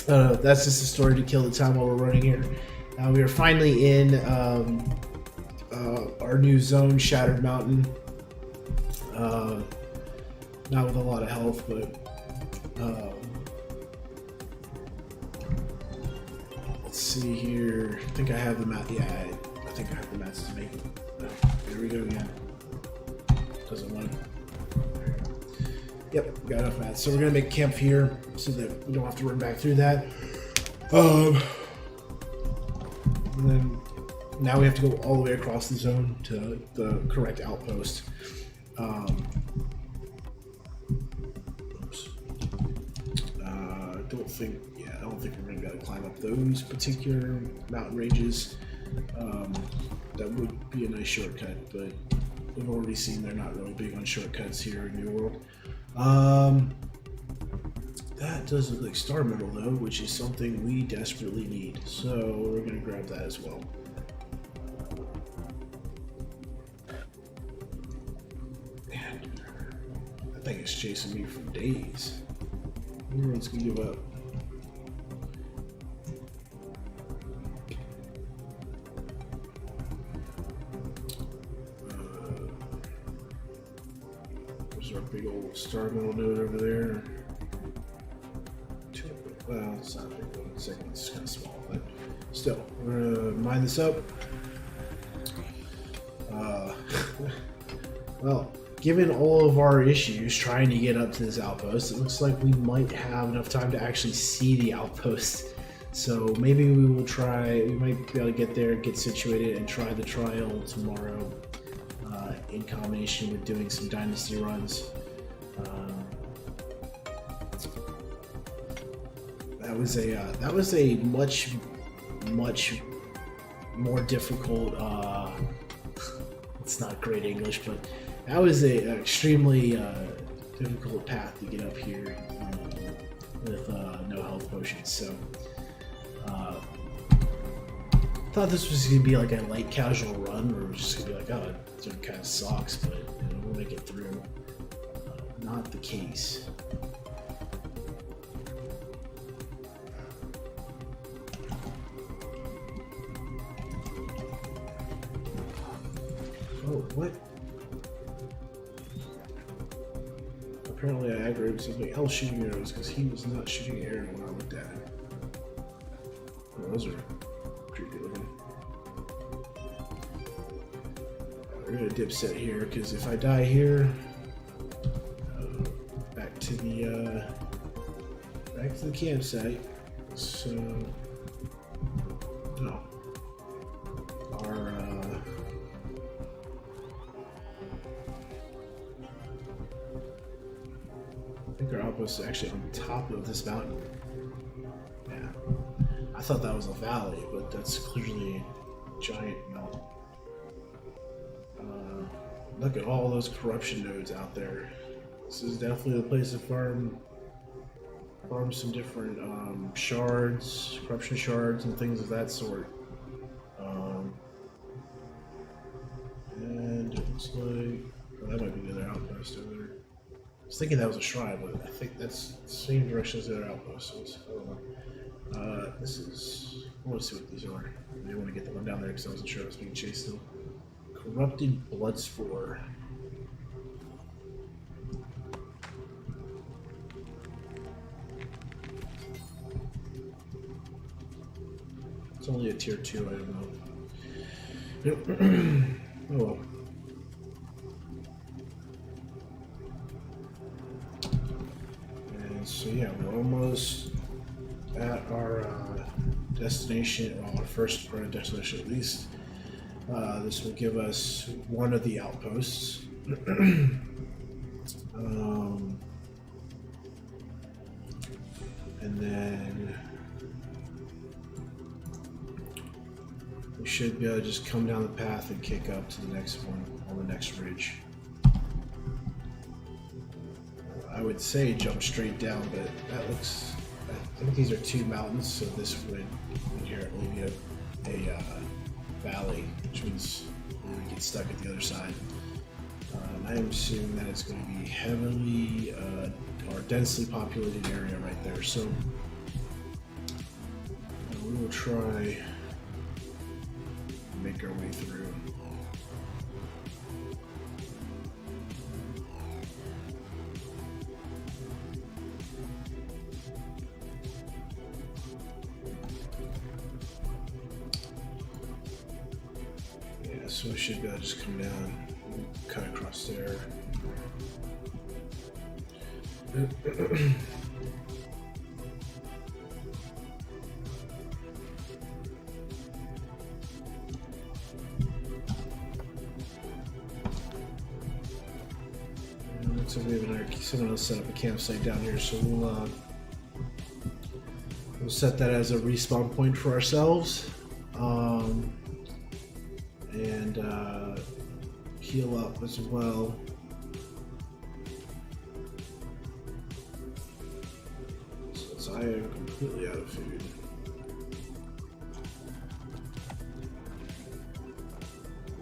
That's just a story to kill the time while we're running here. We are finally in our new zone, Shattered Mountain. Not with a lot of health, but let's see here. I think I have the map. Yeah, I think I have the mats to make it. Here we go again. Doesn't want it. Yep, got enough mats. So we're gonna make camp here so that we don't have to run back through that. And then now we have to go all the way across the zone to the correct outpost. I don't think we're going to be able to climb up those particular mountain ranges. That would be a nice shortcut, but we've already seen they're not really big on shortcuts here in New World. That does look like star metal though, which is something we desperately need. So we're going to grab that as well. Man, that thing is chasing me for days. Everyone's going to give up. There's our big old star metal node over there. Well, it's not a big one. The second one's kind of small, but still, we're gonna mine this up. Well, given all of our issues trying to get up to this outpost, it looks like we might have enough time to actually see the outpost. So maybe we will try. We might be able to get there, get situated, and try the trial tomorrow in combination with doing some dynasty runs. That was a much more difficult. It's not great English, but That was an extremely difficult path to get up here with no health potions. So, thought this was gonna be like a light casual run, where it was just gonna be like, oh, it kind of sucks, but we'll make it through. Not the case. Oh, what? Apparently I aggroed somebody else shooting arrows because he was not shooting an arrow when I looked at him. Oh, those are creepy looking. We're gonna dipset here because if I die here, back to the campsite. So no, our I think our outpost is actually on top of this mountain. Yeah, I thought that was a valley, but that's clearly a giant mountain. Look at all those corruption nodes out there. This is definitely the place to farm some different shards, corruption shards, and things of that sort. And it looks like that might be the other outpost over there. I was thinking that was a shrine, but I think that's the same direction as the other outpost. So I don't know. This is. I want to see what these are. I didn't want to get the one down there because I wasn't sure I was being chased still. Corrupted Bloodspore. It's only a tier 2 item though. Oh well. And so yeah, we're almost at our destination, well, our first destination at least. This will give us one of the outposts. And then we should be able to just come down the path and kick up to the next one on the next ridge. I would say jump straight down, but that looks... I think these are 2 mountains, so this would inherently be a valley, which means we get stuck at the other side. I am assuming that it's going to be heavily or densely populated area right there, so we will try and make our way through. So we should be able to just come down and cut across there. So we have someone else set up a campsite down here, so we'll set that as a respawn point for ourselves. And heal up as well. Since I am completely out of food.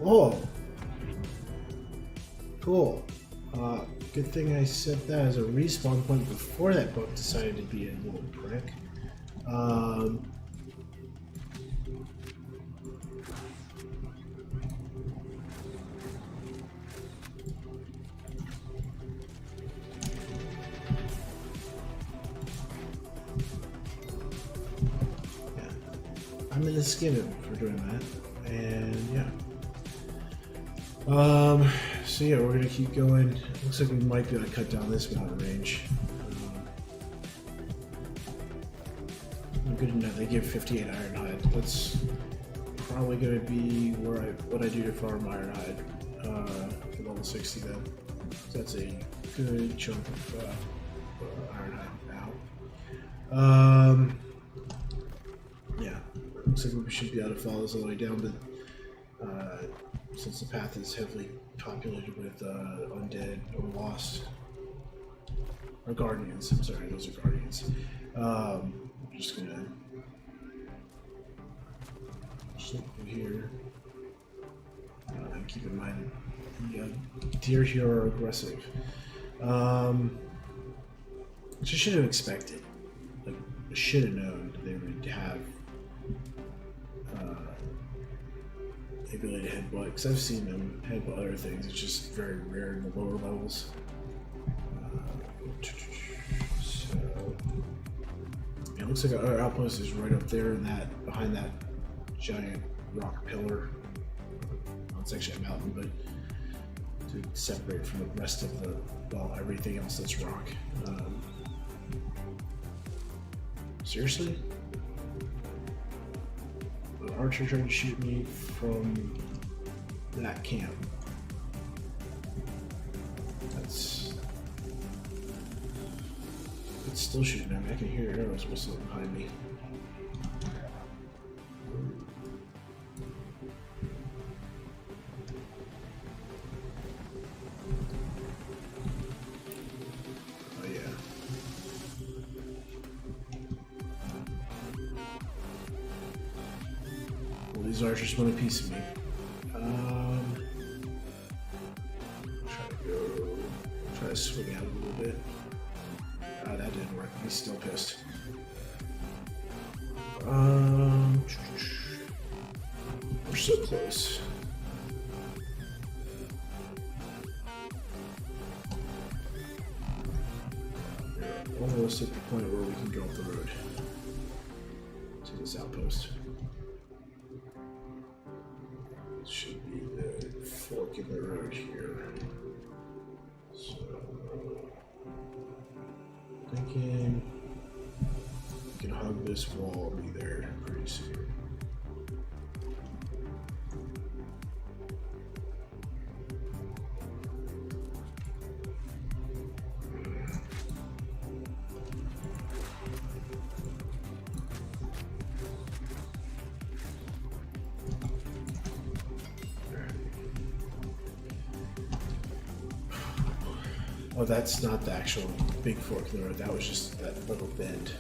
Oh! Cool. Good thing I set that as a respawn point before that book decided to be a little prick. I'm gonna skim it for doing that, and yeah. So yeah, we're gonna keep going. Looks like we might be able to cut down this mountain range. Good enough. They give 58 Ironhide. That's probably gonna be where what I do to farm Ironhide for level 60 then. So that's a good chunk of Ironhide now. Yeah. Looks like we should be able to follow this all the way down, but since the path is heavily populated with undead or lost. Or guardians. I'm sorry, those are guardians. I'm just gonna slip through here. Keep in mind, the deer here are aggressive. Which I should have expected. Like, I should have known they would have the ability to headbutt, because I've seen them headbutt other things. It's just very rare in the lower levels. So, yeah, it looks like our outpost is right up there in that, behind that giant rock pillar. Well, it's actually a mountain, but to separate from the rest of the, well, everything else that's rock. Seriously? An archer tried to shoot me from that camp. It's still shooting at me. I can hear arrows whistling behind me. Oh yeah. Well, these archers want a piece of me. Try to swing out a little bit. That didn't work. He's still pissed. We're so close. We're almost at the point where we can go up the road to this outpost. This should be the fork in the road here. So, thinking we can hug this wall and be there pretty soon. Oh, that's not the actual big fork in the road. That was just that little bend.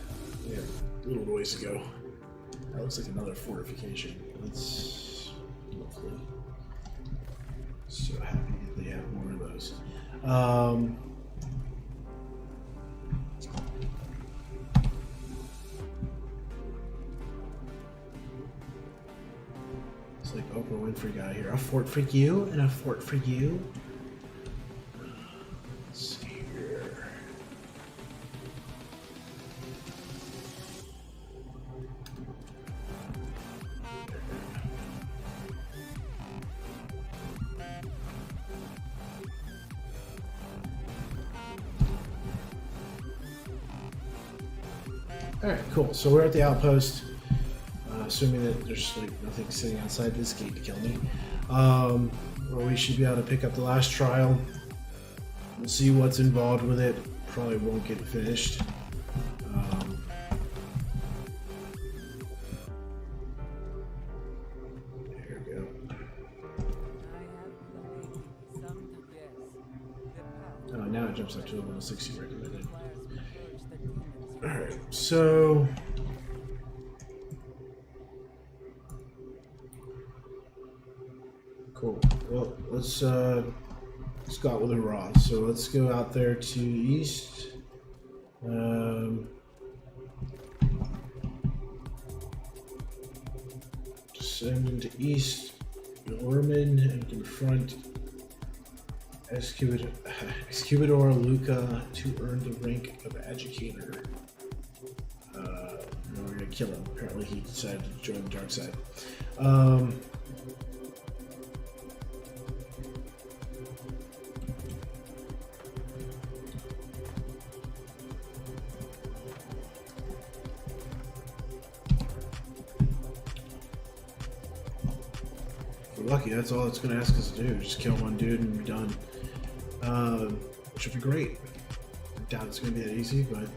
We have a little ways to go. That looks like another fortification. Let's hopefully. So happy that they have more of those. It's like Oprah Winfrey got here. A fort for you and a fort for you. Alright, cool. So we're at the outpost. Assuming that there's like nothing sitting outside this gate to kill me. Well, we should be able to pick up the last trial. We'll see what's involved with it. Probably won't get finished. There we go. Now it jumps up to level 60 recommended. Alright, so cool. Well, let's go out with a raw. So let's go out there to east. Descend into east Norman and confront Excubador Luca to earn the rank of educator. We're gonna kill him. Apparently he decided to join the dark side. If we're lucky, that's all it's gonna ask us to do. Just kill one dude and be done. Which would be great. I doubt it's gonna be that easy, but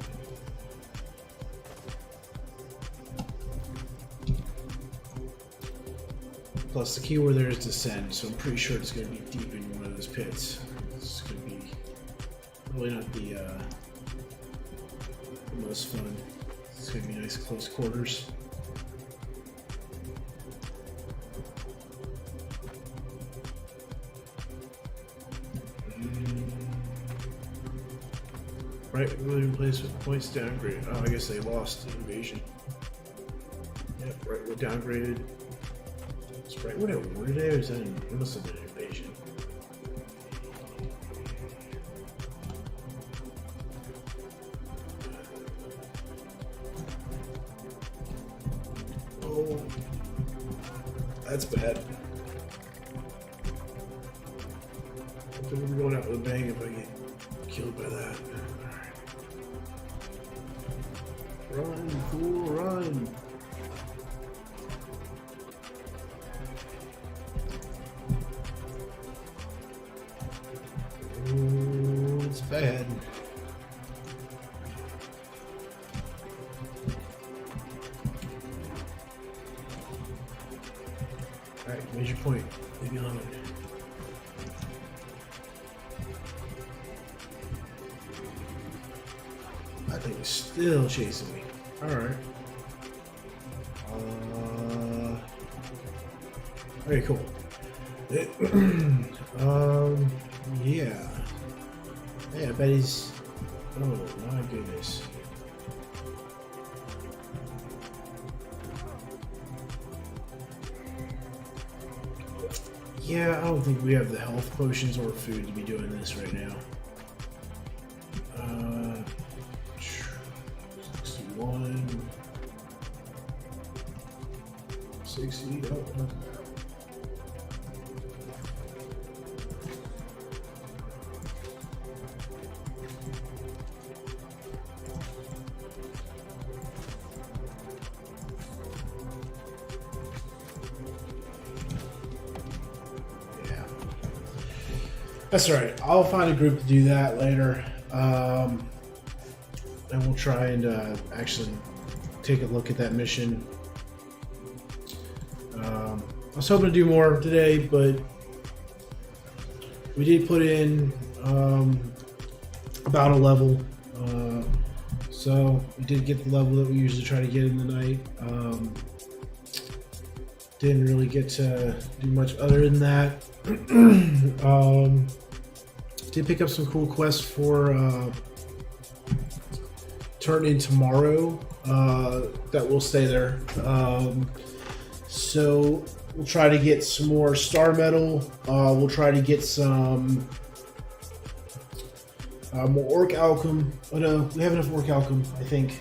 Plus the keyword there is descend, so I'm pretty sure it's going to be deep in one of those pits. It's going to be really not the most fun. It's going to be nice close quarters. Right, really replacement points downgraded. Oh, I guess they lost the invasion. Yep, right, we're downgraded. Is Brightwood at war today, or is that it must have been an invasion? Oh, that's bad. I think we're going out with a bang if I get killed by that. Run, fool, run! Ooh, it's bad. Alright, major point. Leave me alone. That thing is still chasing me. Alright. Very cool. Yeah. Yeah, I bet he's... Oh, my goodness. Yeah, I don't think we have the health potions or food to be doing this right now. 61... 60... Oh, no. That's all right. I'll find a group to do that later, and we'll try and actually take a look at that mission. I was hoping to do more today, but we did put in about a level, so we did get the level that we usually try to get in the night. Didn't really get to do much other than that. Did pick up some cool quests for turn in tomorrow that will stay there. So we'll try to get some more star metal. We'll try to get some more orc alchem. Oh no, we have enough orc alchem. I think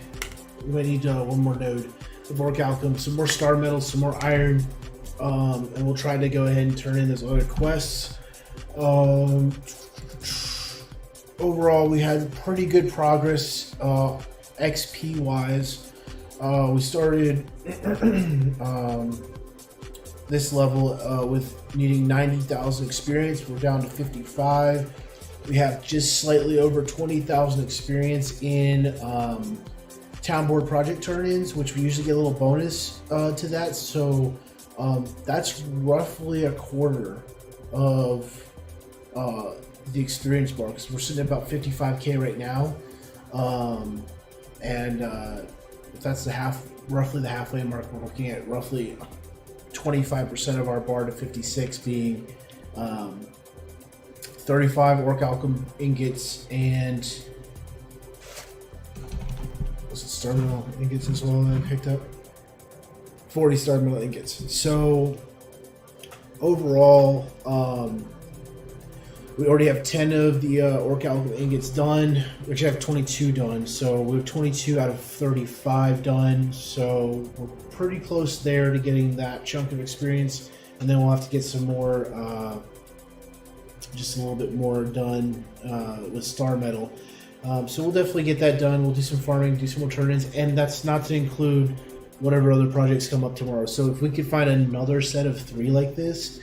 we might need one more node of orc alchem, some more star metal, some more iron, and we'll try to go ahead and turn in those other quests. Overall, we had pretty good progress XP wise. We started this level with needing 90,000 experience. We're down to 55. We have just slightly over 20,000 experience in town board project turn-ins, which we usually get a little bonus to that. So that's roughly a quarter of the experience bar, because we're sitting at about 55k right now, and if that's roughly the halfway mark, we're looking at roughly 25% of our bar to 56 being 35 orc alchem ingots and was it star metal ingots as well that I picked up? 40 star metal ingots. So overall, we already have 10 of the orc alchem ingots done. We actually have 22 done, so we have 22 out of 35 done. So we're pretty close there to getting that chunk of experience, and then we'll have to get some more, just a little bit more done with star metal. So we'll definitely get that done. We'll do some farming, do some more turn-ins, and that's not to include whatever other projects come up tomorrow. So if we could find another set of 3 like this,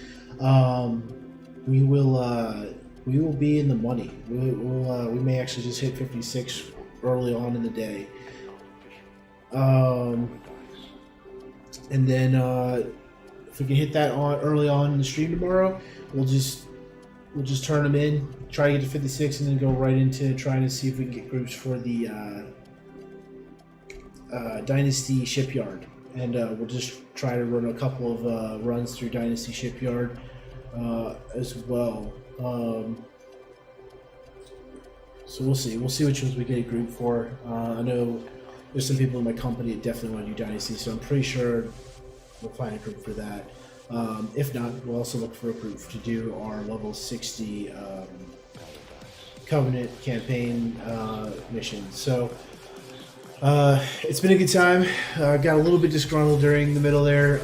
we will be in the money. We may actually just hit 56 early on in the day. And then if we can hit that on early on in the stream tomorrow, we'll just turn them in, try to get to 56, and then go right into trying to see if we can get groups for the Dynasty Shipyard. And we'll just try to run a couple of runs through Dynasty Shipyard as well. So we'll see. We'll see which ones we get a group for. I know there's some people in my company that definitely want to do Dynasty, so I'm pretty sure we'll find a group for that. If not, we'll also look for a group to do our level 60 Covenant campaign mission. So it's been a good time. Got a little bit disgruntled during the middle there.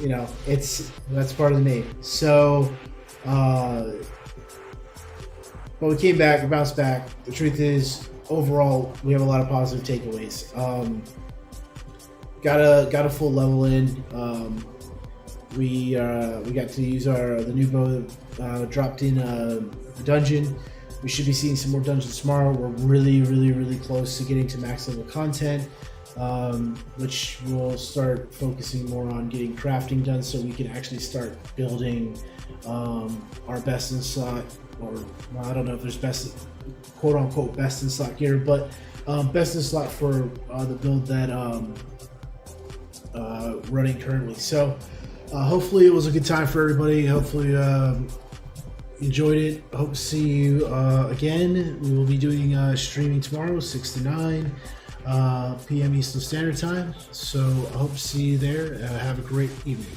You know, that's part of me. So, but we came back, we bounced back. The truth is, overall, we have a lot of positive takeaways. Got a full level in. We got to use the new bow dropped in the dungeon. We should be seeing some more dungeons tomorrow. We're really close to getting to max level content, which we'll start focusing more on getting crafting done so we can actually start building our best in slot, or well, I don't know if there's best, quote unquote, best in slot gear, but best in slot for the build that running currently. So hopefully it was a good time for everybody. Hopefully enjoyed it. Hope to see you again. We will be doing streaming tomorrow, 6 to 9 p.m. Eastern Standard Time. So I hope to see you there. Have a great evening.